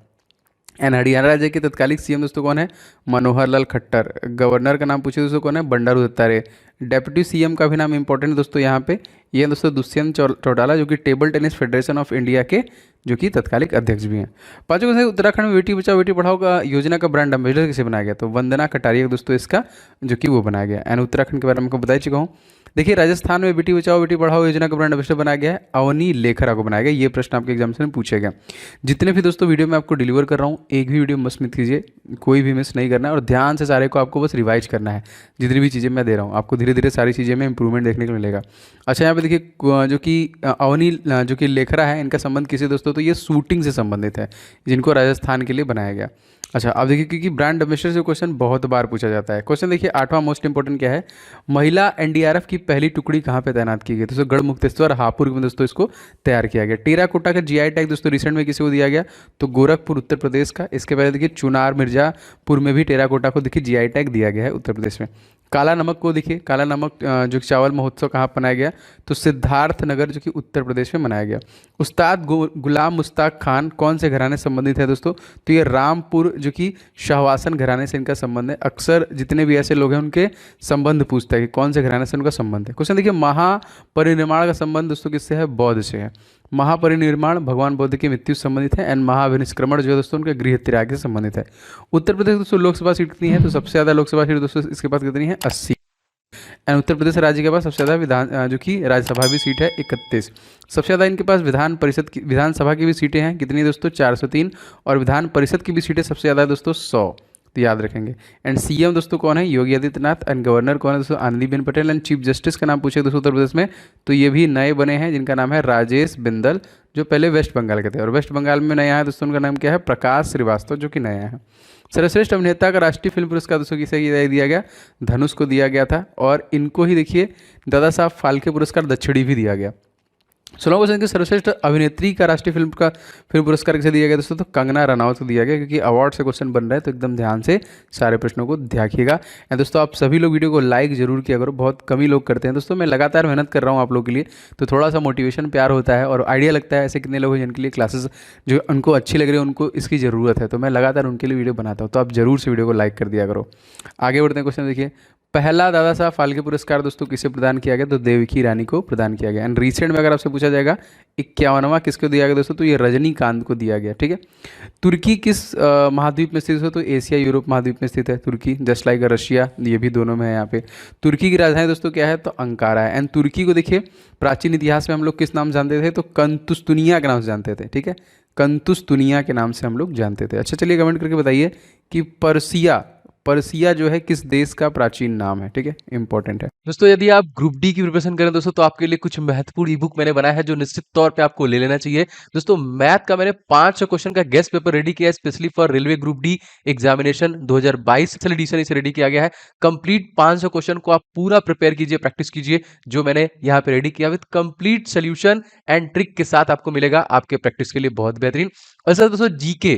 एंड हरियाणा राज्य के तत्कालिक CM दोस्तों कौन है, मनोहर लाल खट्टर। गवर्नर का नाम पूछे दोस्तों कौन है, बंडारू दत्तात्रेय। डेप्यूटी CM का भी नाम इंपॉर्टेंट है दोस्तों यहाँ पे, ये दोस्तों दुष्यंत चौटाला, जो कि table tennis federation of India के जो कि तत्कालिक अध्यक्ष भी हैं। पांचों क्वेश्चन, उत्तराखंड में बेटी बचाओ बेटी पढ़ाओ का योजना का ब्रांड एम्बेसडर किसे बनाया गया, तो वंदना कटारिया दोस्तों इसका जो कि वो बनाया गया। एंड उत्तराखंड के बारे में आपको बता ही चुका हूँ। देखिए राजस्थान में बेटी बचाओ बेटी पढ़ाओ योजना का ब्रांड एम्बेसडर बनाया गया है अवनी लेखरा को बनाया गया। ये प्रश्न आपके एग्जामिनेशन में पूछा गया। जितने भी दोस्तों वीडियो मैं आपको डिलीवर कर रहा हूँ एक भी वीडियो मिस मत कीजिए, कोई भी मिस नहीं करना है और ध्यान से सारे को आपको बस रिवाइज करना है। जितनी भी चीज़ें मैं दे रहा हूँ आपको धीरे धीरे सारी चीज़ें में इंप्रूवमेंट देखने को मिलेगा। अच्छा यहाँ पे देखिए जो कि अवनी जो कि लेखरा है इनका संबंध किसी दोस्तों, तो ये शूटिंग से संबंधित है जिनको राजस्थान के लिए बनाया गया। अच्छा अब देखिए क्योंकि ब्रांड एम्बेसडर से क्वेश्चन बहुत बार पूछा जाता है। क्वेश्चन देखिए 8वां मोस्ट इंपॉर्टेंट क्या है, महिला एनडीआरएफ की पहली टुकड़ी कहाँ पे तैनात की गई? दोस्तों गढ़ मुक्तेश्वर हापुड़ में दोस्तों इसको तैयार किया गया। टेराकोटा का जीआई टैग दोस्तों रिसेंट में किसी को दिया गया? तो गोरखपुर उत्तर प्रदेश का। इसके पहले देखिए चुनार मिर्जापुर में भी टेराकोटा को देखिए जीआई टैग दिया गया है उत्तर प्रदेश में। काला नमक को देखिए, काला नमक जो कि चावल महोत्सव कहाँ मनाया गया? तो सिद्धार्थ नगर जो कि उत्तर प्रदेश में मनाया गया। उस्ताद गुलाम मुश्ताक खान कौन से घराने से संबंधित है दोस्तों? तो ये रामपुर जो कि शाहवासन घराने से इनका संबंध है। अक्सर जितने भी ऐसे लोग हैं उनके संबंध पूछता है कि कौन से घराने से उनका संबंध है। क्वेश्चन देखिए महापरिनिर्माण का संबंध दोस्तों किससे है? बौद्ध से है। महापरिनिर्माण भगवान बुद्ध की मृत्यु से संबंधित है। एंड महाविनिष्क्रमण जो है दोस्तों उनके गृह त्याग से संबंधित है। उत्तर प्रदेश दोस्तों लोकसभा सीट कितनी है? तो सबसे ज़्यादा लोकसभा सीट दोस्तों इसके पास कितनी है? 80। एंड उत्तर प्रदेश राज्य के पास सबसे ज़्यादा जो कि राज्यसभा भी सीट है 31। सबसे ज़्यादा इनके पास विधानसभा की भी सीटें हैं कितनी दोस्तों? 403। और विधान परिषद की भी सीटें सबसे ज़्यादा है दोस्तों 100। तो याद रखेंगे। एंड सीएम दोस्तों कौन है? योगी आदित्यनाथ। एंड गवर्नर कौन है दोस्तों? Anandiben Patel. And chief justice का नाम पूछे दोस्तों उत्तर प्रदेश में तो ये भी नए बने हैं जिनका नाम है राजेश बिंदल, जो पहले वेस्ट बंगाल के थे। और वेस्ट बंगाल में नया है दोस्तों, उनका नाम क्या है? प्रकाश श्रीवास्तव, जो कि नया है। सर्वश्रेष्ठ अभिनेता का राष्ट्रीय फिल्म पुरस्कार दोस्तों किसे दिया गया? धनुष को दिया गया था। और इनको ही देखिए दादा साहब फाल्के पुरस्कार दक्षिणी भी दिया गया। 16 क्वेश्चन की सर्वश्रेष्ठ अभिनेत्री का राष्ट्रीय फिल्म पुरस्कार किसे दिया गया दोस्तों? तो कंगना रनावत को दिया गया, क्योंकि अवार्ड से क्वेश्चन बन रहा है तो एकदम ध्यान से सारे प्रश्नों को देखिएगा। एंड दोस्तों आप सभी लोग वीडियो को लाइक जरूर किया करो, बहुत कम ही लोग करते हैं दोस्तों। मैं लगातार मेहनत कर रहा हूँ आप लोगों के लिए, तो थोड़ा सा मोटिवेशन प्यार होता है और आइडिया लगता है ऐसे कितने लोग हैं जिनके लिए क्लासेस जो उनको अच्छी लग रही है, उनको इसकी ज़रूरत है, तो मैं लगातार उनके लिए वीडियो बनाता हूँ। तो आप जरूर से वीडियो को लाइक कर दिया करो। आगे बढ़ते हैं, क्वेश्चन देखिए। पहला दादा साहब फाल्के पुरस्कार दोस्तों किसे प्रदान किया गया? तो देवकी रानी को प्रदान किया गया। एंड रिसेंट में अगर आपसे पूछा जाएगा 51वां किसको दिया गया दोस्तों? तो ये रजनीकांत को दिया गया। ठीक है। तुर्की किस महाद्वीप में स्थित है? तो एशिया यूरोप महाद्वीप में स्थित है तुर्की, जस्ट लाइक रशिया, ये भी दोनों में है यहाँ पे। तुर्की की राजधानी दोस्तों क्या है? तो अंकारा है। एंड तुर्की को देखिए प्राचीन इतिहास में हम लोग किस नाम जानते थे? तो कंतुस्तुनिया के नाम से जानते थे। ठीक है, कंतुस्तुनिया के नाम से हम लोग जानते थे। अच्छा चलिए कमेंट करके बताइए कि पर्सिया जो है किस देश का प्राचीन नाम है? ठीक है, इंपॉर्टेंट है दोस्तों यदि आप ग्रुप डी की प्रिपरेशन करें दोस्तों तो आपके लिए कुछ महत्वपूर्ण ई बुक मैंने बनाया है जो निश्चित तौर पे आपको ले लेना चाहिए। दोस्तों मैथ का मैंने 500 क्वेश्चन का गेस्ट पेपर रेडी किया है specially for railway group D examination 2022 edition इसे रेडी किया गया है। कंप्लीट 500 क्वेश्चन को आप पूरा प्रिपेयर कीजिए, प्रैक्टिस कीजिए, जो मैंने यहाँ पे रेडी किया with complete solution and trick के साथ आपको मिलेगा आपके प्रैक्टिस के लिए बहुत बेहतरीन। और सर दोस्तों जीके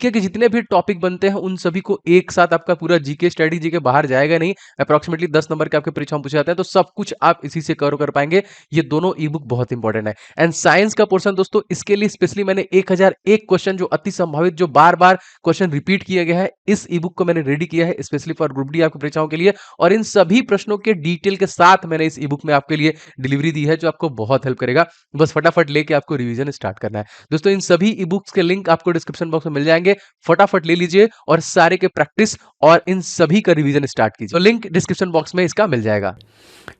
के जितने भी टॉपिक बनते हैं उन सभी को एक साथ आपका पूरा जीके स्टडी जीके बाहर जाएगा नहीं, अप्रॉक्सीमेटली 10 नंबर के आपके परीक्षा पूछे जाते हैं, तो सब कुछ आप इसी से कवर कर पाएंगे। ये दोनों ई बुक बहुत इंपॉर्टेंट है। एंड साइंस का पोर्शन दोस्तों इसके लिए स्पेशली मैंने 1001 क्वेश्चन जो अति संभावित, जो बार बार क्वेश्चन रिपीट किया गया है, इस ई बुक को मैंने रेडी किया है स्पेशली फॉर ग्रुप डी आपकी परीक्षाओं के लिए। और इन सभी प्रश्नों के डिटेल के साथ मैंने इस ई बुक में आपके लिए डिलीवरी दी है जो आपको बहुत हेल्प करेगा। बस फटाफट लेके आपको रिवीजन स्टार्ट करना है। दोस्तों इन सभी ई बुक्स के लिंक आपको डिस्क्रिप्शन बॉक्स में मिल जाएंगे, फटाफट ले लीजिए और सारे के प्रैक्टिस और इन सभी का रिवीजन स्टार्ट कीजिए। तो लिंक डिस्क्रिप्शन बॉक्स में इसका मिल जाएगा।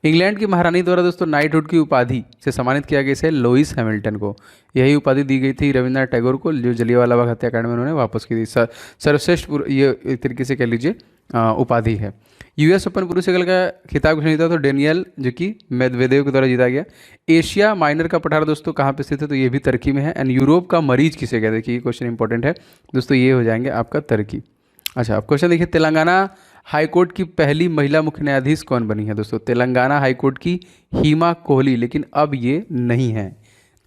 इंग्लैंड की महारानी द्वारा दोस्तों नाइटहुड की उपाधि से सम्मानित किया गया इसे लुईस हैमिल्टन को। यही उपाधि दी गई थी रविंद्रनाथ टैगोर को, जो जलियांवाला बाग हत्याकांड में उन्होंने वापस की थी। सर्वश्रेष्ठ ये एक तरीके से कह लीजिए उपाधि है। यूएस ओपन पुरुष एकल का खिताब किसने जीता? तो डेनियल जो कि मेदवेदेव के द्वारा जीता गया। एशिया माइनर का पठार दोस्तों कहाँ पे स्थित है? तो ये भी तुर्की में है। एंड यूरोप का मरीज किसे कहते हैं? देखिए ये क्वेश्चन इंपॉर्टेंट है दोस्तों, ये हो जाएंगे आपका तुर्की। अच्छा अब क्वेश्चन देखिए, तेलंगाना हाईकोर्ट की पहली महिला मुख्य न्यायाधीश कौन बनी है दोस्तों? तेलंगाना हाईकोर्ट की हीमा कोहली, लेकिन अब ये नहीं है।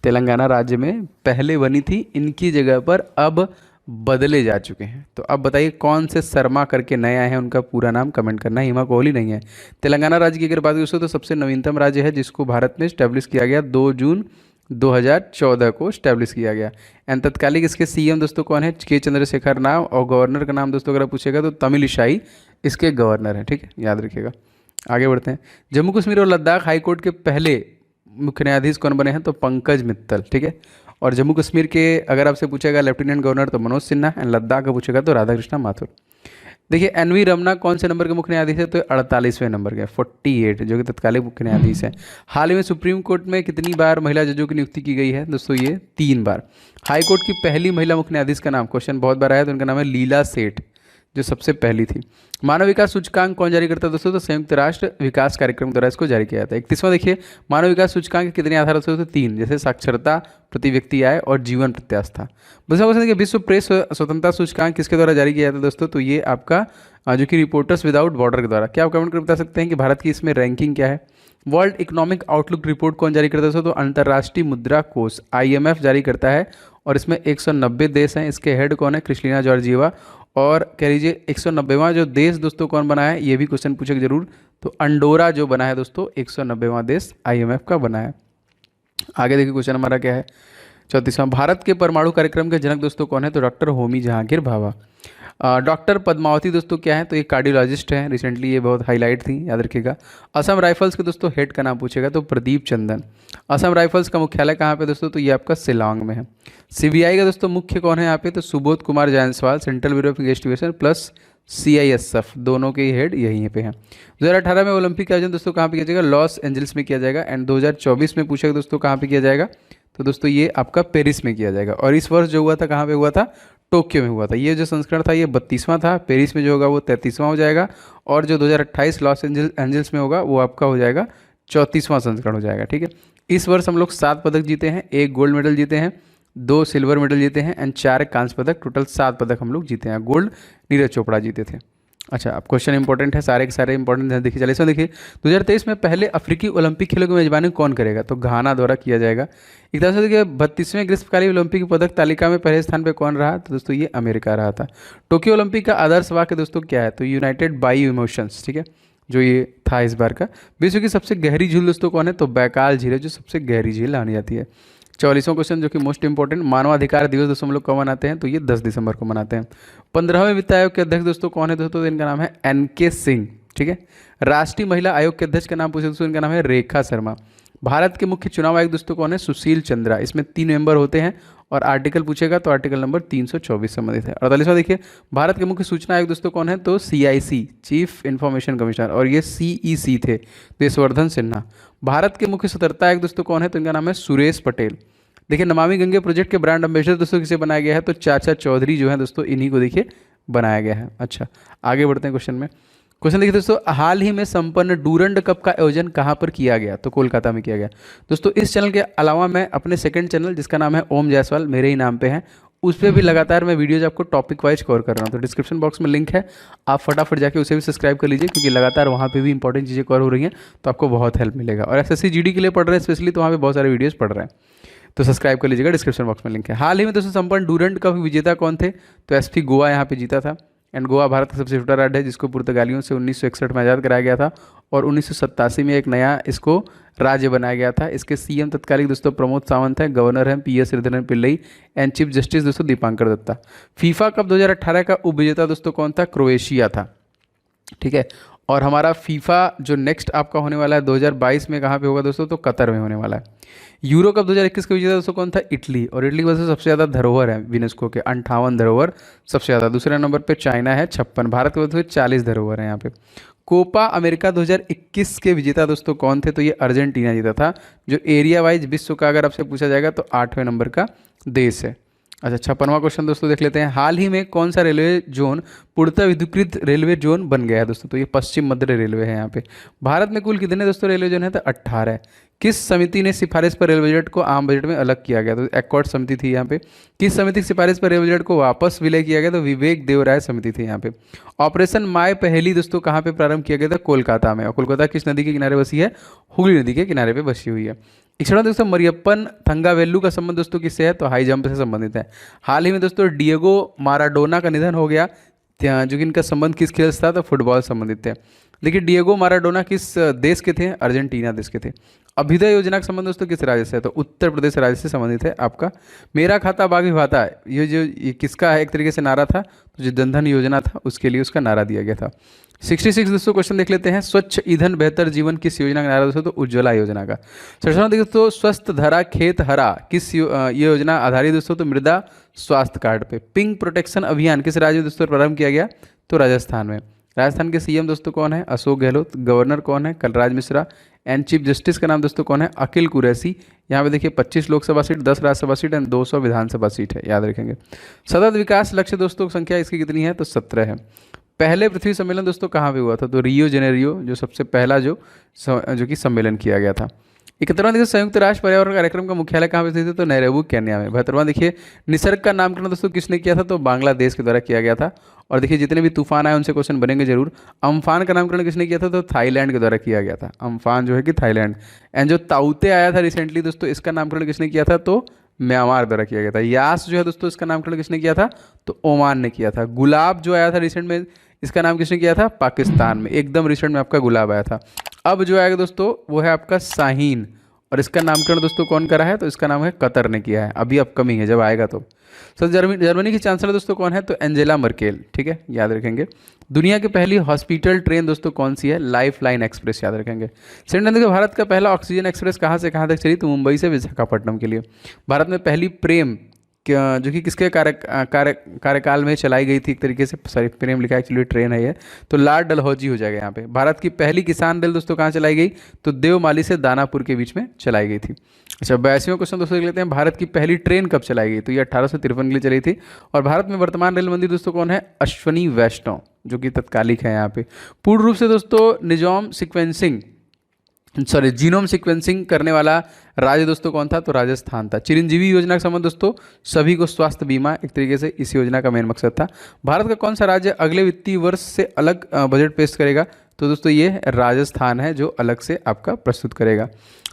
तेलंगाना राज्य में पहले बनी थी, इनकी जगह पर अब बदले जा चुके हैं। तो अब बताइए कौन से शर्मा करके नए आए हैं, उनका पूरा नाम कमेंट करना है। हीमा कोहली नहीं है। तेलंगाना राज्य की अगर बात करें तो सबसे नवीनतम राज्य है जिसको भारत में स्टैब्लिश किया गया 2 जून 2014 को स्टैब्लिश किया गया। एंड तत्कालिक इसके सीएम दोस्तों कौन है? के चंद्रशेखर राव। और गवर्नर का नाम दोस्तों अगर पूछेगा तो तमिलिसाई इसके गवर्नर हैं। ठीक है, याद रखिएगा। आगे बढ़ते हैं। जम्मू कश्मीर और लद्दाख हाईकोर्ट के पहले मुख्य न्यायाधीश कौन बने हैं? तो पंकज मित्तल। ठीक है। और जम्मू कश्मीर के अगर आपसे पूछेगा लेफ्टिनेंट गवर्नर तो मनोज सिन्हा। एंड लद्दाख का पूछेगा तो राधाकृष्णा माथुर। देखिए एनवी रमना कौन से नंबर के मुख्य न्यायाधीश है, तो 48वें नंबर के 48, जो कि तत्कालीन मुख्य न्यायाधीश है। हाल ही में सुप्रीम कोर्ट में कितनी बार महिला जजों की नियुक्ति की गई है दोस्तों, ये 3 बार। हाई कोर्ट की पहली महिला मुख्य न्यायाधीश का नाम, क्वेश्चन बहुत बार आया, तो उनका नाम है लीला सेठ, जो सबसे पहली थी। मानव विकास सूचकांक कौन जारी करता है दोस्तों, तो संयुक्त राष्ट्र विकास कार्यक्रम द्वारा इसको जारी किया जाता है। 31वां देखिए, मानव विकास सूचकांक कितने आधार होते हैं, तो 3, जैसे साक्षरता, प्रति व्यक्ति आय और जीवन प्रत्यास्था। दूसरा क्वेश्चन देखिए, विश्व प्रेस स्वतंत्रता सूचकांक किसके द्वारा जारी किया जाता है दोस्तों, तो ये आपका जो कि रिपोर्टर्स विदाउट बॉर्डर के द्वारा। क्या आप कमेंट कर बता सकते हैं कि भारत की इसमें रैंकिंग क्या है। वर्ल्ड इकोनॉमिक आउटलुक रिपोर्ट कौन जारी करता है दोस्तों, तो अंतर्राष्ट्रीय मुद्रा कोष IMF जारी करता है, और इसमें 190 देश हैं। इसके हेड कौन है, क्रिस्टलिना जॉर्जिएवा। और कह लीजिए 190वां जो देश दोस्तों कौन बना है, ये भी क्वेश्चन पूछेगा जरूर, तो अंडोरा जो बना है दोस्तों 190वां देश IMF का बना है। आगे देखिए क्वेश्चन हमारा क्या है, 34वां, भारत के परमाणु कार्यक्रम के जनक दोस्तों कौन है, तो डॉक्टर होमी जहांगीर भाभा। डॉक्टर पद्मावती दोस्तों क्या है, तो ये कार्डियोलॉजिस्ट हैं, रिसेंटली ये बहुत हाईलाइट थी, याद रखिएगा। असम राइफल्स के दोस्तों हेड का नाम पूछेगा, तो प्रदीप चंदन। असम राइफल्स का मुख्यालय कहाँ पे दोस्तों, तो ये आपका शिलांग में है। CBI का दोस्तों मुख्य कौन है यहाँ पे, तो Subodh Kumar Jaiswal, central bureau of investigation plus CISF, दोनों के हेड यहीं पे हैं। 2018 में ओलंपिक का आयोजन दोस्तों कहाँ पे किया जाएगा, लॉस एंजल्स में किया जाएगा। एंड 2024 में पूछेगा दोस्तों कहाँ पे किया जाएगा, तो दोस्तों ये आपका पेरिस में किया जाएगा। और इस वर्ष जो हुआ था कहाँ पे हुआ था, टोक्यो में हुआ था। ये जो संस्करण था ये 32वां था, पेरिस में जो होगा वो 33वां हो जाएगा, और जो 2028 लॉस एंजल्स में होगा वो आपका हो जाएगा 34वां संस्करण हो जाएगा। ठीक है, इस वर्ष हम लोग 7 पदक जीते हैं, 1 गोल्ड मेडल जीते हैं, 2 सिल्वर मेडल जीते हैं एंड 4 कांस्य पदक, टोटल 7 पदक हम लोग जीते हैं। गोल्ड नीरज चोपड़ा जीते थे। अच्छा, अब क्वेश्चन इंपॉर्टेंट है, सारे के सारे इंपॉर्टेंट हैं। देखिए चलिए इसमें देखिए, 2023 में पहले अफ्रीकी ओलंपिक खेलों की मेजबानी कौन करेगा, तो घाना द्वारा किया जाएगा। एक तरह से देखिए 32वें ग्रीष्मकालीन ओलंपिक पदक तालिका में पहले स्थान पे कौन रहा, तो दोस्तों ये अमेरिका रहा था। टोक्यो ओलंपिक का आदर्श वाक्य दोस्तों क्या है, तो यूनाइटेड बाई इमोशंस। ठीक है, जो ये था इस बार का। विश्व की सबसे गहरी झील दोस्तों कौन है, तो बैकाल झील है, जो सबसे गहरी झील मानी जाती है। 44वां क्वेश्चन जो कि मोस्ट इंपॉर्टेंट, मानवाधिकार दिवस दोस्तों हम लोग कब मनाते हैं, तो ये 10 दिसंबर को मनाते हैं। 15वें वित्त आयोग के अध्यक्ष दोस्तों कौन है दोस्तों, तो इनका नाम है NK सिंह। ठीक है, राष्ट्रीय महिला आयोग के अध्यक्ष का नाम पूछे दोस्तों, इनका नाम है रेखा शर्मा। भारत के मुख्य चुनाव आयुक्त दोस्तों कौन है, सुशील चंद्रा। इसमें 3 मेंबर होते हैं, और आर्टिकल पूछेगा तो आर्टिकल नंबर 324 संबंधित है। 48वां देखिए, भारत के मुख्य सूचना आयुक्त दोस्तों कौन है, तो CIC, चीफ इंफॉर्मेशन कमिश्नर, और ये CEC थे, तो यशवर्धन सिन्हा। भारत के मुख्य सतर्कता आयुक्त दोस्तों कौन है, तो इनका नाम है सुरेश पटेल। देखिए नमामि गंगे प्रोजेक्ट के ब्रांड एम्बेसडर दोस्तों किसे बनाया गया है, तो चाचा चौधरी जो है दोस्तों, इन्हीं को देखिए बनाया गया है। अच्छा, आगे बढ़ते हैं क्वेश्चन में। क्वेश्चन देखिए दोस्तों, हाल ही में संपन्न डूरंड कप का आयोजन कहाँ पर किया गया, तो कोलकाता में किया गया। दोस्तों इस चैनल के अलावा मैं अपने सेकंड चैनल जिसका नाम है ओम जायसवाल, मेरे ही नाम पे है, उस पर भी लगातार मैं वीडियोज आपको टॉपिक वाइज कवर कर रहा हूँ। तो डिस्क्रिप्शन बॉक्स में लिंक है, आप फटाफट जाके उसे भी सब्सक्राइब कर लीजिए, क्योंकि लगातार वहाँ पे भी इंपॉर्टेंट चीज़ें कवर हो रही हैं, तो आपको बहुत हेल्प मिलेगा। और SSC GD के लिए पढ़ रहे हैं स्पेशली, तो वहाँ पे बहुत सारे वीडियोज़ पढ़ रहे हैं, तो सब्सक्राइब कर लीजिएगा, डिस्क्रिप्शन बॉक्स में लिंक है। हाल ही में दोस्तों संपन्न डूरंड कप विजेता कौन थे, तो SP गोवा यहाँ पे जीता था। एंड गोवा भारत का सबसे छोटा राज्य है, जिसको पुर्तगालियों से 1961 में आज़ाद कराया गया था, और 1987 में एक नया इसको राज्य बनाया गया था। इसके CM तत्कालीन दोस्तों प्रमोद सावंत हैं, गवर्नर हैं PS Sreedharan Pillai, and chief justice दोस्तों दीपांकर दत्ता। फीफा कप 2018 का उपविजेता दोस्तों कौन था, क्रोएशिया था। ठीक है, और हमारा फीफा जो नेक्स्ट आपका होने वाला है 2022 में कहाँ पे होगा दोस्तों, तो कतर में होने वाला है। यूरो कप 2021 का विजेता दोस्तों कौन था, इटली। और इटली की वजह से सबसे ज़्यादा धरोहर है यूनेस्को के, 58 धरोहर सबसे ज़्यादा। दूसरे नंबर पे चाइना है 56, भारत की वजह से 40 धरोहर है यहाँ पे। कोपा अमेरिका 2021 के विजेता दोस्तों कौन थे, तो ये अर्जेंटीना जीता था, जो एरिया वाइज विश्व का अगर आपसे पूछा जाएगा तो 8वें नंबर का देश है। अच्छा, 56वां क्वेश्चन दोस्तों देख लेते हैं। हाल ही में कौन सा रेलवे जोन पूर्णतः विद्युतीकृत रेलवे जोन बन गया है दोस्तों, तो ये पश्चिम मध्य रेलवे है यहाँ पे। भारत में कुल कितने दोस्तों रेलवे जोन है, तो 18। किस समिति ने सिफारिश पर रेलवे बजट को आम बजट में अलग किया गया, तो एकॉर्ड समिति थी यहाँ पे। किस समिति की सिफारिश पर रेलवे बजट को वापस विलय किया गया, तो विवेक देवराय समिति थी यहाँ पे। ऑपरेशन माय पहली दोस्तों कहाँ पे प्रारंभ किया गया था, कोलकाता में। और कोलकाता किस नदी के किनारे बसी है, हुगली नदी के किनारे पे बसी हुई है। इक्ष्णा दोस्तों मरियप्पन थंगावेल्लू का संबंध दोस्तों किससे है, तो हाई जंप से संबंधित है। हाल ही में दोस्तों डिएगो माराडोना का निधन हो गया, जो कि इनका संबंध किस खेल से था, तो फुटबॉल संबंधित थे। देखिए डिएगो माराडोना किस देश के थे, अर्जेंटीना देश के थे। अभ्युदय योजना का संबंध दोस्तों किस राज्य से है, तो उत्तर प्रदेश राज्य से संबंधित है आपका। मेरा खाता बागी भाता, ये किसका है, एक तरीके से नारा था, तो जो जनधन योजना था उसके लिए उसका नारा दिया गया था। 66 दोस्तों क्वेश्चन देख लेते हैं। स्वच्छ ईंधन बेहतर जीवन किस योजना का नारा दोस्तों, तो उज्ज्वला योजना का। 67 दोस्तों स्वस्थ धरा खेत हरा किस ये योजना आधारित दोस्तों, तो मृदा स्वास्थ्य कार्ड पे। पिंक प्रोटेक्शन अभियान किस राज्य में दोस्तों प्रारंभ किया गया, तो राजस्थान में। राजस्थान के सीएम दोस्तों कौन है? अशोक गहलोत। गवर्नर कौन है? Kalraj Mishra. And chief justice का नाम दोस्तों कौन है? अखिल कुरैशी। यहाँ पे देखिए 25 Lok Sabha seat, 10 Rajya Sabha seat and 200 Vidhan Sabha seat है, याद रखेंगे। सतत विकास लक्ष्य दोस्तों संख्या इसकी कितनी है? तो 17 है। पहले पृथ्वी सम्मेलन दोस्तों कहाँ पे हुआ था? तो रियो जेनेरियो, जो सबसे पहला जो कि सम्मेलन किया गया था। 71वां देखिए संयुक्त राष्ट्र पर्यावरण कार्यक्रम का मुख्यालय कहाँ पे स्थित है? तो नैरोबी केन्या में। 72वां देखिए निसर्ग का नामकरण दोस्तों किसने किया था? तो बांग्लादेश के द्वारा किया गया था। और देखिए जितने भी तूफान आए उनसे क्वेश्चन बनेंगे जरूर। अम्फान का नामकरण किसने किया था? तो थाईलैंड के द्वारा किया गया था। अम्फान जो है कि थाईलैंड। एंड जो ताउते आया था रिसेंटली दोस्तों, इसका नामकरण किसने किया था? तो म्यांमार द्वारा किया गया था। यास जो है दोस्तों, इसका नामकरण किसने किया था? तो ओमान ने किया था। गुलाब जो आया था रिसेंट में, इसका नाम किसने किया था? पाकिस्तान में। एकदम रिसेंट में आपका गुलाब आया था। अब जो आएगा दोस्तों वो है आपका शाहीन, और इसका नामकरण दोस्तों कौन करा है? तो इसका नाम है कतर ने किया है। अभी अपकमिंग है, जब आएगा तो। सर जर्मनी की चांसलर दोस्तों कौन है? तो एंजेला मर्केल, ठीक है, याद रखेंगे। दुनिया की पहली हॉस्पिटल ट्रेन दोस्तों कौन सी है? लाइफ लाइन एक्सप्रेस, याद रखेंगे। सेकंड देखिए भारत का पहला ऑक्सीजन एक्सप्रेस कहाँ से कहाँ तक चली? तो मुंबई से विशाखापट्टनम के लिए। भारत में पहली प्रेम जो कि किसके कार्यकाल में चलाई गई थी एक तरीके से, सॉरी प्रेम लिखा है एक्चुअली ट्रेन है ये, तो लॉर्ड डलहौजी हो जाएगा यहाँ पे। भारत की पहली किसान रेल दोस्तों कहाँ चलाई गई? तो देवमाली से दानापुर के बीच में चलाई गई थी। अच्छा 82वां क्वेश्चन दोस्तों देख लेते हैं, भारत की पहली ट्रेन कब चलाई गई? तो ये 1853 के लिए चली थी। और भारत में वर्तमान रेल मंत्री दोस्तों कौन है? अश्वनी वैष्णव, जो कि तत्कालिक है यहाँ पे। पूर्ण रूप से दोस्तों जीनोम सिक्वेंसिंग करने वाला राज्य दोस्तों कौन था? तो राजस्थान था। चिरंजीवी योजना का संबंध दोस्तों सभी को स्वास्थ्य बीमा, एक तरीके से इस योजना का मेन मकसद था। भारत का कौन सा राज्य अगले वित्तीय वर्ष से अलग बजट पेश करेगा? तो दोस्तों ये राजस्थान है जो अलग से आपका प्रस्तुत करेगा।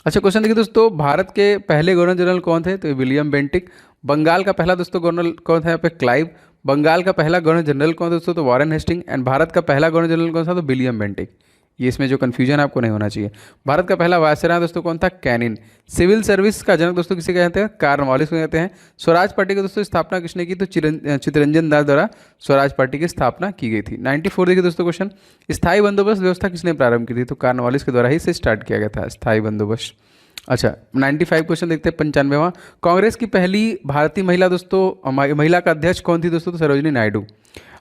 अच्छा क्वेश्चन देखिए दोस्तों, भारत के पहले गवर्नर जनरल कौन थे? तो विलियम बेंटिक। बंगाल का पहला दोस्तों गवर्नर कौन था? यहाँ पे क्लाइव। बंगाल का पहला गवर्नर जनरल कौन था दोस्तों? तो वॉरेन हेस्टिंग। एंड भारत का पहला गवर्नर जनरल कौन था? तो विलियम बेंटिक। ये इसमें जो कन्फ्यूजन आपको नहीं होना चाहिए। भारत का पहला वायसराय दोस्तों कौन था? कैनिन। सिविल सर्विस का जनक दोस्तों किसे कहते हैं? कार्नवालिस को कहते हैं। स्वराज पार्टी की दोस्तों स्थापना किसने की? तो चितरंजन दास द्वारा स्वराज पार्टी की स्थापना की गई थी। 94 देखिए दोस्तों क्वेश्चन, स्थायी बंदोबस्त व्यवस्था किसने प्रारंभ की थी? तो कार्नवालिस के द्वारा ही इसे स्टार्ट किया गया था स्थायी बंदोबस्त। अच्छा 95 क्वेश्चन देखते हैं, 95वां, कांग्रेस की पहली भारतीय महिला दोस्तों महिला का अध्यक्ष कौन थी दोस्तों? तो सरोजिनी नायडू।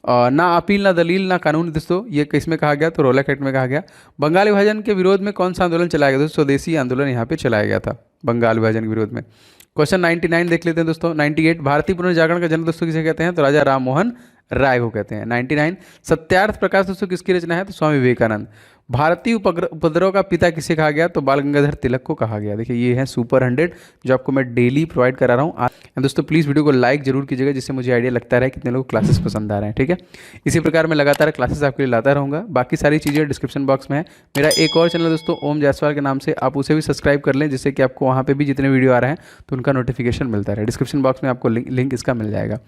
ना अपील, ना दलील, ना कानून दोस्तों, ये किस में कहा गया? तो रोलक एक्ट में कहा गया। बंगाल विभाजन के विरोध में कौन सा आंदोलन चलाया गया? दोस्तों स्वदेशी आंदोलन यहाँ पे चलाया गया था बंगाल विभाजन के विरोध में। क्वेश्चन 99 देख लेते हैं दोस्तों। 98 भारतीय पुनर्जागरण का जनक दोस्तों किसे कहते हैं? तो राजा राम मोहन राय को कहते हैं। 99 सत्यार्थ प्रकाश दोस्तों किसकी रचना है? तो स्वामी विवेकानंद। भारतीय उपद्रव का पिता किसे कहा गया? तो बाल गंगाधर तिलक को कहा गया। देखिए ये है सुपर 100 जो आपको मैं डेली प्रोवाइड करा रहा हूँ। दोस्तों प्लीज़ वीडियो को लाइक जरूर कीजिएगा, जिससे मुझे आइडिया लगता रहे कितने लोगों को क्लासेस पसंद आ रहे हैं, ठीक है। इसी प्रकार मैं लगातार क्लासेस आपके लिए लाता रहूँगा। बाकी सारी चीज़ें डिस्क्रिप्शन बॉक्स में है। मेरा एक और चैनल दोस्तों ओम जायसवाल के नाम से, आप उसे भी सब्सक्राइब कर लें, जिससे कि आपको वहाँ पर भी जितने वीडियो आ रहे हैं तो उनका नोटिफिकेशन मिलता रहे। डिस्क्रिप्शन बॉक्स में आपको लिंक इसका मिल जाएगा।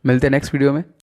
मिलते हैं नेक्स्ट वीडियो में।